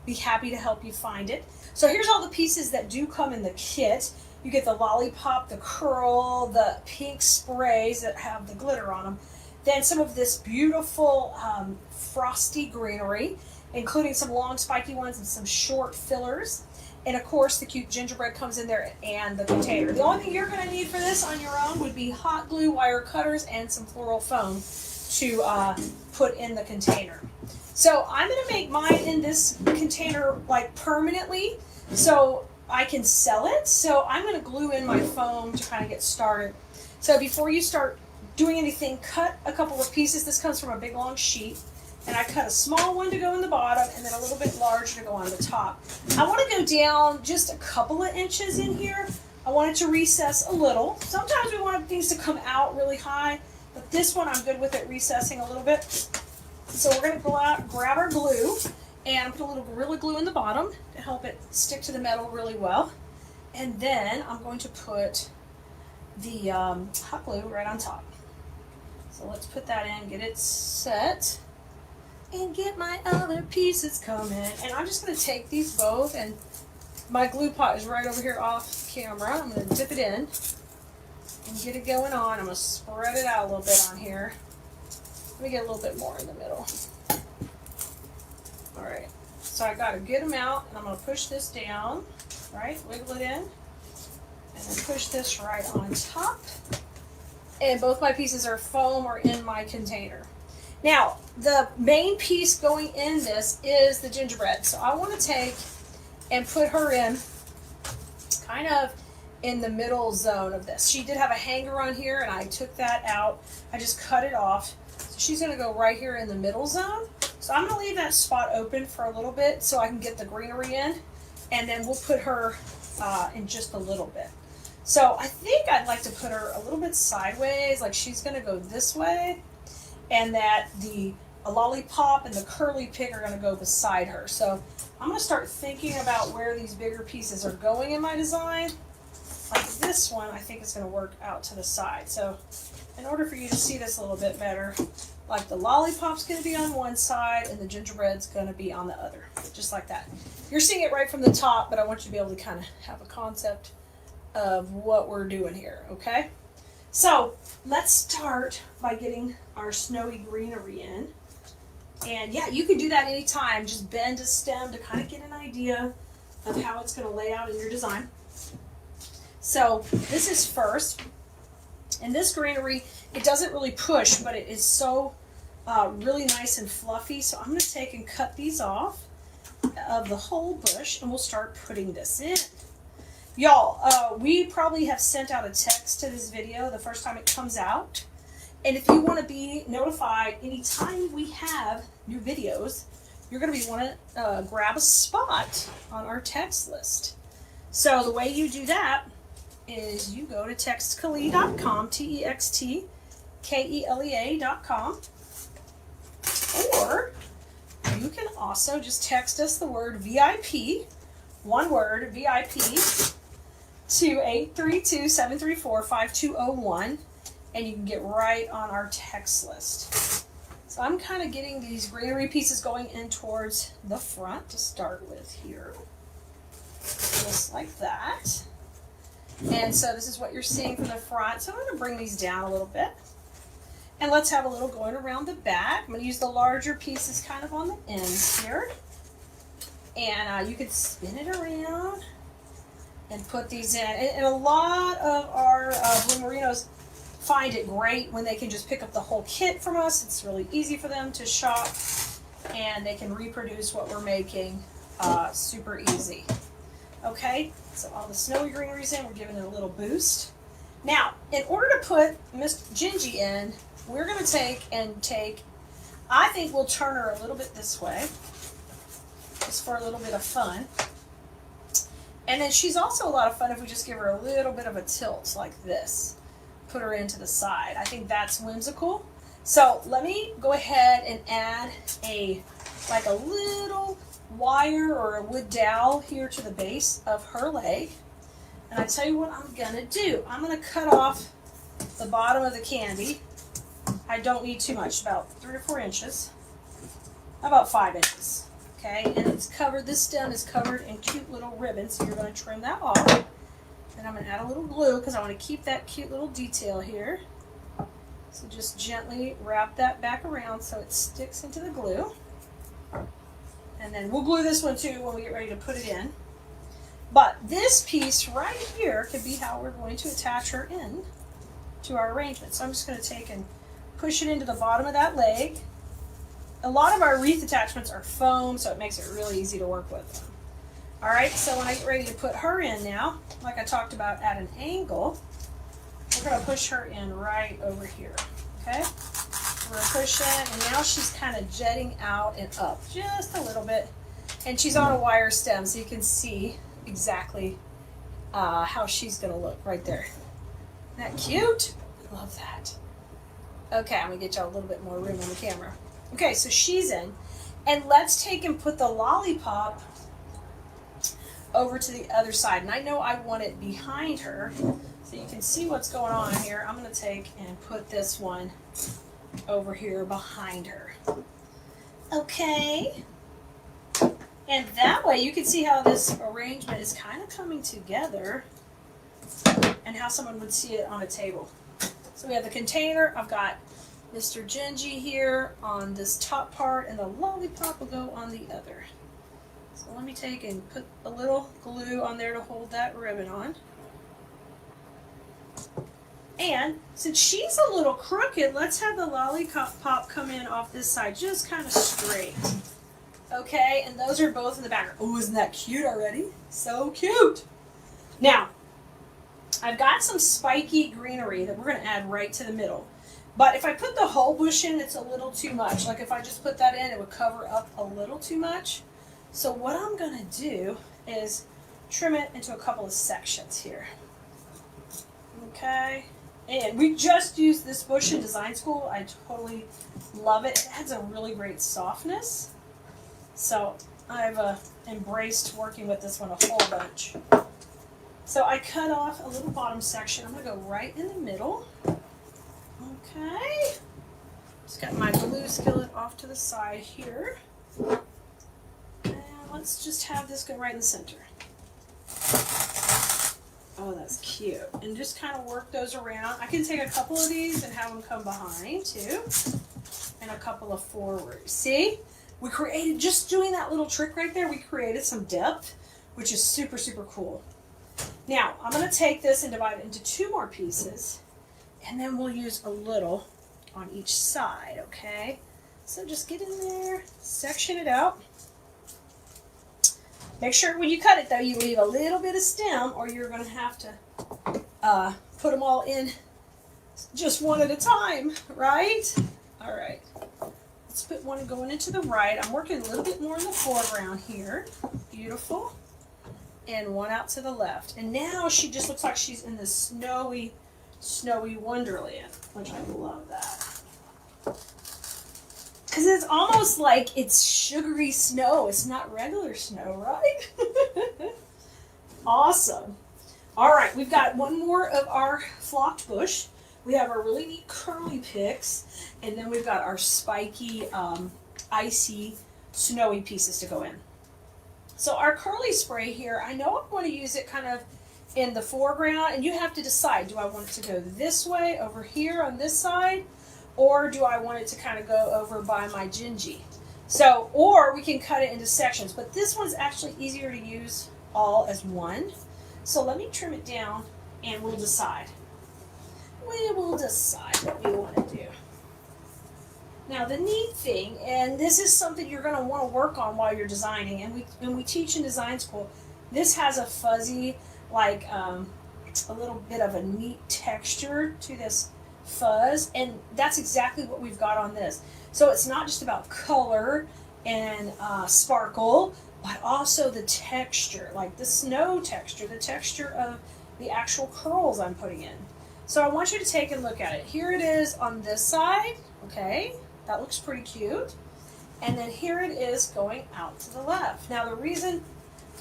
Be happy to help you find it. So here's all the pieces that do come in the kit. You get the lollipop, the curl, the pink sprays that have the glitter on them, then some of this beautiful frosty greenery, including some long spiky ones and some short fillers. And of course the cute gingerbread comes in there and the container. The only thing you're going to need for this on your own would be hot glue, wire cutters, and some floral foam to put in the container. So I'm going to make mine in this container like permanently so I can sell it. So I'm going to glue in my foam to kind of get started. So before you start doing anything, cut a couple of pieces. This comes from a big long sheet. And I cut a small one to go in the bottom and then a little bit larger to go on the top. I want to go down just a couple of inches in here. I want it to recess a little. Sometimes we want things to come out really high, but this one I'm good with it recessing a little bit. So we're going to go out, grab our glue, and put a little Gorilla Glue in the bottom to help it stick to the metal really well. And then I'm going to put the hot glue right on top. So let's put that in, get it set. And get my other pieces coming. And I'm just going to take these both, and my glue pot is right over here off camera. I'm going to dip it in and get it going on. I'm going to spread it out a little bit on here. Let me get a little bit more in the middle. All right, so I got a good amount, and I'm going to push this down, right, wiggle it in, and then push this right on top. And both my pieces are foam or in my container. Now, the main piece going in this is the gingerbread. So I want to take and put her in kind of in the middle zone of this. She did have a hanger on here, and I took that out. I just cut it off. So she's going to go right here in the middle zone. So I'm going to leave that spot open for a little bit so I can get the greenery in, and then we'll put her in just a little bit. So I think I'd like to put her a little bit sideways, like she's going to go this way. And that the lollipop and the curly pig are going to go beside her. So I'm going to start thinking about where these bigger pieces are going in my design. Like this one, I think is going to work out to the side. So in order for you to see this a little bit better, like the lollipop's going to be on one side and the gingerbread's going to be on the other, just like that. You're seeing it right from the top, but I want you to be able to kind of have a concept of what we're doing here, okay? So let's start by getting our snowy greenery in. And yeah, you can do that anytime. Just bend a stem to kind of get an idea of how it's going to lay out in your design. So this is first. And this greenery, it doesn't really push, but it is so really nice and fluffy. So I'm going to take and cut these off of the whole bush, and we'll start putting this in. Y'all, we probably have sent out a text to this video the first time it comes out. And if you want to be notified anytime we have new videos, you're going to want to grab a spot on our text list. So the way you do that is you go to textkelea.com, textkelea.com, or you can also just text us the word VIP, one word, VIP, to 832-734-5201, and you can get right on our text list. So I'm kind of getting these greenery pieces going in towards the front to start with here. Just like that. And so this is what you're seeing from the front. So I'm going to bring these down a little bit. And let's have a little going around the back. I'm going to use the larger pieces kind of on the ends here. And you can spin it around and put these in. And a lot of our Blue Merinos find it great when they can just pick up the whole kit from us. It's really easy for them to shop, and they can reproduce what we're making super easy. Okay, so all the snowy greenery's in. We're giving it a little boost. Now, in order to put Miss Gingy in, we're going to take, I think we'll turn her a little bit this way, just for a little bit of fun. And then she's also a lot of fun if we just give her a little bit of a tilt like this. Put her into the side. I think that's whimsical. So let me go ahead and add like a little wire or a wood dowel here to the base of her leg. And I tell you what I'm gonna do. I'm gonna cut off the bottom of the candy. I don't need too much, about 3 or 4 inches. About 5 inches. Okay, and it's covered, this stem is covered in cute little ribbons, so you're going to trim that off. Then I'm going to add a little glue because I want to keep that cute little detail here. So just gently wrap that back around so it sticks into the glue. And then we'll glue this one too when we get ready to put it in. But this piece right here could be how we're going to attach her in to our arrangement. So I'm just going to take and push it into the bottom of that leg. A lot of our wreath attachments are foam, so it makes it really easy to work with. All right, so when I get ready to put her in now, like I talked about at an angle, we're going to push her in right over here, okay? We're going to push in, and now she's kind of jetting out and up just a little bit. And she's on a wire stem, so you can see exactly how she's going to look right there. Isn't that cute? I love that. Okay, I'm going to get y'all a little bit more room on the camera. Okay, so she's in. And let's take and put the lollipop over to the other side. And I know I want it behind her, so you can see what's going on here. I'm going to take and put this one over here behind her. Okay. And that way you can see how this arrangement is kind of coming together and how someone would see it on a table. So we have the container. I've got Mr. Gingy here on this top part, and the lollipop will go on the other. So let me take and put a little glue on there to hold that ribbon on. And since she's a little crooked, let's have the lollipop come in off this side, just kind of straight. Okay, and those are both in the background. Oh, isn't that cute already? So cute. Now, I've got some spiky greenery that we're going to add right to the middle. But if I put the whole bush in, it's a little too much. Like if I just put that in, it would cover up a little too much. So what I'm going to do is trim it into a couple of sections here. Okay. And we just used this bush in design school. I totally love it. It adds a really great softness. So I've embraced working with this one a whole bunch. So I cut off a little bottom section. I'm going to go right in the middle. Okay. Just got my glue skillet off to the side here. And let's just have this go right in the center. Oh, that's cute. And just kind of work those around. I can take a couple of these and have them come behind too. And a couple of forward. See? We created, just doing that little trick right there, we created some depth, which is super, super cool. Now, I'm going to take this and divide it into two more pieces, and then we'll use a little on each side, okay? So just get in there, section it out. Make sure when you cut it, though, you leave a little bit of stem, or you're going to have to put them all in just one at a time, right? All right. Let's put one going into the right. I'm working a little bit more in the foreground here. Beautiful. And one out to the left. And now she just looks like she's in this snowy, snowy wonderland, which I love that. Because it's almost like it's sugary snow. It's not regular snow, right? Awesome. All right, we've got one more of our flocked bush. We have our really neat curly picks, and then we've got our spiky, icy, snowy pieces to go in. So our curly spray here, I know I'm going to use it kind of in the foreground, and you have to decide, do I want it to go this way, over here on this side, or do I want it to kind of go over by my gingy? So, or we can cut it into sections, but this one's actually easier to use all as one. So let me trim it down, and we'll decide. We will decide what we want to do. Now the neat thing, and this is something you're going to want to work on while you're designing, and when we teach in design school, this has a fuzzy, like a little bit of a neat texture to this fuzz, and that's exactly what we've got on this. So it's not just about color and sparkle, but also the texture, like the snow texture, the texture of the actual curls I'm putting in. So I want you to take a look at it. Here it is on this side, okay? That looks pretty cute. And then here it is going out to the left. Now the reason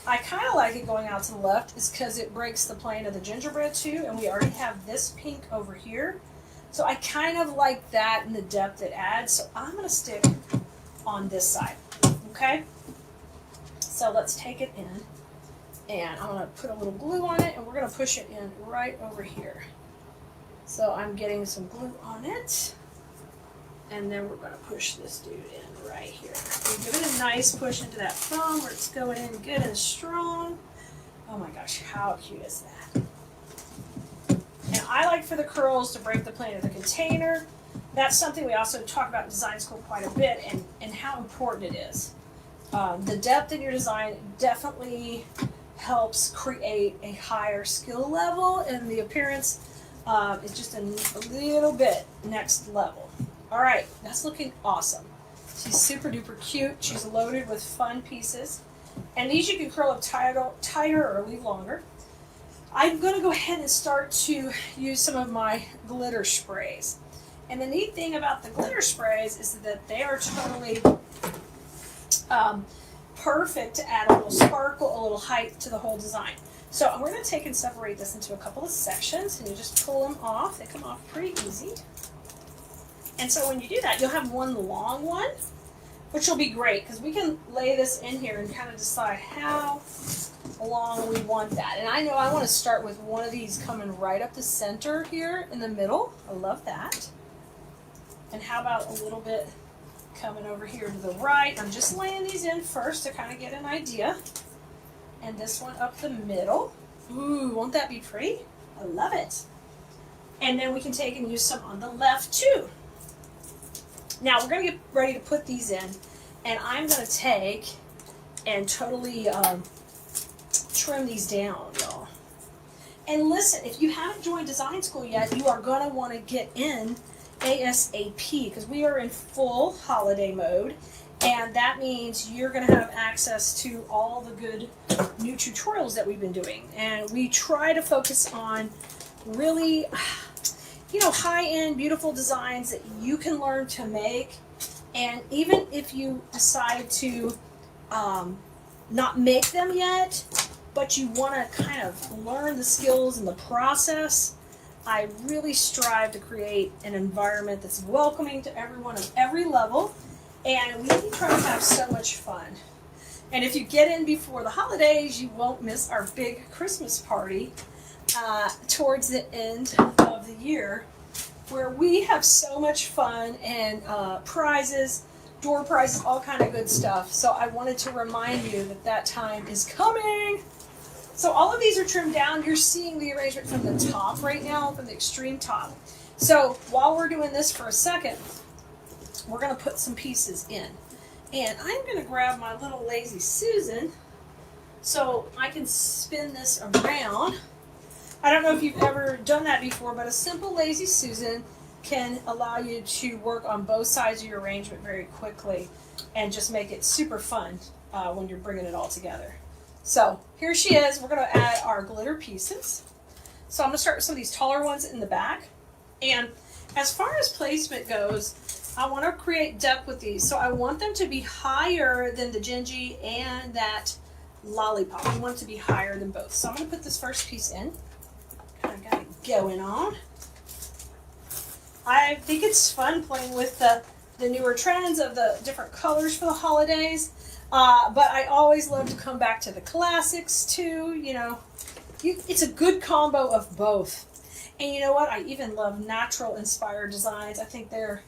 I kind of like it going out to the left is because it breaks the plane of the gingerbread too, and we already have this pink over here. So I kind of like that and the depth it adds, so I'm going to stick on this side, okay? So let's take it in, and I'm going to put a little glue on it, and we're going to push it in right over here. So I'm getting some glue on it. And then we're going to push this dude in right here. And give it a nice push into that foam where it's going in good and strong. Oh my gosh, how cute is that? And I like for the curls to break the plane of the container. That's something we also talk about in design school quite a bit, and how important it is. The depth in your design definitely helps create a higher skill level, and the appearance is just a little bit next level. All right, that's looking awesome. She's super duper cute. She's loaded with fun pieces. And these you can curl up tighter or leave longer. I'm going to go ahead and start to use some of my glitter sprays. And the neat thing about the glitter sprays is that they are totally perfect to add a little sparkle, a little height to the whole design. So we're going to take and separate this into a couple of sections, and you just pull them off. They come off pretty easy. And so when you do that, you'll have one long one, which will be great because we can lay this in here and kind of decide how long we want that. And I know I want to start with one of these coming right up the center here in the middle. I love that. And how about a little bit coming over here to the right? I'm just laying these in first to kind of get an idea. And this one up the middle. Ooh, won't that be pretty? I love it. And then we can take and use some on the left too. Now we're going to get ready to put these in, and I'm going to take and totally trim these down, y'all. And listen, if you haven't joined design school yet, you are going to want to get in ASAP because we are in full holiday mode, and that means you're going to have access to all the good new tutorials that we've been doing. And we try to focus on really, you know, high-end, beautiful designs that you can learn to make. And even if you decide to not make them yet, but you want to kind of learn the skills and the process, I really strive to create an environment that's welcoming to everyone of every level, and we can try to have so much fun. And if you get in before the holidays, you won't miss our big Christmas party towards the end of the year, where we have so much fun and prizes, door prizes, all kind of good stuff. So I wanted to remind you that that time is coming. So all of these are trimmed down. You're seeing the arrangement from the top right now, from the extreme top. So while we're doing this for a second, we're going to put some pieces in. And I'm going to grab my little Lazy Susan so I can spin this around. I don't know if you've ever done that before, but a simple Lazy Susan can allow you to work on both sides of your arrangement very quickly and just make it super fun when you're bringing it all together. So here she is. We're going to add our glitter pieces. So I'm going to start with some of these taller ones in the back. And as far as placement goes, I want to create depth with these. So I want them to be higher than the Gingy and that lollipop. I want it to be higher than both. So I'm going to put this first piece in. Kind of got it going on. I think it's fun playing with the newer trends of the different colors for the holidays. But I always love to come back to the classics too. You know, it's a good combo of both. And you know what? I even love natural inspired designs. I think they're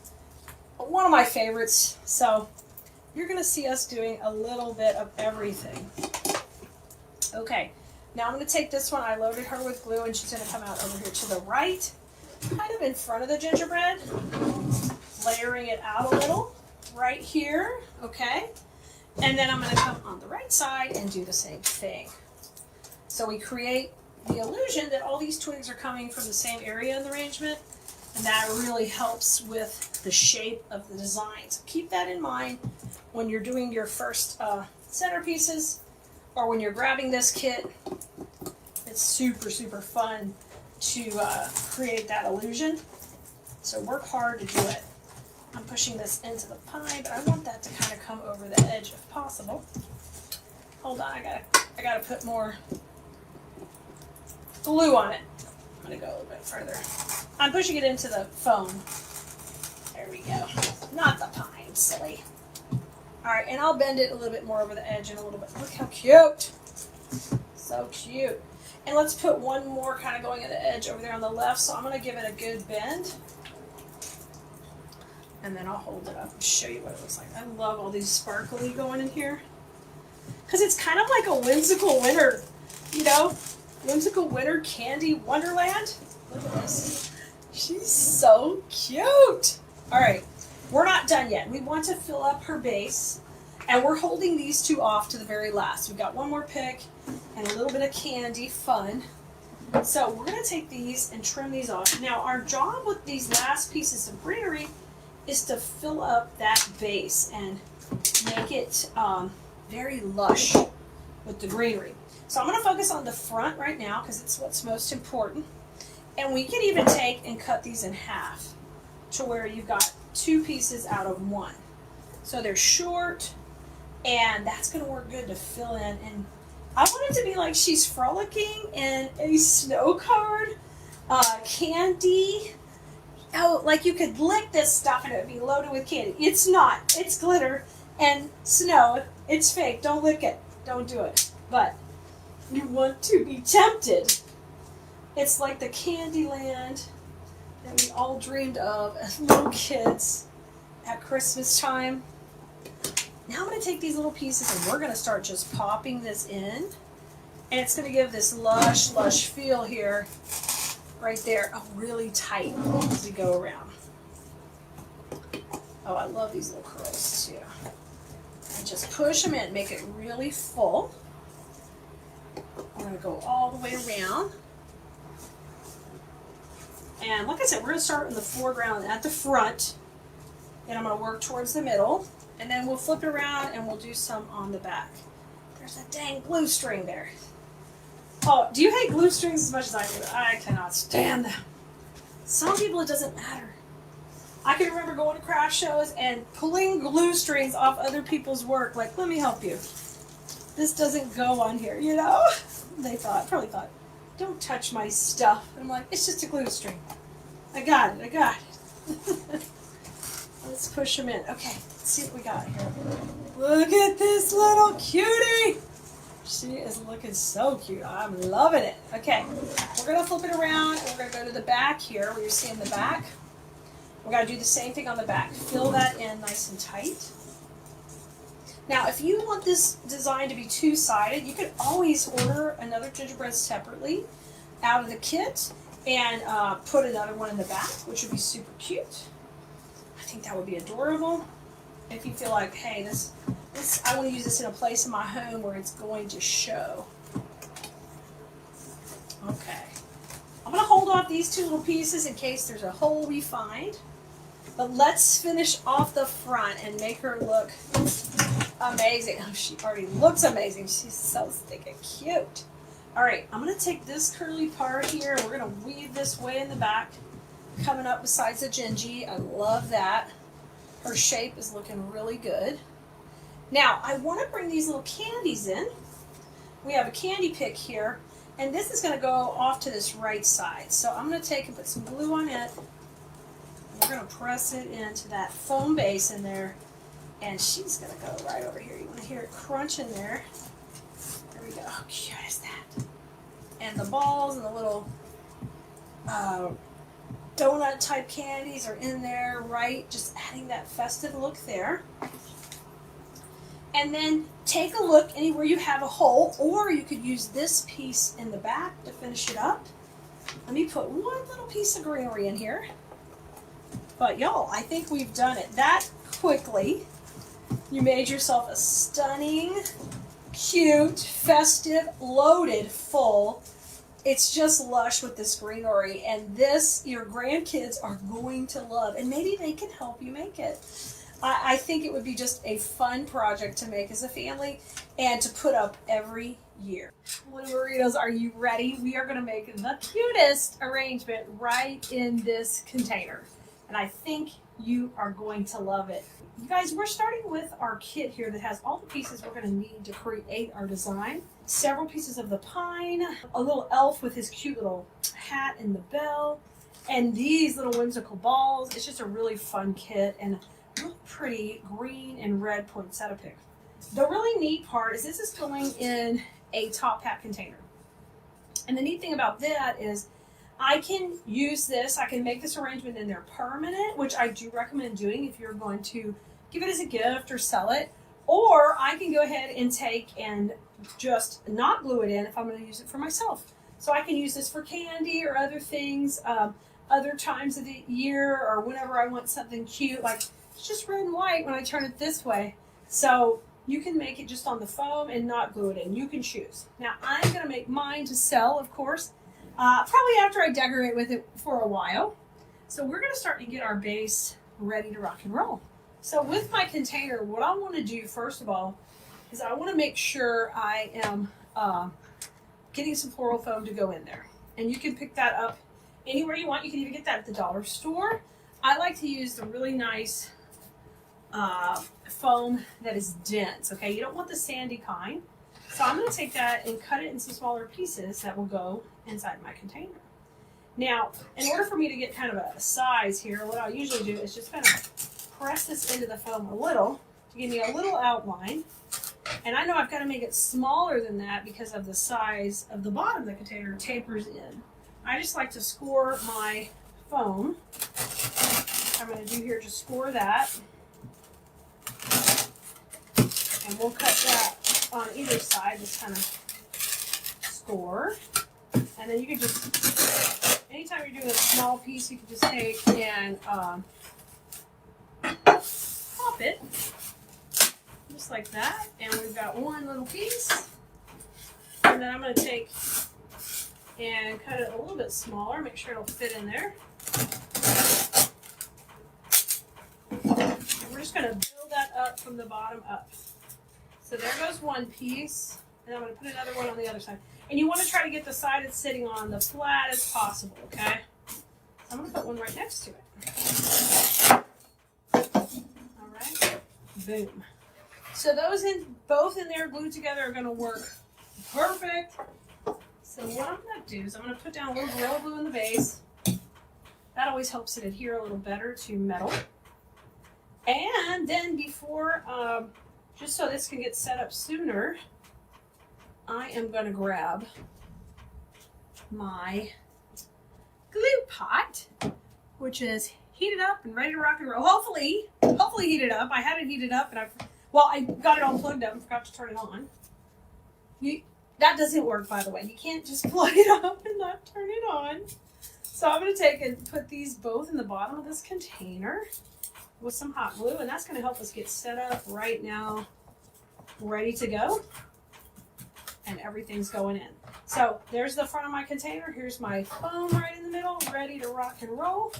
one of my favorites. So you're going to see us doing a little bit of everything. Okay, now I'm going to take this one. I loaded her with glue, and she's going to come out over here to the right, kind of in front of the gingerbread, layering it out a little right here. Okay. And then I'm going to come on the right side and do the same thing. So we create the illusion that all these twigs are coming from the same area in the arrangement, and that really helps with the shape of the design. So keep that in mind when you're doing your first centerpieces, or when you're grabbing this kit. It's super, super fun to create that illusion. So work hard to do it. I'm pushing this into the pie, but I want that to kind of come over the edge if possible. Hold on, I gotta put more glue on it. I'm gonna go a little bit further. I'm pushing it into the foam. There we go. Not the pine, silly. All right, and I'll bend it a little bit more over the edge in a little bit. Look how cute. So cute. And let's put one more kind of going at the edge over there on the left. So I'm gonna give it a good bend. And then I'll hold it up and show you what it looks like. I love all these sparkly going in here. Because it's kind of like a whimsical winter, you know, whimsical winter candy wonderland. Look at this. She's so cute. All right, we're not done yet. We want to fill up her base, and we're holding these two off to the very last. We've got one more pick and a little bit of candy fun. So we're going to take these and trim these off. Now, our job with these last pieces of greenery is to fill up that base and make it very lush with the greenery. So I'm going to focus on the front right now because it's what's most important. And we can even take and cut these in half to where you've got two pieces out of one. So they're short, and that's going to work good to fill in. And I want it to be like she's frolicking in a snow-covered candy. Oh, like you could lick this stuff and it would be loaded with candy. It's not. It's glitter and snow. It's fake. Don't lick it. Don't do it. But you want to be tempted. It's like the candy land that we all dreamed of as little kids at Christmas time. Now I'm going to take these little pieces and we're going to start just popping this in. And it's going to give this lush, lush feel here. Right there, oh, really tight as we go around. Oh, I love these little curls too. And just push them in, make it really full. I'm going to go all the way around. And like I said, we're going to start in the foreground at the front. And I'm going to work towards the middle. And then we'll flip it around and we'll do some on the back. There's a dang glue string there. Oh, do you hate glue strings as much as I do? I cannot stand them. Some people it doesn't matter. I can remember going to craft shows and pulling glue strings off other people's work. Like, let me help you. This doesn't go on here, you know? They probably thought, don't touch my stuff. And I'm like, it's just a glue string. I got it. Let's push them in. Okay, let's see what we got here. Look at this little cutie. She is looking so cute. I'm loving it. Okay, we're going to flip it around and we're going to go to the back here where you're seeing the back. We're going to do the same thing on the back. Fill that in nice and tight. Now, if you want this design to be two-sided, you could always order another gingerbread separately out of the kit and put another one in the back, which would be super cute. I think that would be adorable. If you feel like, hey, this I want to use this in a place in my home where it's going to show. Okay. I'm going to hold off these two little pieces in case there's a hole we find. But let's finish off the front and make her look amazing. Oh, she already looks amazing. She's so stinking cute. All right, I'm going to take this curly part here and we're going to weave this way in the back, coming up besides the gingy. I love that. Her shape is looking really good. Now, I want to bring these little candies in. We have a candy pick here, and this is going to go off to this right side. So I'm going to take and put some glue on it. We're going to press it into that foam base in there, and she's going to go right over here. You want to hear it crunch in there. There we go. How cute is that? And the balls and the little donut-type candies are in there, right? Just adding that festive look there. And then take a look anywhere you have a hole, or you could use this piece in the back to finish it up. Let me put one little piece of greenery in here. But y'all, I think we've done it that quickly. You made yourself a stunning, cute, festive, loaded, full. It's just lush with this greenery, and this your grandkids are going to love, and maybe they can help you make it. I think it would be just a fun project to make as a family and to put up every year. Little burritos, are you ready? We are going to make the cutest arrangement right in this container. And I think you are going to love it. You guys, we're starting with our kit here that has all the pieces we're going to need to create our design. Several pieces of the pine, a little elf with his cute little hat and the bell, and these little whimsical balls. It's just a really fun kit and real pretty green and red poinsettia pick. The really neat part is this is going in a top hat container. And the neat thing about that is I can use this, I can make this arrangement and they're permanent, which I do recommend doing if you're going to give it as a gift or sell it. Or I can go ahead and take and just not glue it in if I'm going to use it for myself. So I can use this for candy or other things, other times of the year, or whenever I want something cute. Like, it's just red and white when I turn it this way. So you can make it just on the foam and not glue it in. You can choose. Now I'm going to make mine to sell, of course, probably after I decorate with it for a while. So we're going to start to get our base ready to rock and roll. So with my container, what I want to do first of all is I want to make sure I am getting some floral foam to go in there. And you can pick that up anywhere you want. You can even get that at the dollar store. I like to use the really nice foam that is dense, okay? You don't want the sandy kind. So I'm going to take that and cut it into smaller pieces that will go inside my container. Now, in order for me to get kind of a size here, what I'll usually do is just kind of press this into the foam a little to give me a little outline. And I know I've got to make it smaller than that because of the size of the bottom of the container tapers in. I just like to score my foam. I'm going to do here, just score that. And we'll cut that on either side, just kind of score. And then you can just, anytime you're doing a small piece, you can just take and pop it, just like that. And we've got one little piece. And then I'm going to take and cut it a little bit smaller, make sure it'll fit in there. And we're just going to build that up from the bottom up. So there goes one piece, and I'm going to put another one on the other side. And you want to try to get the side it's sitting on the flat as possible, okay? So I'm going to put one right next to it. All right, boom. So those both in there glued together are going to work perfect. So what I'm going to do is I'm going to put down a little Gorilla Glue in the base. That always helps it adhere a little better to metal. And then before, just so this can get set up sooner, I am going to grab my glue pot, which is heated up and ready to rock and roll. Hopefully heated up. I had it heated up, and I got it all plugged up and forgot to turn it on. That doesn't work, by the way. You can't just plug it up and not turn it on. So I'm going to take and put these both in the bottom of this container with some hot glue, and that's going to help us get set up right now, ready to go, and everything's going in. So there's the front of my container. Here's my foam right in the middle, ready to rock and roll.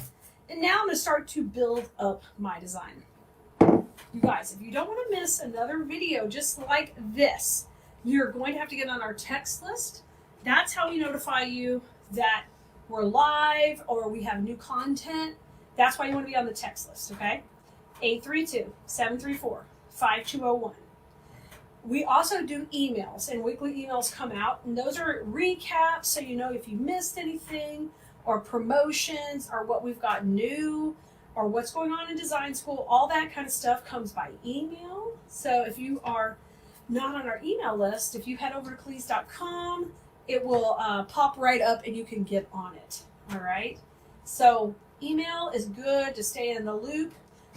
And now I'm going to start to build up my design. You guys, if you don't want to miss another video just like this, you're going to have to get on our text list. That's how we notify you that we're live or we have new content. That's why you want to be on the text list, okay? 832-734-5201. We also do emails, and weekly emails come out, and those are recaps, so you know if you missed anything, or promotions, or what we've got new, or what's going on in design school. All that kind of stuff comes by email. So if you are not on our email list, if you head over to Keleas.com, it will pop right up and you can get on it. All right. So email is good to stay in the loop,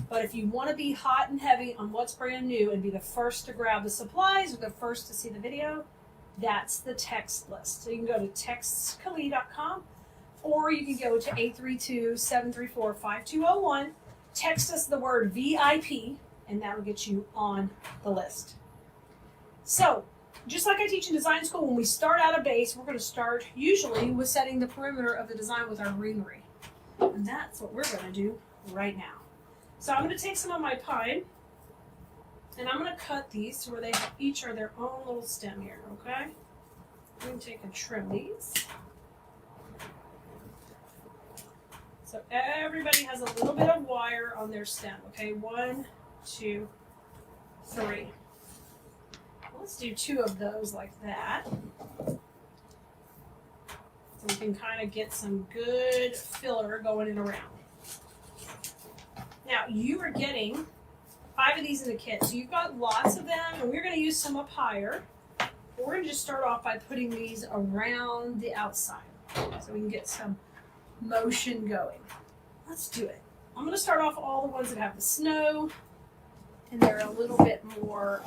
but if you want to be hot and heavy on what's brand new and be the first to grab the supplies or the first to see the video, that's the text list. So you can go to textkelea.com, or you can go to 832-734-5201. Text us the word VIP, and that will get you on the list. So, just like I teach in design school, when we start out a base, we're going to start usually with setting the perimeter of the design with our greenery. And that's what we're going to do right now. So I'm going to take some of my pine, and I'm going to cut these to where they each are their own little stem here, okay? I'm going to take and trim these. So everybody has a little bit of wire on their stem, okay? 1, 2, 3. Let's do 2 of those like that. So we can kind of get some good filler going in around. Now, you are getting 5 of these in the kit. So you've got lots of them, and we're going to use some up higher. We're going to just start off by putting these around the outside. So we can get some motion going. Let's do it. I'm going to start off all the ones that have the snow, and they're a little bit more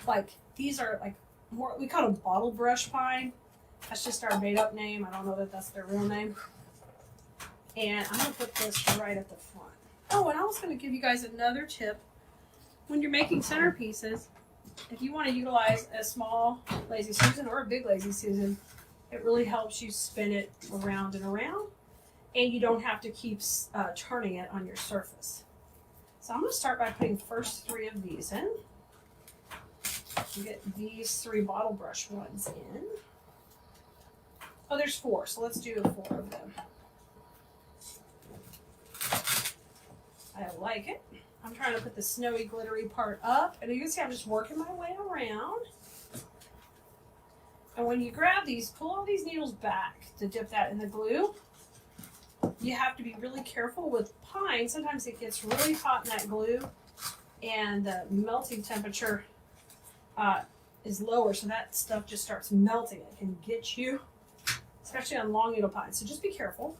like, these are like more, we call them bottle brush pine. That's just our made up name. I don't know that that's their real name. And I'm going to put this right at the front. Oh, and I was going to give you guys another tip. When you're making centerpieces, if you want to utilize a small Lazy Susan or a big Lazy Susan, it really helps you spin it around and around, and you don't have to keep turning it on your surface. So I'm going to start by putting the first 3 of these in. Get these 3 bottle brush ones in. Oh, there's 4, so let's do 4 of them. I like it. I'm trying to put the snowy glittery part up, and you can see I'm just working my way around. And when you grab these, pull all these needles back to dip that in the glue. You have to be really careful with pine. Sometimes it gets really hot in that glue, and the melting temperature is lower, so that stuff just starts melting. It can get you, especially on long needle pine. So just be careful.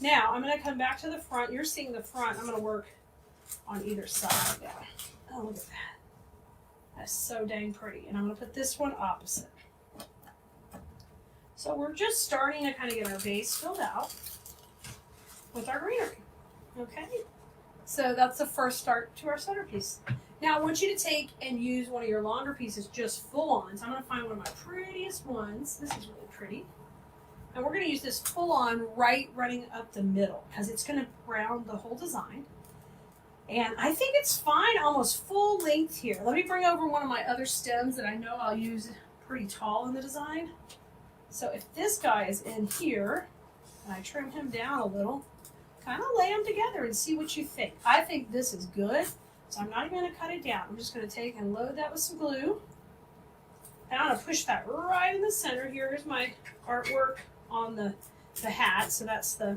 Now I'm going to come back to the front. You're seeing the front. I'm going to work on either side now. Oh, look at that. That's so dang pretty. And I'm going to put this one opposite. So we're just starting to kind of get our base filled out with our greenery. Okay? So that's the first start to our centerpiece. Now I want you to take and use one of your longer pieces just full on. So I'm going to find one of my prettiest ones. This is really pretty. And we're going to use this full on right running up the middle because it's going to round the whole design. And I think it's fine almost full length here. Let me bring over one of my other stems that I know I'll use pretty tall in the design. So if this guy is in here, and I trim him down a little, kind of lay them together and see what you think. I think this is good, so I'm not even going to cut it down. I'm just going to take and load that with some glue. And I'm going to push that right in the center. Here's my artwork on the hat, so that's the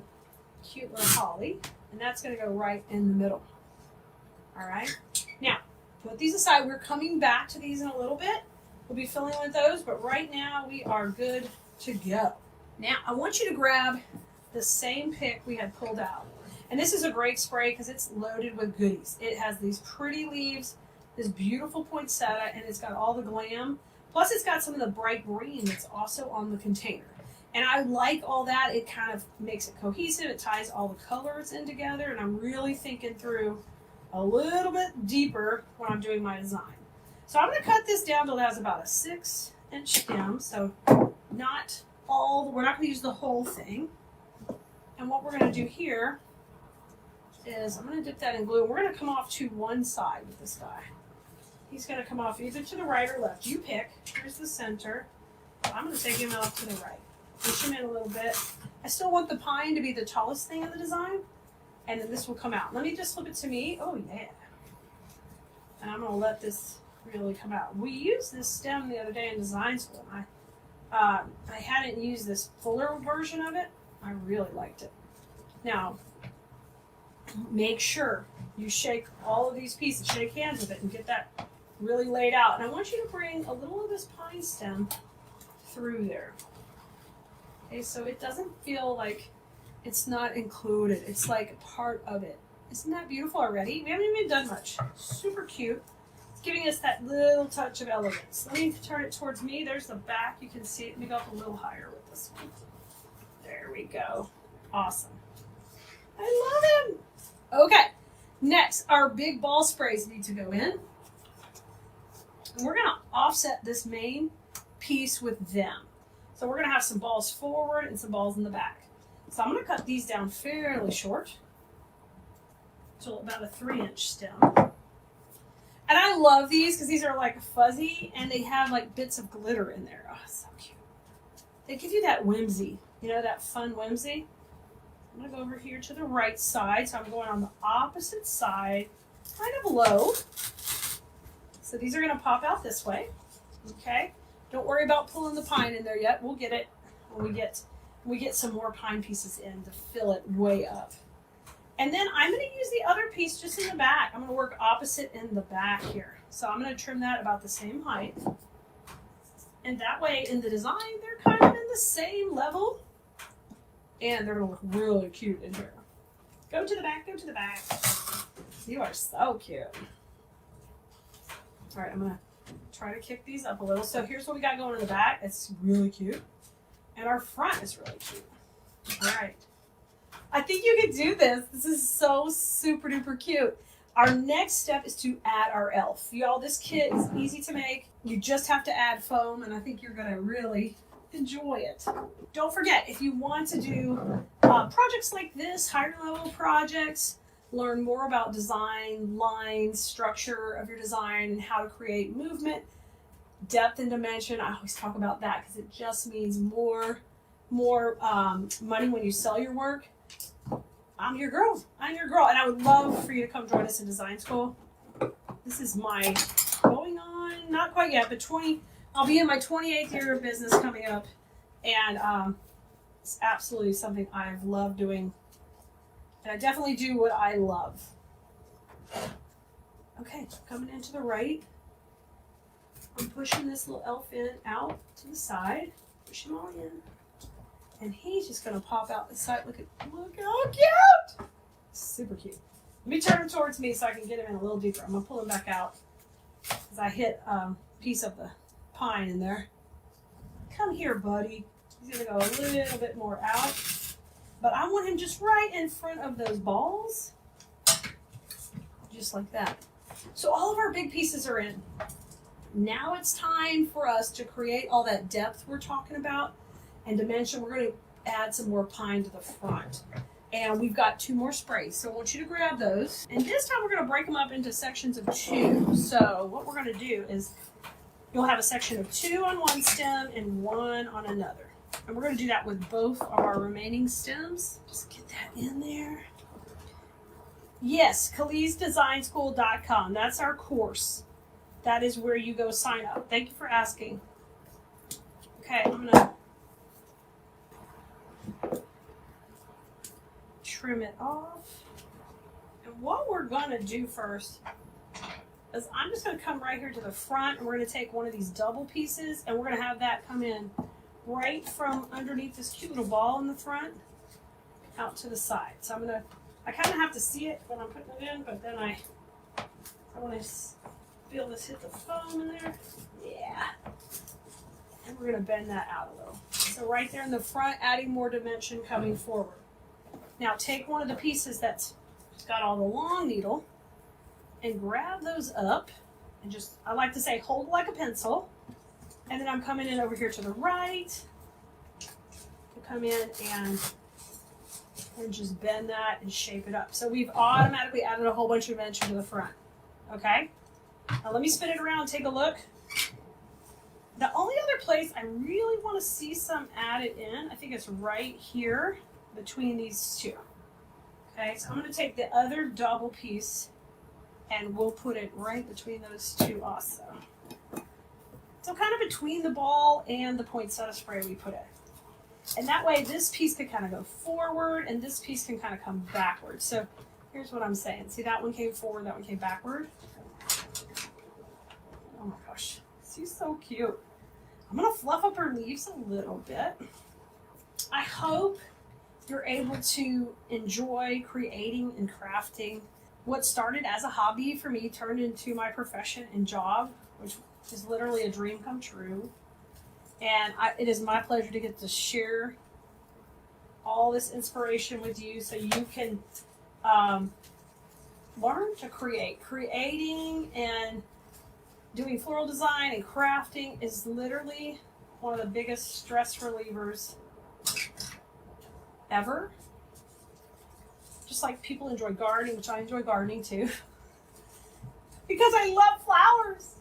cute little holly, and that's going to go right in the middle. All right, now put these aside. We're coming back to these in a little bit. We'll be filling with those, but right now we are good to go. Now I want you to grab the same pick we had pulled out, and this is a great spray because it's loaded with goodies. It has these pretty leaves, this beautiful poinsettia, and it's got all the glam, plus it's got some of the bright green that's also on the container. And I like all that. It kind of makes it cohesive. It ties all the colors in together. And I'm really thinking through a little bit deeper when I'm doing my design. So I'm going to cut this down till it has about a 6-inch stem. So not all, we're not going to use the whole thing. And what we're going to do here is I'm going to dip that in glue. We're going to come off to one side with this guy. He's going to come off either to the right or left. You pick. Here's the center. I'm going to take him off to the right. Push him in a little bit. I still want the pine to be the tallest thing in the design, and then this will come out. Let me just flip it to me. Oh yeah. And I'm gonna let this really come out. We used this stem the other day in design school. I hadn't used this fuller version of it. I really liked it. Now, make sure you shake all of these pieces, shake hands with it, and get that really laid out. And I want you to bring a little of this pine stem through there. Okay, so it doesn't feel like it's not included. It's like part of it. Isn't that beautiful already? We haven't even done much. Super cute. It's giving us that little touch of elegance. Let me turn it towards me. There's the back. You can see it. Let me go up a little higher with this one. There we go. Awesome. I love him. Okay, next, our big ball sprays need to go in. And we're going to offset this main piece with them. So we're going to have some balls forward and some balls in the back. So I'm going to cut these down fairly short to about a 3-inch stem. And I love these because these are like fuzzy and they have like bits of glitter in there. Oh, so cute. They give you that whimsy, you know, that fun whimsy. I'm going to go over here to the right side. So I'm going on the opposite side, kind of low. So these are going to pop out this way. Okay. Don't worry about pulling the pine in there yet. We'll get it when we get some more pine pieces in to fill it way up. And then I'm going to use the other piece just in the back. I'm going to work opposite in the back here. So I'm going to trim that about the same height. And that way in the design, they're kind of in the same level. And they're gonna look really cute in here. Go to the back, go to the back. You are so cute. All right, I'm gonna try to kick these up a little. So here's what we got going in the back. It's really cute. And our front is really cute. All right. I think you can do this. This is so super duper cute. Our next step is to add our elf. Y'all, this kit is easy to make. You just have to add foam, and I think you're gonna really enjoy it. Don't forget, if you want to do projects like this, higher level projects, learn more about design, lines, structure of your design, and how to create movement, depth and dimension. I always talk about that because it just means more money when you sell your work. I'm your girl. I'm your girl. And I would love for you to come join us in design school. This is my going on, not quite yet, but I'll be in my 28th year of business coming up. And it's absolutely something I've loved doing. And I definitely do what I love. Okay, coming into the right. I'm pushing this little elf out to the side. Push him all in. And he's just gonna pop out the side. Look how cute! Super cute. Let me turn him towards me so I can get him in a little deeper. I'm gonna pull him back out because I hit a piece of the pine in there. Come here, buddy. He's gonna go a little bit more out. But I want him just right in front of those balls. Just like that. So all of our big pieces are in. Now it's time for us to create all that depth we're talking about and dimension. We're going to add some more pine to the front. And we've got 2 more sprays. So I want you to grab those. And this time we're going to break them up into sections of 2. So what we're going to do is you'll have a section of 2 on one stem and 1 on another. And we're going to do that with both of our remaining stems. Just get that in there. Yes, KeleasDesignSchool.com. That's our course. That is where you go sign up. Thank you for asking. Okay, I'm going to trim it off. And what we're going to do first is I'm just going to come right here to the front, and we're going to take one of these double pieces, and we're going to have that come in right from underneath this cute little ball in the front out to the side. So I kind of have to see it when I'm putting it in, but then I want to feel this hit the foam in there. Yeah. And we're going to bend that out a little. So right there in the front, adding more dimension coming forward. Now take one of the pieces that's got all the long needle and grab those up and just, I like to say, hold like a pencil. And then I'm coming in over here to the right to come in and just bend that and shape it up. So we've automatically added a whole bunch of dimension to the front. Okay? Now let me spin it around and take a look. The only other place I really want to see some added in, I think it's right here between these 2. Okay, so I'm going to take the other double piece and we'll put it right between those 2 also. So kind of between the ball and the poinsettia spray we put in. And that way this piece can kind of go forward and this piece can kind of come backward. So here's what I'm saying. See, that one came forward, that one came backward. Oh my gosh, she's so cute. I'm gonna fluff up her leaves a little bit. I hope you're able to enjoy creating and crafting. What started as a hobby for me turned into my profession and job, which is literally a dream come true. And it is my pleasure to get to share all this inspiration with you so you can learn to create. Creating and doing floral design and crafting is literally one of the biggest stress relievers ever. Just like people enjoy gardening, which I enjoy gardening too, because I love flowers.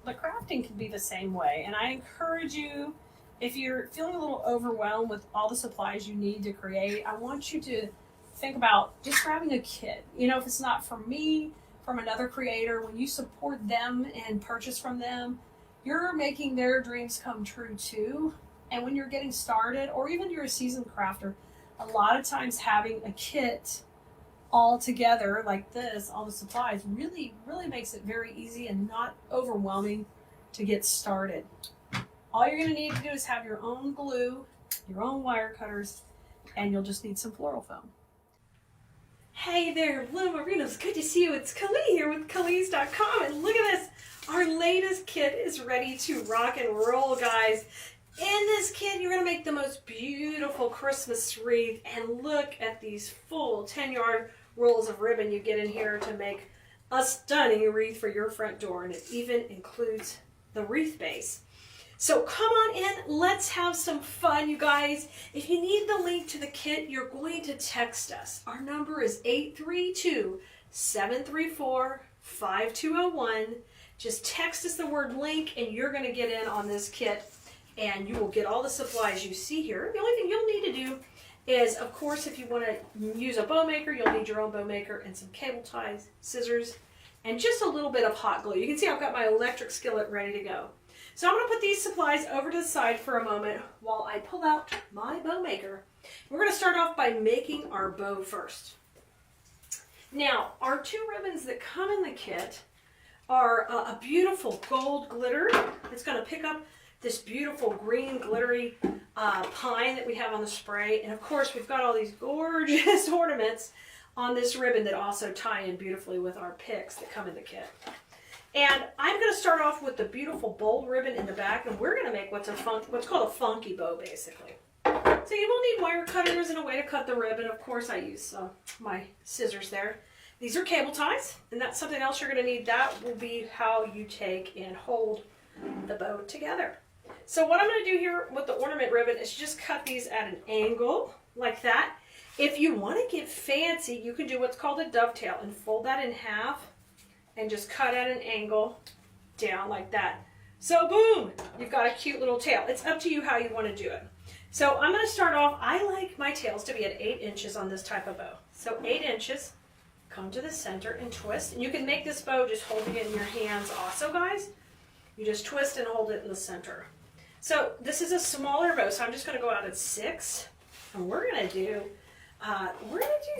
But crafting can be the same way. And I encourage you, if you're feeling a little overwhelmed with all the supplies you need to create, I want you to think about just grabbing a kit. You know, if it's not from me, from another creator, when you support them and purchase from them, you're making their dreams come true too. And when you're getting started, or even you're a seasoned crafter, a lot of times having a kit all together like this, all the supplies, really makes it very easy and not overwhelming to get started. All you're going to need to do is have your own glue, your own wire cutters, and you'll just need some floral foam. Hey there, Bloomerinos. Good to see you. It's Kelea here with Keleas.com, and look at this. Our latest kit is ready to rock and roll, guys. In this kit, you're going to make the most beautiful Christmas wreath, and look at these full 10-yard rolls of ribbon you get in here to make a stunning wreath for your front door, and it even includes the wreath base. So come on in, let's have some fun, you guys. If you need the link to the kit, you're going to text us. Our number is 832-734-5201. Just text us the word link and you're going to get in on this kit, and you will get all the supplies you see here. The only thing you'll need to do is, of course, if you want to use a bow maker, you'll need your own bow maker and some cable ties, scissors, and just a little bit of hot glue. You can see I've got my electric skillet ready to go. So I'm going to put these supplies over to the side for a moment while I pull out my bow maker. We're going to start off by making our bow first. Now, our two ribbons that come in the kit are a beautiful gold glitter. It's going to pick up this beautiful green glittery pine that we have on the spray. And of course, we've got all these gorgeous ornaments on this ribbon that also tie in beautifully with our picks that come in the kit. And I'm going to start off with the beautiful bold ribbon in the back, and we're going to make what's called a funky bow, basically. So you will need wire cutters and a way to cut the ribbon. Of course, I use my scissors there. These are cable ties, and that's something else you're going to need. That will be how you take and hold the bow together. So what I'm going to do here with the ornament ribbon is just cut these at an angle like that. If you want to get fancy, you can do what's called a dovetail and fold that in half and just cut at an angle down like that. So boom, you've got a cute little tail. It's up to you how you want to do it. So I'm going to start off, I like my tails to be at 8 inches on this type of bow. So 8 inches, come to the center and twist. And you can make this bow just holding it in your hands also, guys. You just twist and hold it in the center. So this is a smaller bow, so I'm just going to go out at 6. And we're going to do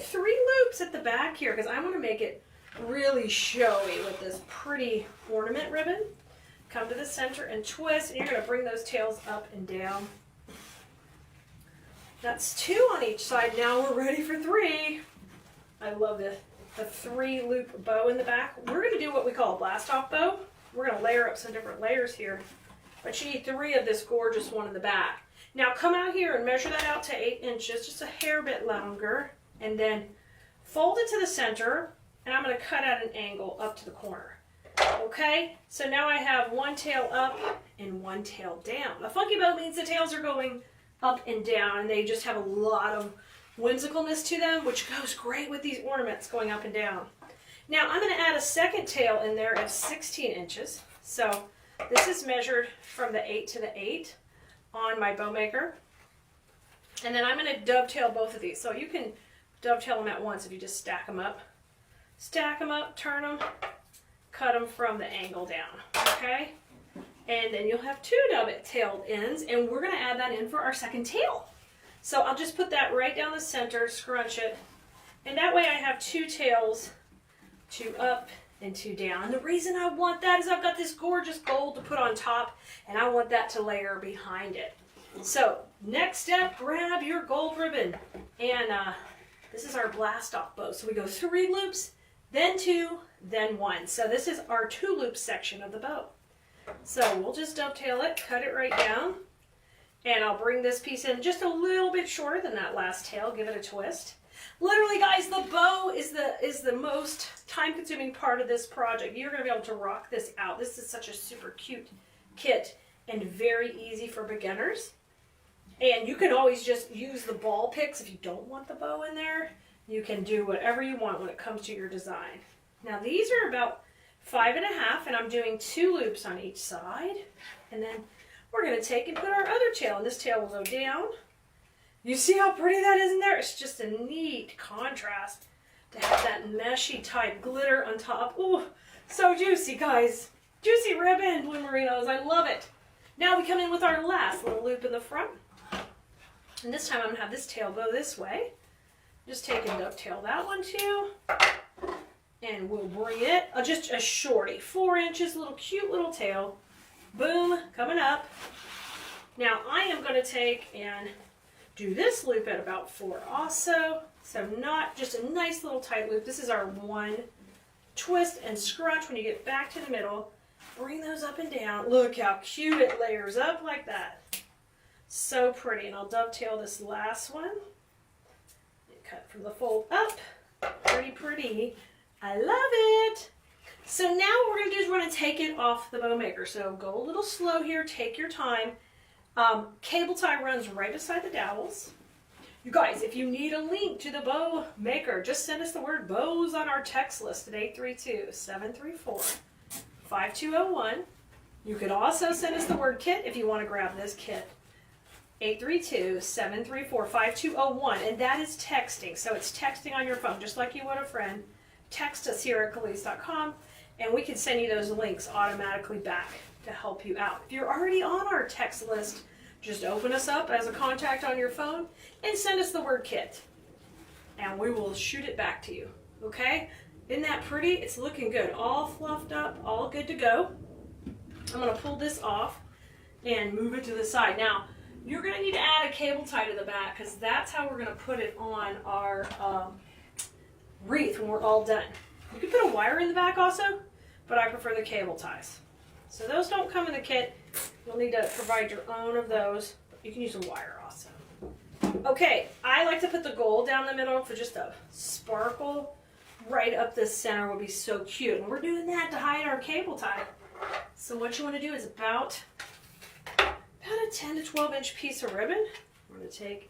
3 loops at the back here because I want to make it really showy with this pretty ornament ribbon. Come to the center and twist, and you're going to bring those tails up and down. That's 2 on each side. Now we're ready for 3. I love the 3-loop bow in the back. We're going to do what we call a blast-off bow. We're going to layer up some different layers here, but you need 3 of this gorgeous one in the back. Now come out here and measure that out to 8 inches, just a hair bit longer, and then fold it to the center. And I'm going to cut at an angle up to the corner. Okay, so now I have 1 tail up and 1 tail down. A funky bow means the tails are going up and down, and they just have a lot of whimsicalness to them, which goes great with these ornaments going up and down. Now I'm going to add a second tail in there at 16 inches. So this is measured from the 8 to the 8 on my bow maker. And then I'm going to dovetail both of these. So you can dovetail them at once if you just stack them up. Stack them up, turn them, cut them from the angle down, okay? And then you'll have 2 dovetailed ends, and we're going to add that in for our second tail. So I'll just put that right down the center, scrunch it, and that way I have 2 tails, 2 up and 2 down. And the reason I want that is I've got this gorgeous gold to put on top, and I want that to layer behind it. So next step, grab your gold ribbon, and this is our blast-off bow. So we go 3 loops, then 2, then 1. So this is our 2-loop section of the bow. So we'll just dovetail it, cut it right down, and I'll bring this piece in just a little bit shorter than that last tail, give it a twist. Literally, guys, the bow is the most time-consuming part of this project. You're going to be able to rock this out. This is such a super cute kit and very easy for beginners. And you can always just use the ball picks if you don't want the bow in there. You can do whatever you want when it comes to your design. Now these are about 5 1/2, and I'm doing 2 loops on each side. And then we're going to take and put our other tail, and this tail will go down. You see how pretty that is in there? It's just a neat contrast to have that meshy type glitter on top. Ooh, so juicy, guys. Juicy ribbon, Blue Merinos. I love it. Now we come in with our last little loop in the front. And this time I'm going to have this tail go this way. Just take and dovetail that one too. And we'll bring it, just a shorty, 4 inches, little cute little tail. Boom, coming up. Now I am going to take and do this loop at about 4 also. So not just a nice little tight loop. This is our one twist and scrunch when you get back to the middle. Bring those up and down. Look how cute it layers up like that. So pretty. And I'll dovetail this last one. Cut from the fold up. Pretty, pretty. I love it. So now what we're going to do is we're going to take it off the bow maker. So go a little slow here. Take your time. Cable tie runs right beside the dowels. You guys, if you need a link to the bow maker, just send us the word bows on our text list at 832-734-5201. You could also send us the word kit if you want to grab this kit. 832-734-5201, and that is texting. So it's texting on your phone, just like you would a friend. Text us here at Keleas.com, and we can send you those links automatically back to help you out. If you're already on our text list, just open us up as a contact on your phone and send us the word kit, and we will shoot it back to you. Okay? Isn't that pretty? It's looking good. All fluffed up, all good to go. I'm going to pull this off and move it to the side. Now, you're going to need to add a cable tie to the back because that's how we're going to put it on our wreath when we're all done. You can put a wire in the back also, but I prefer the cable ties. So those don't come in the kit. You'll need to provide your own of those. But you can use a wire also. Okay, I like to put the gold down the middle for just a sparkle right up the center will be so cute. And we're doing that to hide our cable tie. So what you want to do is about a 10 to 12 inch piece of ribbon. We're going to take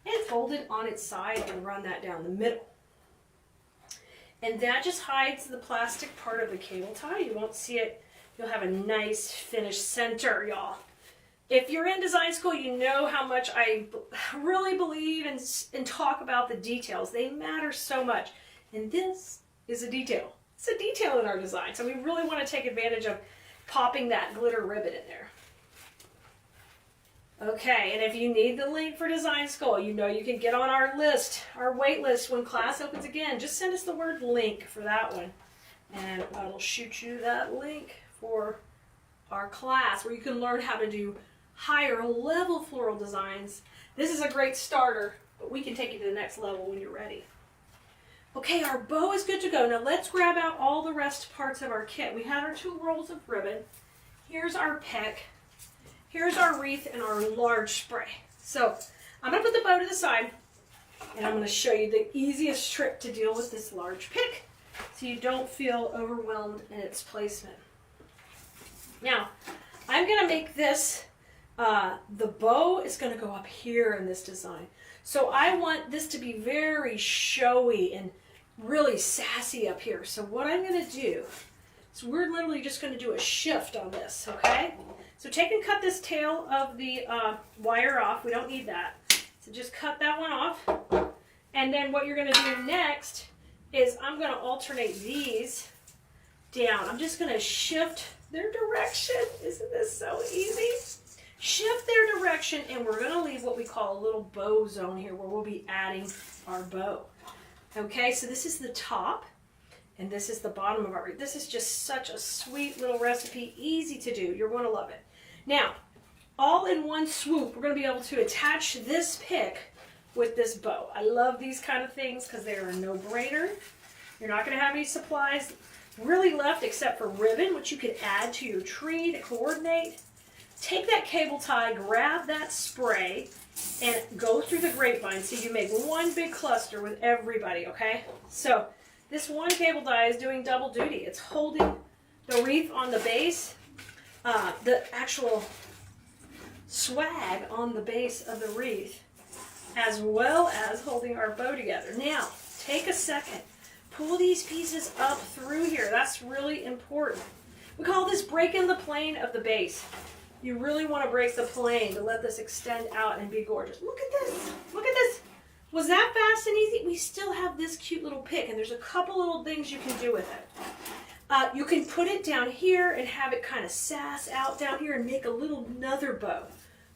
and fold it on its side and run that down the middle. And that just hides the plastic part of the cable tie. You won't see it. You'll have a nice finished center, y'all. If you're in design school, you know how much I really believe and talk about the details. They matter so much. And this is a detail. It's a detail in our design. So we really want to take advantage of popping that glitter ribbon in there. Okay, and if you need the link for design school, you know you can get on our list, our wait list when class opens again. Just send us the word link for that one. And I'll shoot you that link for our class where you can learn how to do higher level floral designs. This is a great starter, but we can take you to the next level when you're ready. Okay, our bow is good to go. Now let's grab out all the rest parts of our kit. We have our 2 rolls of ribbon. Here's our pick. Here's our wreath and our large spray. So I'm going to put the bow to the side, and I'm going to show you the easiest trick to deal with this large pick so you don't feel overwhelmed in its placement. Now, I'm going to make this, the bow is going to go up here in this design. So I want this to be very showy and really sassy up here. So what I'm going to do is we're literally just going to do a shift on this, okay? So take and cut this tail of the wire off. We don't need that. So just cut that one off. And then what you're going to do next is I'm going to alternate these down. I'm just going to shift their direction. Isn't this so easy? Shift their direction, and we're going to leave what we call a little bow zone here where we'll be adding our bow. Okay, so this is the top. And this is the bottom of our wreath. This is just such a sweet little recipe, easy to do. You're going to love it. Now, all in one swoop, we're going to be able to attach this pick with this bow. I love these kind of things because they are a no-brainer. You're not going to have any supplies really left except for ribbon, which you could add to your tree to coordinate. Take that cable tie, grab that spray, and go through the grapevine so you make one big cluster with everybody, okay? So this one cable tie is doing double duty. It's holding the wreath on the base, the actual swag on the base of the wreath, as well as holding our bow together. Now, take a second. Pull these pieces up through here. That's really important. We call this breaking the plane of the base. You really want to break the plane to let this extend out and be gorgeous. Look at this. Look at this. Was that fast and easy? We still have this cute little pick, and there's a couple little things you can do with it. You can put it down here and have it kind of sass out down here and make a little another bow.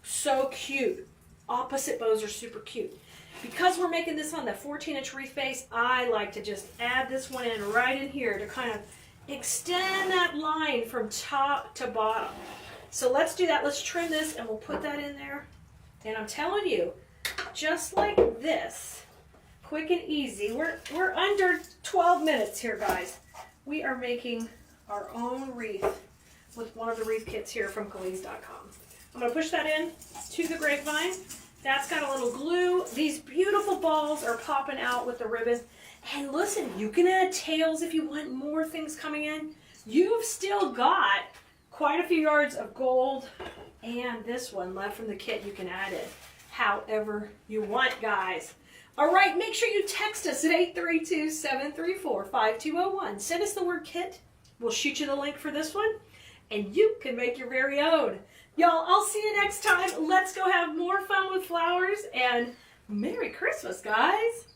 So cute. Opposite bows are super cute. Because we're making this on the 14-inch wreath base, I like to just add this one in right in here to kind of extend that line from top to bottom. So let's do that. Let's trim this and we'll put that in there. And I'm telling you, just like this. Quick and easy. We're under 12 minutes here, guys. We are making our own wreath with one of the wreath kits here from Keleas.com. I'm going to push that in to the grapevine. That's got a little glue. These beautiful balls are popping out with the ribbon. And listen, you can add tails if you want more things coming in. You've still got quite a few yards of gold and this one left from the kit. You can add it however you want, guys. All right, make sure you text us at 832-734-5201. Send us the word kit. We'll shoot you the link for this one, and you can make your very own. Y'all, I'll see you next time. Let's go have more fun with flowers, and Merry Christmas, guys.